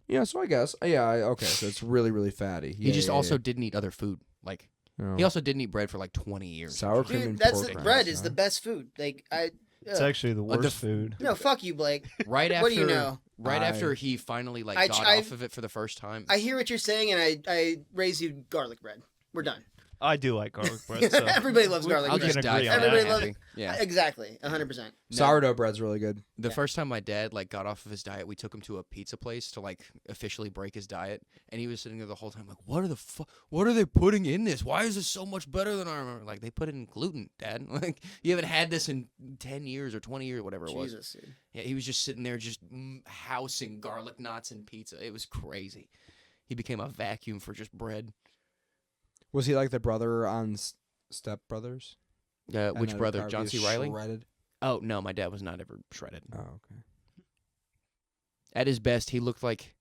yeah. So I guess okay. So it's really really fatty. He just also didn't eat other food. Like, Oh. he also didn't eat bread for like 20 years. sour cream Dude, and that's pork bread rinds, is huh? the best food. Like It's actually the worst food. no, fuck you, Blake. Right after, What do you know? Right I- after he finally like I- got I- off of it for the first time. I hear what you're saying, and I raise you garlic bread. We're done. I do like garlic bread. So Everybody loves garlic I'll bread. just can die. agree for on that, Everybody I loves think. Yeah. Exactly, 100%. No. Sourdough bread's really good. The Yeah. first time my dad like got off of his diet, we took him to a pizza place to like officially break his diet, and he was sitting there the whole time like, what are they putting in this? Why is this so much better than I remember? Like, they put in gluten, Dad. Like, you haven't had this in 10 years or 20 years, whatever it was. Jesus, dude. Yeah, he was just sitting there just housing garlic knots and pizza. It was crazy. He became a vacuum for just bread. Was he like the brother on Step Brothers? Which And brother? Harvey John is C. Reilly? Shredded? Oh, no, my dad was not ever shredded. Oh, okay. At his best, he looked like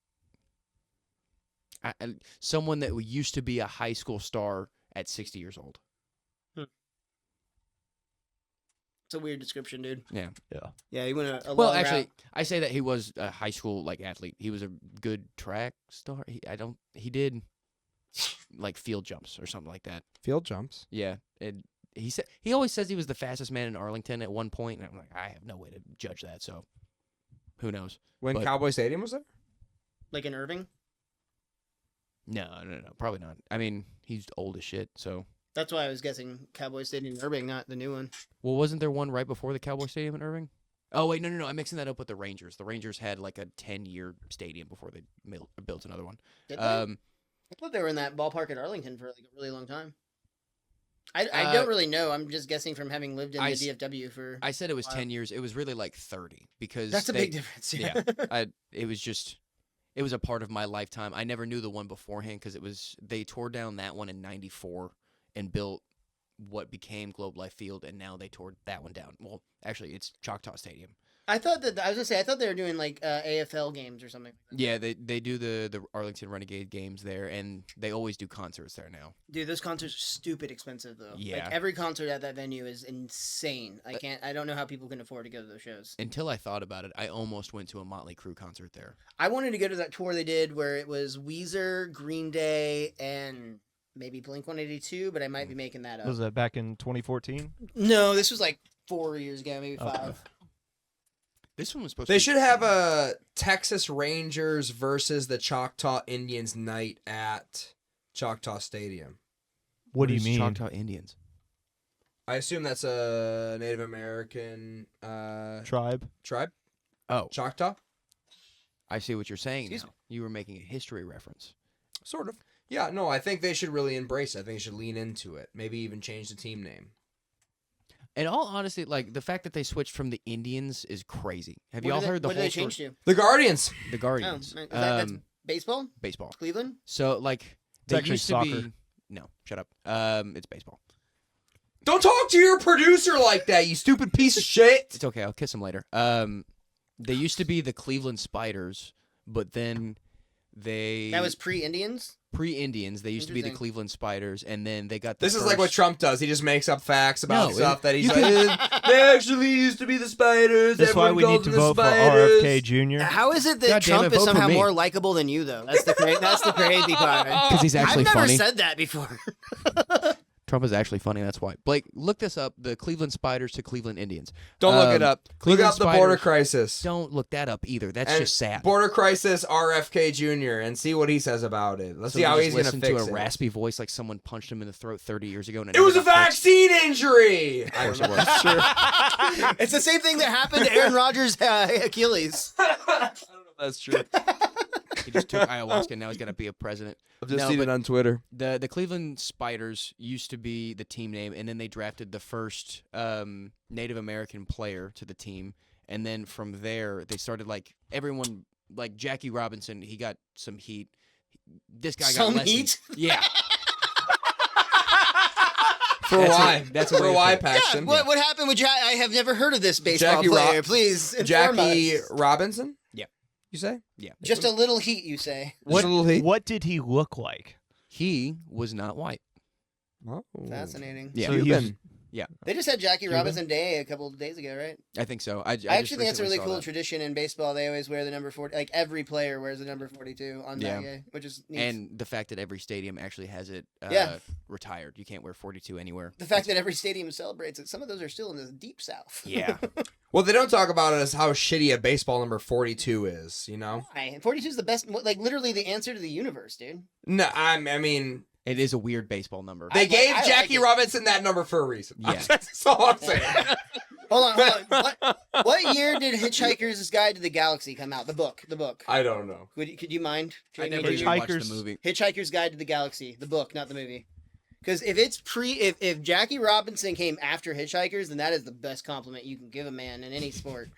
someone that used to be a high school star at 60 years old. It's a weird description, dude. Yeah. Yeah, he went a Well, long actually, route. I say that he was a high school like athlete. He was a good track star. He did like field jumps or something like that. Field jumps. Yeah. He always says he was the fastest man in Arlington at one point, and I'm like, I have no way to judge that, so who knows? When But- Cowboy Stadium was there? Like in Irving. No, probably not. I mean, he's old as shit, so. That's why I was guessing Cowboy Stadium in Irving, not the new one. Well, wasn't there one right before the Cowboy Stadium in Irving? Oh, wait, no. I'm mixing that up with the Rangers. The Rangers had like a 10-year stadium before they built another one. Did they? Um, I thought they were in that ballpark at Arlington for like a really long time. I don't really know. I'm just guessing from having lived in the DFW for. I said it was Wow. 10 years. It was really like 30 because That's a big difference. Yeah. It was a part of my lifetime. I never knew the one beforehand because they tore down that one in 94 and built what became Globe Life Field, and now they tore that one down. Well, actually, it's Choctaw Stadium. I thought they were doing like AFL games or something. Yeah, they do the Arlington Renegade games there, and they always do concerts there now. Dude, those concerts are stupid expensive though. Yeah. Like every concert at that venue is insane. I don't know how people can afford to go to those shows. Until I thought about it, I almost went to a Motley Crue concert there. I wanted to go to that tour they did where it was Weezer, Green Day, and maybe Blink-182, but I might be making that up. Was that back in 2014? No, this was like 4 years ago, maybe 5. Okay. This one was supposed They to should have a Texas Rangers versus the Choctaw Indians night at Choctaw Stadium. What do you mean? Choctaw Indians. I assume that's a Native American Tribe? tribe. Oh, Choctaw? I see what you're saying Excuse now. You were making a history reference. Sort of. Yeah, no, I think they should really embrace it. I think they should lean into it. Maybe even change the team name. In all honesty, like, the fact that they switched from the Indians is crazy. Have What y'all did they- heard the what whole did they change story? to? The Guardians. The Oh, Guardians. that's baseball? Baseball. Cleveland? So, like, It's they actually used to soccer. be... No, shut up. It's baseball. Don't talk to your producer like that, you stupid piece of shit. It's okay. I'll kiss him later. They used to be the Cleveland Spiders, but then they... That was pre-Indians? pre-Indians. They used to be the Interesting. Cleveland Spiders, and then they got the This is like what first- Trump does. He just makes up facts about No, stuff that he's you like, they actually used to be the Spiders. That's why Everyone we need calls to them the vote for Spiders." RFK Jr. How is it that God damn Trump it, is vote for somehow me. more likable than you, though? That's the crazy part. Because he's actually I've never funny. said that before. Trump is actually funny. That's why. Blake, look this up. The Cleveland Spiders to Cleveland Indians. Don't look it up. Look Cleveland up the border Spiders- crisis. Don't look that up either. That's And just sad. Border crisis RFK Jr. and see what he says about it. Let's So see you how just he's going to listen fix to a it. raspy voice like someone punched him in the throat 30 years ago. And It was a never got fixed. vaccine injury. Of course it was. It's the same thing that happened to Aaron Rodgers' Achilles. I don't know if that's true. He just took ayahuasca and now he's going to be a president. I've just No, seen but- it on Twitter. The Cleveland Spiders used to be the team name, and then they drafted the first Native American player to the team. And then from there, they started, like, everyone, like Jackie Robinson, he got some heat. This guy Some got less heat? Yeah. For why? That's a For way to why, put it. Paxton? What happened with I have never heard of this baseball Jackie player. Please inform Jackie us. Robinson? Yeah. You say? Yeah. Just a little heat, you say. Just a little heat? What did he look like? He was not white. Oh. Fascinating. Yeah. So he was- Cuban. They just had Jackie Cuban? Robinson Day a couple of days ago, right? I think so. I actually think that's a really cool cool tradition in baseball. They always wear the number 40. Like every player wears the number 42 on Yeah. that day, which is neat. And the fact that every stadium actually has it Yeah. retired. You can't wear 42 anywhere. the fact that every stadium celebrates it. Some of those are still in the deep south. Yeah. What they don't talk about is how shitty a baseball number 42 is, you know? Why? 42 is the best, like literally the answer to the universe, dude. No, I mean, It is a weird baseball number. they gave I like Jackie it. Robinson that number for a reason. Yeah. That's all I'm saying. Hold on. What year did Hitchhiker's Guide to the Galaxy come out? The book. I don't know. Could you mind? I Jamie, never do even you- watched the Hitchhiker's- movie. Hitchhiker's Guide to the Galaxy, the book, not the movie. Because if it's if Jackie Robinson came after Hitchhikers, then that is the best compliment you can give a man in any sport.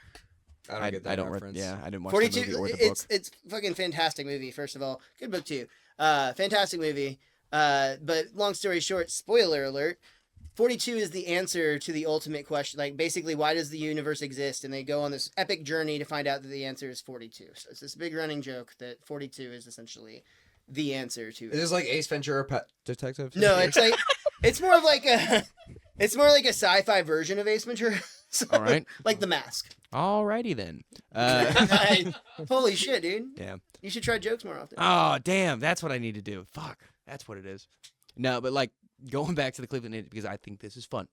I don't get that reference. Yeah, I didn't watch 42. the movie or the book. It's fucking fantastic movie. First of all, good book too. Fantastic movie. But long story short, spoiler alert. 42 is the answer to the ultimate question. Like, basically, why does the universe exist? And they go on this epic journey to find out that the answer is 42. So it's this big running joke that 42 is essentially the answer to Is this like Ace Ventura Pet Detective? No, it's like it's more of like a sci-fi version of Ace Ventura. So, All right. like The Mask. Alrighty then. Holy shit, dude. Yeah. You should try jokes more often. Oh, damn. That's what I need to do. Fuck. That's what it is. No, but like going back to the Cleveland Indians because I think this is fun.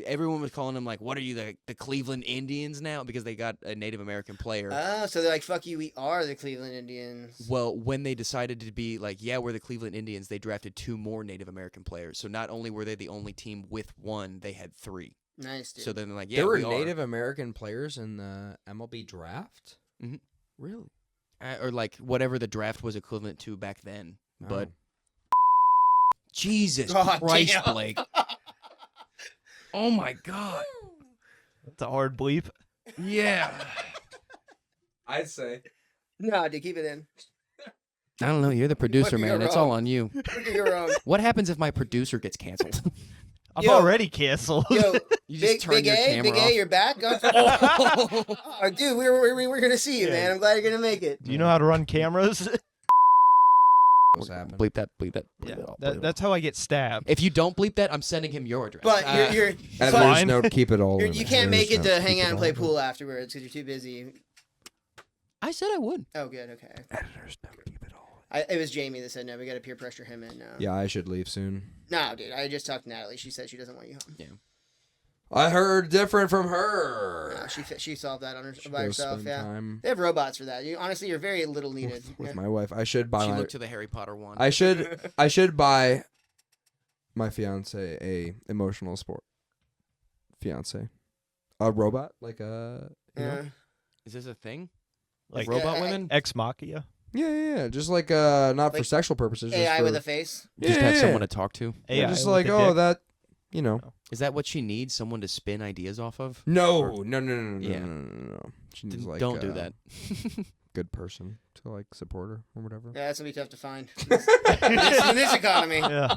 Everyone was calling them like, what are you, the Cleveland Indians now? Because they got a Native American player. Oh, so they're like, fuck you, we are the Cleveland Indians. Well, when they decided to be like, yeah, we're the Cleveland Indians, they drafted 2 more Native American players. So not only were they the only team with 1, they had 3. Nice, dude. So then they're like, yeah, There were we Native American players in the MLB draft? Mhm. Really? are. Or like whatever the draft was equivalent to back then. But Oh. Jesus God Christ, damn. Blake. Oh my God. That's a hard bleep. Yeah. I'd say. No, dude, keep it in. I don't know. You're the producer, could go man. It's all wrong? on you. What could go wrong? What happens if my producer gets canceled? I'm Yo. already canceled. Yo, You just turn Big your A, camera Big off. A, you're back. Oh, dude, we were gonna see you, Yeah. man. I'm glad you're gonna make it. Do you know how to run cameras? What's happening? Bleep that. Bleep that. Bleep Yeah, it all, bleep it all. that's how I get stabbed. If you don't bleep that, I'm sending him your address. But you're Editor's Fine. note, keep it all. you can't make it to hang out and play pool afterwards because you're too busy. I said I would. Oh, good, okay. Editor's note, keep it all. It was Jamie that said no. We got to peer pressure him in now. Yeah, I should leave soon. No, dude. I just talked to Natalie. She said she doesn't want you home. I heard different from her. No, she solved that on her Should by go herself. spend Yeah, time they have robots for that. Honestly, you're very little needed. with Yeah. my wife. I should buy She my. looked to the Harry Potter one. I should buy my fiance a emotional support fiance, a robot like a. You know? Yeah. Is this a thing? Like Robot Yeah, women? Ex Machina. Yeah. Just like not for Like sexual purposes. just AI for, with a face. Just have someone to talk to? Yeah, AI just with like a oh dick. that, you know. Is that what she needs? Someone to spin ideas off of? No. Yeah. No. She needs like Don't do that. good person to like support her or whatever. Yeah, that's gonna be tough to find in this economy. Yeah.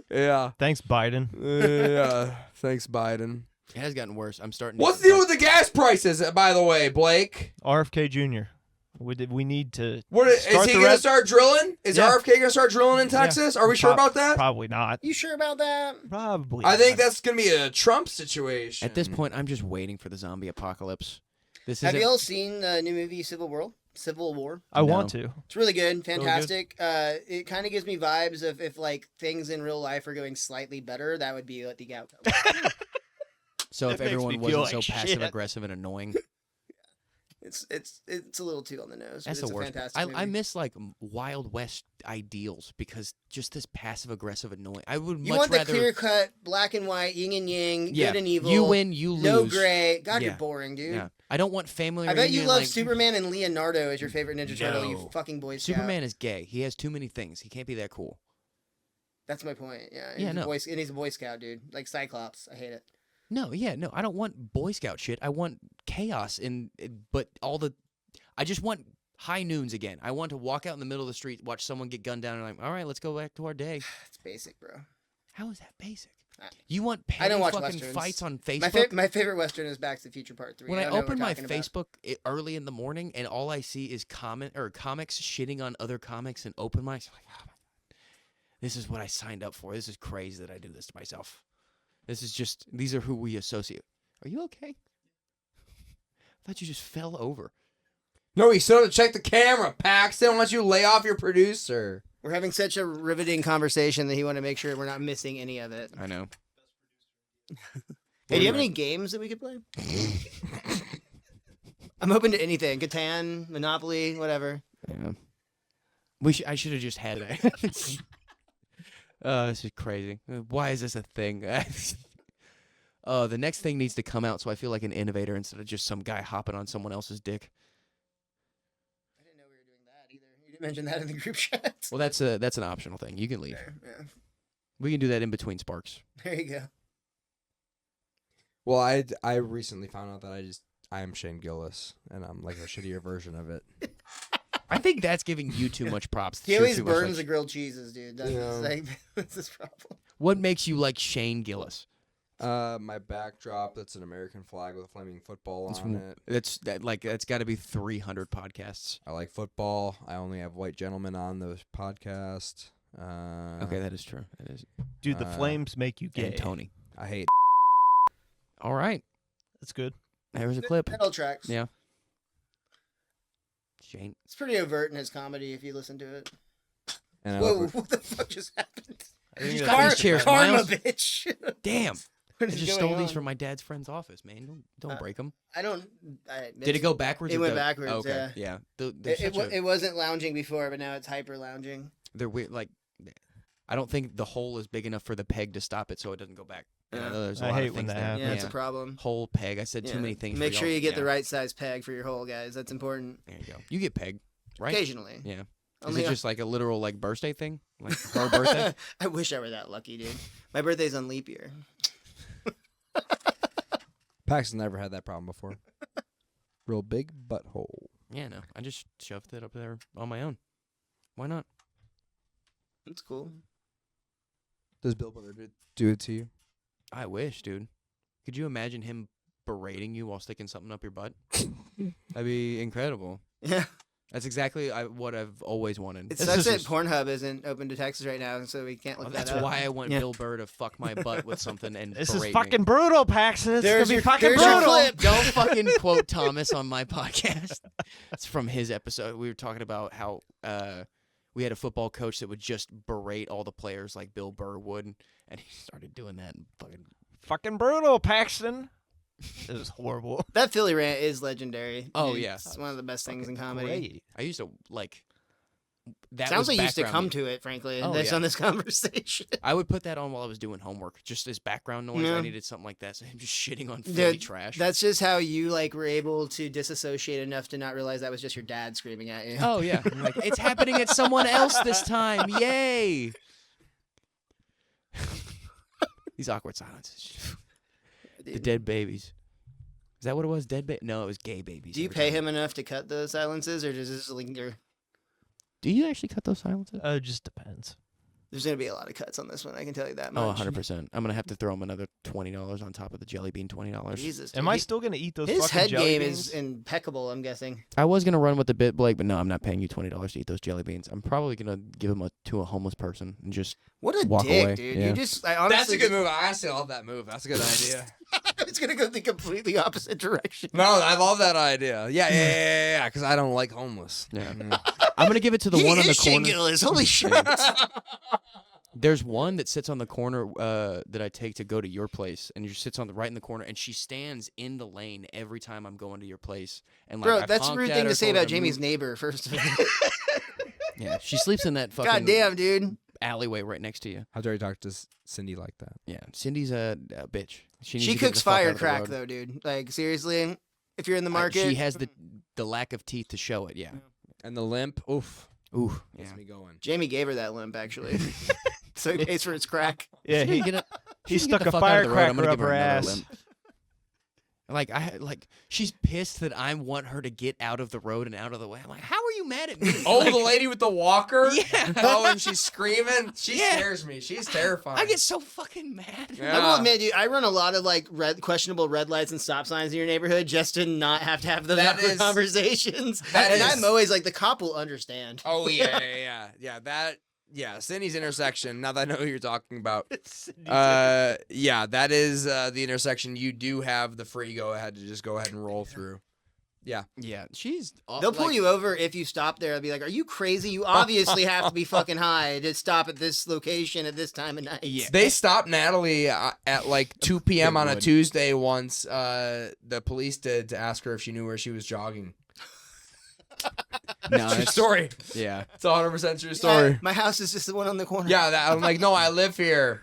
Yeah. Thanks, Biden. Yeah. Thanks, Biden. It has gotten worse. I'm starting. What's the deal with the gas prices, by the way, Blake? RFK Jr. We need to. What is start he the going to rest- start drilling? Is Yeah. RFK going to start drilling in Texas? Are we sure about that? Probably not. You sure about that? Probably. I think not. that's going to be a Trump situation. At this point, I'm just waiting for the zombie apocalypse. This Have is you all seen the new movie Civil War? I want to. It's really good, Really good? fantastic. It kind of gives me vibes of if like things in real life are going slightly better, that would be like the outcome. so if That makes everyone me wasn't feel so like passive shit. aggressive and annoying. It's a little too on the nose. That's but the it's worst. A fantastic movie. I miss like Wild West ideals because just this passive aggressive annoying. I would You much want the rather. clear cut, black and white, yin and yang, Yeah, good and evil. you win, you lose. No gray. God, Yeah. you're boring, dude. Yeah, I don't want family. I bet you reunion, love like, Superman and Leonardo as your favorite Ninja Turtle. No. You fucking Boy Scout. Superman is gay. He has too many things. He can't be that cool. That's my point. Yeah. Yeah, no. And he's a Boy Scout, dude. Like Cyclops. I hate it. No, I don't want Boy Scout shit. I want chaos but I just want High noons again. I want to walk out in the middle of the street, watch someone get gunned down, and I'm like, all right, let's go back to our day. It's basic, bro. How is that basic? I- You want I petty don't watch fucking Westerns. fights on Facebook? My favorite Western is Back to the Future Part 3. When I don't know what open we're my talking about. Facebook early in the morning and all I see is comics shitting on other comics and open mics, I'm like, oh my God. This is what I signed up for. This is crazy that I do this to myself. These are who we associate. Are you okay? I thought you just fell over. No, you still have to check the camera, Paxton. Why don't you lay off your producer? We're having such a riveting conversation that he want to make sure we're not missing any of it. I know. Hey, do you have any games that we could play? I'm open to anything. Catan, Monopoly, whatever. Yeah. I should have just had it. This is crazy. Why is this a thing? The next thing needs to come out so I feel like an innovator instead of just some guy hopping on someone else's dick. I didn't know we were doing that either. You didn't mention that in the group chat. Well, that's an optional thing. You can leave. Yeah. We can do that in between sparks. There you go. Well, I recently found out that I am Shane Gillis, and I'm like a shittier version of it. I think that's giving you too much props. He You're always too much burns like- the grilled cheeses, dude. That's, Yeah. that's his problem. What makes you like Shane Gillis? My backdrop, that's an American flag with a flaming football That's on it. That's got to be 300 podcasts. I like football. I only have white gentlemen on the podcast. Okay, that is true. That is. Dude, the flames make you gay. And Tony. I hate. All right. That's good. There's a clip. Metal tracks. Yeah. Shane. It's pretty overt in his comedy if you listen to it. And I Whoa, love what the fuck just happened? I think got that's- these chairs, Karma, Miles. bitch. Damn. What I is just going stole these on? from my dad's friend's office, man. Don't break them. I don't. Did it go backwards? It or went go- backwards, Oh, okay. yeah. They're It wasn't lounging before, but now it's hyper lounging. they're weird. Like, I don't think the hole is big enough for the peg to stop it, so it doesn't go back. And I Yeah. know there's a I lot hate of when things that there. happens. Yeah, it's a problem. Whole peg. I said too Yeah. many things. Make for sure y'all. you get Yeah. the right size peg for your hole, guys. That's important. There you go. You get peg, right? Occasionally. Yeah. Is Only it on- just like a literal like birthday thing? Like her birthday? I wish I were that lucky, dude. My birthday's on leap year. Paxton never had that problem before. Real big butthole. Yeah, no. I just shoved it up there on my own. Why not? That's cool. Does Bill Burr do it to you? I wish, dude. Could you imagine him berating you while sticking something up your butt? That'd be incredible. Yeah. That's exactly what I've always wanted. It This sucks is that just- Pornhub isn't open to Texas right now, so we can't look that That's up. why I want Yeah. Bill Burr to fuck my butt with something and This berate is fucking me. brutal, Paxton. It's There's gonna be your- fucking there's your brutal. clip. Don't fucking quote Thomas on my podcast. It's from his episode. We were talking about how we had a football coach that would just berate all the players like Bill Burr would, and he started doing that and Fucking brutal, Paxton. It was horrible. That Philly rant is legendary. Oh, dude. yeah. It's one of the best things in Fucking comedy. great. I used to like that. Sounds was like you used to background come music. to it, frankly, Oh, based yeah. on this conversation. I would put that on while I was doing homework, just as background noise. Yeah. I needed something like that. So him just shitting on Philly Dude, trash. That's just how you were able to disassociate enough to not realize that was just your dad screaming at you. Oh yeah, I'm like it's happening at someone else this time. Yay! These awkward silences. The dead babies. Is that what it was? Dead baby? No, it was gay babies. Do you every pay time. him enough to cut those silences, or does this linger? Do you actually cut those silences? It just depends. There's going to be a lot of cuts on this one, I can tell you that Oh, much. 100%. I'm gonna have to throw him another $20 on top of the jelly bean $20. Jesus. Am dude. I still gonna eat those His fucking head jelly game beans? is impeccable, I'm guessing. I was gonna run with the bit, Blake, but no, I'm not paying you $20 to eat those jelly beans. I'm probably gonna give them to a homeless person and just. What a Walk dick, away, dude. yeah. You just, I honestly. That's a good move. I honestly love that move. That's a good idea. It's going to go the completely opposite direction. No, I love that idea. Yeah. Because I don't like homeless. Yeah. Mm. I'm gonna give it to the He one on the is Shane corner. Gillis. Holy shit. There's one that sits on the corner that I take to go to your place, and she sits on the right in the corner, and she stands in the lane every time I'm going to your place. And like, Bro, I've that's a honked rude at thing her, to say told her about to Jamie's move. neighbor, first of all. Yeah, she sleeps in that fucking God damn, dude. alleyway right next to you. How dare you talk to Cindy like that? Yeah, Cindy's a bitch. She, needs She to get cooks the fuck out fire of the crack, road. though, dude. Like, seriously, if you're in the market. She has the lack of teeth to show it. Yeah. And the limp, oof, Ooh. gets Yeah. me going. Jamie gave her that limp, actually. So he pays for its crack. Yeah, She he can get he she can get stuck the a fuck out of the road. I'm firecracker gonna up give her her another ass. limp. She's pissed that I want her to get out of the road and out of the way. I'm like, how are you mad at me? Oh, the lady with the walker? Yeah. Oh, and she's screaming? She scares me. She's terrifying. I get so fucking mad. Yeah. I will admit, dude, I run a lot of like questionable red lights and stop signs in your neighborhood just to not have to have those awkward conversations. And I'm always like, the cop will understand. Oh, yeah. Yeah, Sydney's intersection. Now that I know who you're talking about. Yeah, that is the intersection. You do have the free go ahead to just go ahead and roll through. Yeah. She's. They'll pull you over if you stop there. They'll be like, "Are you crazy? You obviously have to be fucking high to stop at this location at this time of night." Yeah. They stopped Natalie at like 2 p.m. on a Tuesday once. The police did, to ask her if she knew where she was jogging. No, True story. Yeah. It's a 100% true story. My house is just the one on the corner. Yeah, I'm like, no, I live here.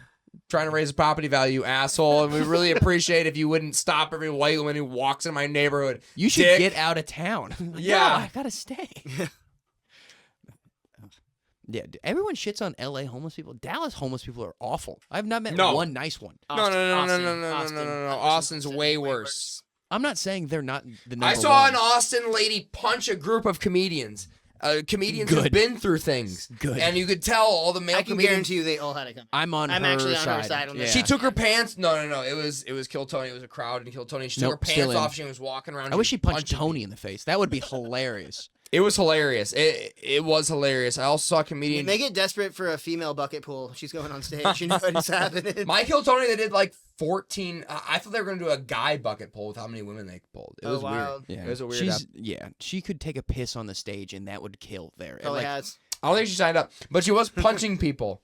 Trying to raise the property value, asshole. And we really appreciate if you wouldn't stop every white woman who walks in my neighborhood. You should Dick. get out of town. Yeah. No, I gotta stay. Yeah, everyone shits on LA homeless people. Dallas homeless people are awful. I've not met one nice one. No. Austin's way worse. I'm not saying they're not the number I saw one. an Austin lady punch a group of comedians. Comedians Good. who've been through things. Good. And you could tell all the male I can comedians. guarantee you they all had it coming. I'm actually on her side on this. She took her pants. No. It was Kill Tony. It was a crowd and Kill Tony. She took her Still pants in. off. She was walking around. I wish she punched punching Tony in the face. That would be hilarious. It was hilarious. It was hilarious. I also saw a comedian. They get desperate for a female bucket pool. She's going on stage. You know what's happening. My Kill Tony, they did like 14. I thought they were going to do a guy bucket pull with how many women they pulled. It was wild. weird. Yeah. It was a weird. She could take a piss on the stage and that would kill there. Probably has. I don't think she signed up, but she was punching people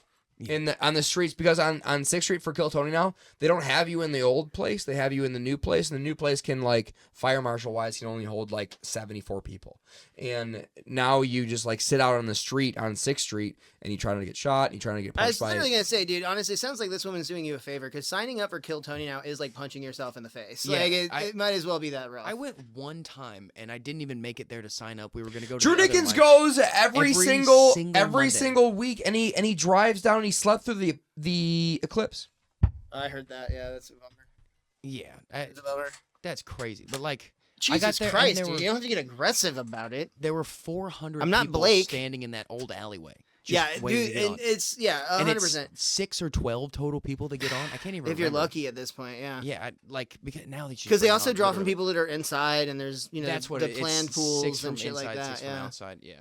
on the streets because on 6th Street for Kill Tony now, they don't have you in the old place. They have you in the new place, and the new place can, like, fire marshal wise, can only hold like 74 people. And now you just like sit out on the street on 6th Street and you try to get shot, and you try to get I punched was by literally gonna say, dude, honestly, it sounds like this woman's doing you a favor because signing up for Kill Tony now is like punching yourself in the face. Yeah, Like it might as well be that rough. I went one time and I didn't even make it there to sign up. We were gonna go to Drew the other Dickens mic. goes every single Monday. single week, and he drives down and he slept through the eclipse. I heard that. Yeah, that's a bummer. Yeah, It's a bummer. that's crazy. But like, Jesus I got there Christ, and dude! You don't have to get aggressive about it. there were 400 I'm not people Blake. standing in that old alleyway. Just Yeah, waiting dude, to get and on. it's 100%. 6 or 12 total people that get on. I can't even. If you're remember. lucky at this point, yeah. Yeah, because now they just Because they bring also on draw from literally- people that are inside, and there's That's what the it is. planned It's pools 6 from and shit like inside, that. 6 from Yeah. outside. Yeah.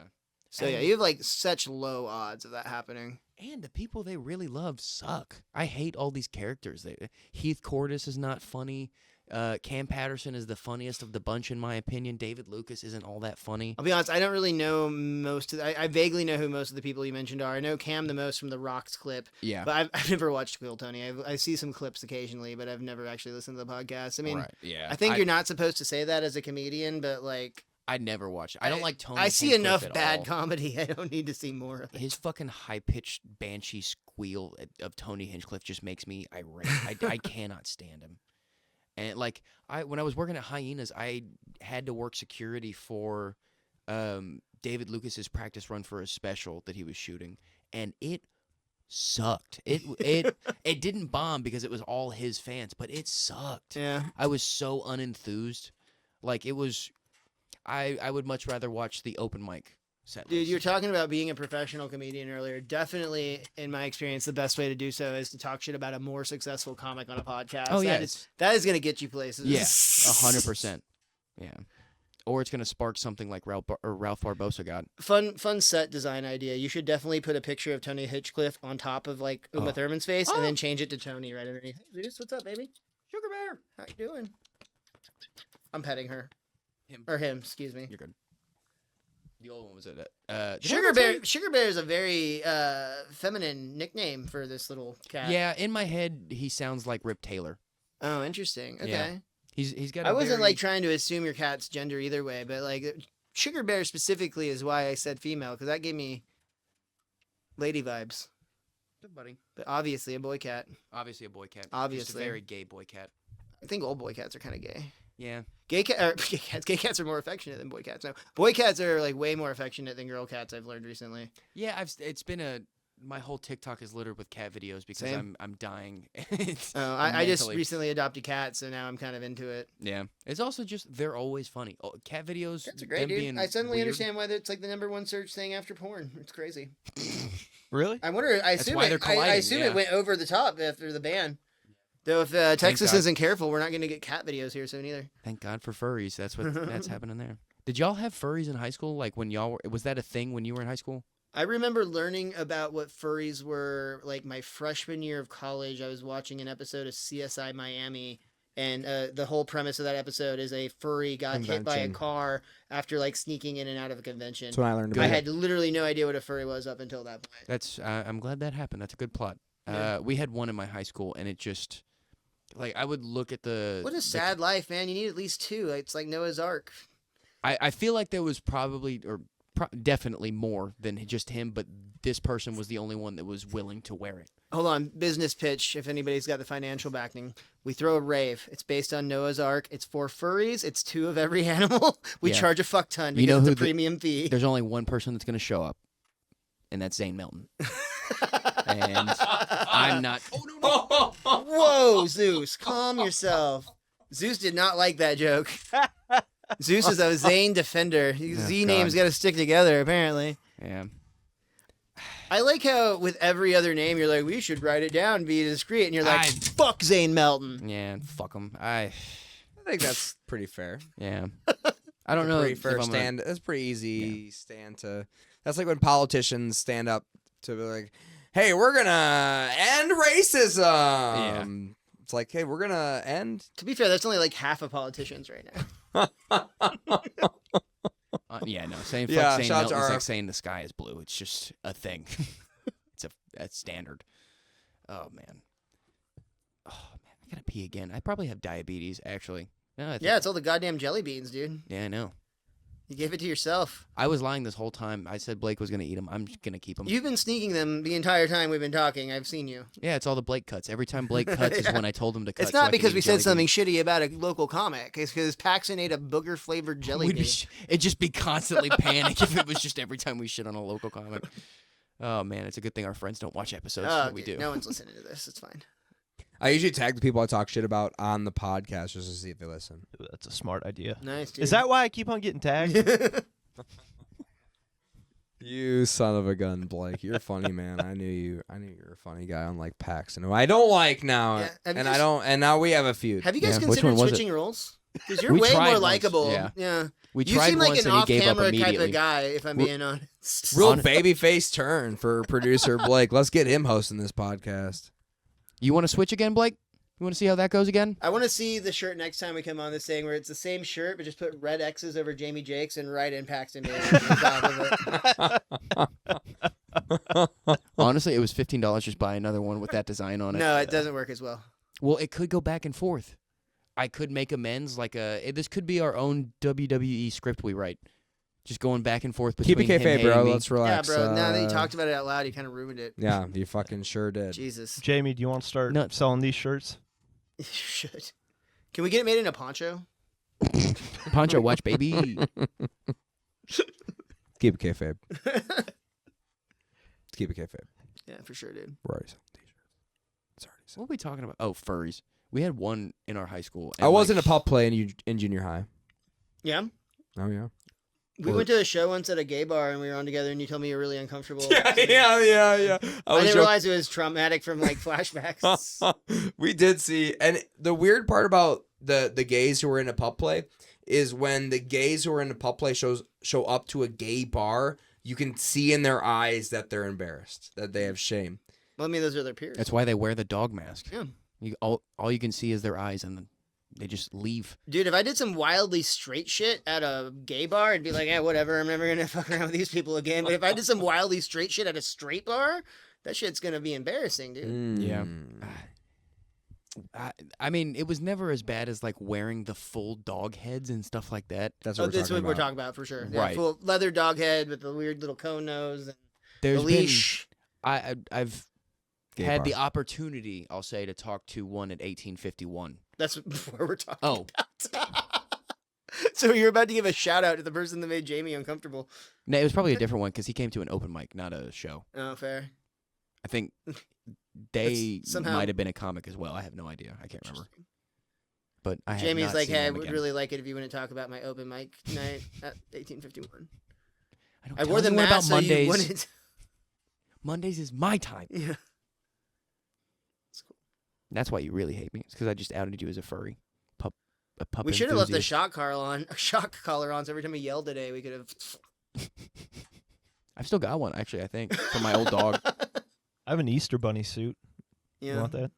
So yeah, you have like such low odds of that happening. And the people they really love suck. I hate all these characters. Heath Cordes is not funny. Cam Patterson is the funniest of the bunch, in my opinion. David Lucas isn't all that funny. I'll be honest, I don't really know most of I vaguely know who most of the people you mentioned are. I know Cam the most from the Rocks clip, Yeah. but I've never watched Kill Tony. I see some clips occasionally, but I've never actually listened to the podcast. I mean, right. Yeah. I think you're not supposed to say that as a comedian, but like I never watch it. I don't like Tony. I see Hinchcliffe enough at bad all. comedy. I don't need to see more of it. His fucking high-pitched banshee squeal of Tony Hinchcliffe just makes me irate. I cannot stand him. And like when I was working at Hyenas, I had to work security for David Lucas's practice run for a special that he was shooting, and it sucked. It didn't bomb because it was all his fans, but it sucked. Yeah. I was so unenthused. Like it was. I would much rather watch the open mic set. Dude, you were talking about being a professional comedian earlier. Definitely, in my experience, the best way to do so is to talk shit about a more successful comic on a podcast. Oh, yeah, that is going to get you places. Yeah, 100%. Yeah, or it's gonna spark something like Ralph Barbosa got. Fun set design idea. You should definitely put a picture of Tony Hinchcliffe on top of like Uma Thurman's face, and then change it to Tony right underneath. Hey, Zeus, what's up, baby? Sugar Bear, how you doing? I'm petting her. Him, excuse me. You're good. The old one was it? Sugar Bear. Sugar Bear is a very feminine nickname for this little cat. Yeah, in my head, he sounds like Rip Taylor. Oh, interesting. Okay. Yeah. He's got. I wasn't like trying to assume your cat's gender either way, but like Sugar Bear specifically is why I said female because that gave me lady vibes. Good buddy. But obviously a boy cat. Obviously a boy cat. Just Obviously. a very gay boy cat. I think all boy cats are kind of gay. Yeah. Gay cats are more affectionate than boy cats. No, boy cats are like way more affectionate than girl cats. I've learned recently. Yeah, it's been a my whole TikTok is littered with cat videos because Same. I'm dying. I just mentally. recently adopted cats, so now I'm kind of into it. Yeah, it's also just they're always funny. Oh, cat videos. Cats are great, them dude. being I suddenly weird. understand why it's like the #1 search thing after porn. It's crazy. Really? I wonder. I That's assume why they're I colliding, assume yeah. it went over the top after the ban. Though if Texas God. isn't careful, we're not going to get cat videos here soon either. Thank God for furries. That's that's happening there. Did y'all have furries in high school? Like when y'all was that a thing when you were in high school? I remember learning about what furries were like my freshman year of college. I was watching an episode of CSI Miami, and the whole premise of that episode is a furry got hit by a Convention. car after like sneaking in and out of a convention. That's when I learned Good. about I it. had literally no idea what a furry was up until that point. That's I'm glad that happened. That's a good plot. Yeah. We had one in my high school, and it just like I would look at the. What a sad life, man. You need at least 2. It's like Noah's Ark. I feel like there was probably definitely more than just him, but this person was the only one that was willing to wear it. Hold on, business pitch. If anybody's got the financial backing, we throw a rave. It's based on Noah's Ark. It's for furries. It's 2 of every animal. We Yeah. charge a fuck ton because You know it's who a the- premium fee. There's only one person that's going to show up, and that's Zane Melton. And I'm not. Oh no! Whoa, Zeus, calm yourself. Zeus did not like that joke. Zeus is a Zane defender. Z names got to stick together, apparently. Yeah. I like how with every other name, you're like, we should write it down, be discreet. And you're like, I- fuck Zane Melton. Yeah. Fuck him. I think that's pretty fair. Yeah. I don't know. Pretty if fair I'm gonna- stand. That's pretty easy stand to. That's like when politicians stand up to be like, "Hey, we're gonna end racism." Yeah. It's like, "Hey, we're gonna end." To be fair, that's only like half of politicians right now. Yeah, no. Saying Yeah, fuck Zane shout out to Melton is RF. like saying the sky is blue. It's just a thing. That's standard. Oh man. Oh man, I gotta pee again. I probably have diabetes actually. No, I think, Yeah, it's all the goddamn jelly beans, dude. yeah, I know. You gave it to yourself. I was lying this whole time. I said Blake was gonna eat them. I'm just gonna keep them. You've been sneaking them the entire time we've been talking. I've seen you. Yeah, it's all the Blake cuts. Every time Blake cuts is when I told him to cut. It's so I not could because eat we jelly said something beans. shitty about a local comic. It's because Paxton ate a booger flavored jelly We'd bean. be it'd just be constantly panic if it was just every time we shit on a local comic. Oh man, it's a good thing our friends don't watch episodes. Oh, but we dude, do. no one's listening to this. It's fine. I usually tag the people I talk shit about on the podcast just to see if they listen. That's a smart idea. Nice, dude. Is that why I keep on getting tagged? You son of a gun, Blake. You're funny, man. I knew you were a funny guy, unlike Paxton, who I don't like now. Yeah, have you and guys- I don't. And now we have a feud. Have you guys Yeah, which considered one was it? switching roles? Because you're We way tried more once, likable. yeah. We You tried seem like once an and he gave up off-camera type immediately. of guy, if I'm being honest. Real On- babyface turn for producer Blake. Let's get him hosting this podcast. You want to switch again, Blake? You want to see how that goes again? I want to see the shirt next time we come on this thing where it's the same shirt, but just put red X's over Jamie Jakes and write in Paxton Bailey on the top of it. Honestly, it was $15 just buy another one with that design on it. No, it doesn't work as well. Well, it could go back and forth. I could make amends this could be our own WWE script we write. Just going back and forth Keep between it him kayfabe, bro. hating me. Let's relax. Yeah, bro. Now that you talked about it out loud, you kind of ruined it. Yeah, you fucking sure did. Jesus. Jamie, do you want to start No. selling these shirts? You should. Can we get it made in a poncho? Poncho watch, baby. Keep it kayfabe. Keep it kayfabe. Yeah, for sure, dude. We're already selling t-shirts. It's already What sold. are we talking about? Oh, furries. We had one in our high school. I was in a pup play in junior high. Yeah? Oh yeah. We went to a show once at a gay bar and we were on together and you told me you were really uncomfortable. Yeah. I was didn't realize it was traumatic from like flashbacks. We did see, and the weird part about the gays who were in a pub play is when the gays who are in a pub play show up to a gay bar, you can see in their eyes that they're embarrassed, that they have shame. Well, I mean, those are their peers. That's why they wear the dog mask. Yeah. All you can see is their eyes, and then they just leave. Dude, if I did some wildly straight shit at a gay bar, I'd be like, yeah, whatever. I'm never going to fuck around with these people again. But if I did some wildly straight shit at a straight bar, that shit's going to be embarrassing, dude. Yeah. Mm. I mean, it was never as bad as like wearing the full dog heads and stuff like that. That's Oh, what that's what we're about. talking about for sure. Yeah, Right. full leather dog head with the weird little cone nose and There's the leash. I've Gay had bar. the opportunity, I'll say, to talk to one at 1851. That's what we're talking Oh, about. So you're about to give a shout out to the person that made Jamie uncomfortable. no, it was probably a different one because he came to an open mic, not a show. Oh, fair. I think they somehow- might have been a comic as well. I have no idea. I can't remember. But I have Jamie's not like, seen hey, I them would again. really like it if you wouldn't talk about my open mic night at 1851. don't I tell wore the anyone mask about so you Mondays. wouldn't. Mondays is my time. Yeah. That's why you really hate me. It's because I just outed you as a furry. A pup We should have left the enthusiast. shock collar on, so every time we yelled today, we could have. I've still got one, actually, I think, from my old dog. I have an Easter bunny suit. You Yeah, want that?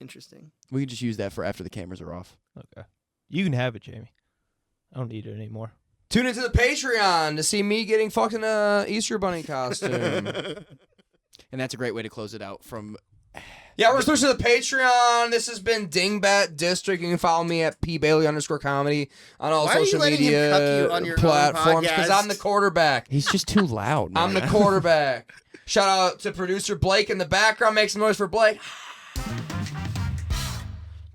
interesting. We can just use that for after the cameras are off. Okay. You can have it, Jamie. I don't need it anymore. Tune into the Patreon to see me getting fucked in a Easter Bunny costume. And that's a great way to close it out from... Yeah, we're switching to the Patreon. This has been Dingbat District. You can follow me at _Bailey_ on all Why are you social letting him media cuck you on your own platforms because podcast? I'm the quarterback. He's just too loud, man. I'm the quarterback. Shout out to producer Blake in the background. Make some noise for Blake.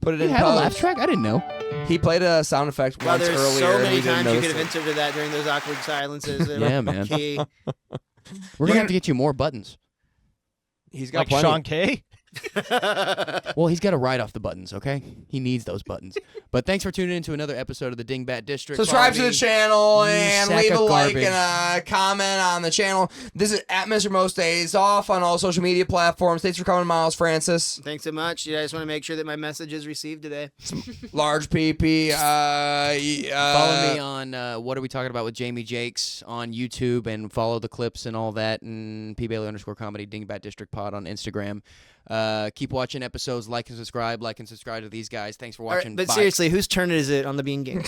Put it You in have a laugh post. track? I didn't know. He played a sound effect Wow, once there's earlier. so and many we didn't times you notice could have it. inserted that during those awkward silences. Yeah, man. Key. We're going to have to get you more buttons. He's got Like plenty. Sean Kay? Well, he's got to ride off the buttons, okay? He needs those buttons. But thanks for tuning in to another episode of the Dingbat District. Subscribe to Follow the me. channel You and sack leave a of like garbage. and a comment on the channel. This is at Mr. Most Days Off on all social media platforms. Thanks for coming, Miles Francis. Thanks so much. Yeah, I just want to make sure that my message is received today. Large PP. Follow me on What Are We Talking About with Jamie Jakes on YouTube and follow the clips and all that and _comedy Dingbat District Pod on Instagram. Keep watching episodes, like and subscribe to these guys. Thanks for All right, watching. but Bye. seriously, whose turn is it on the Bean Game?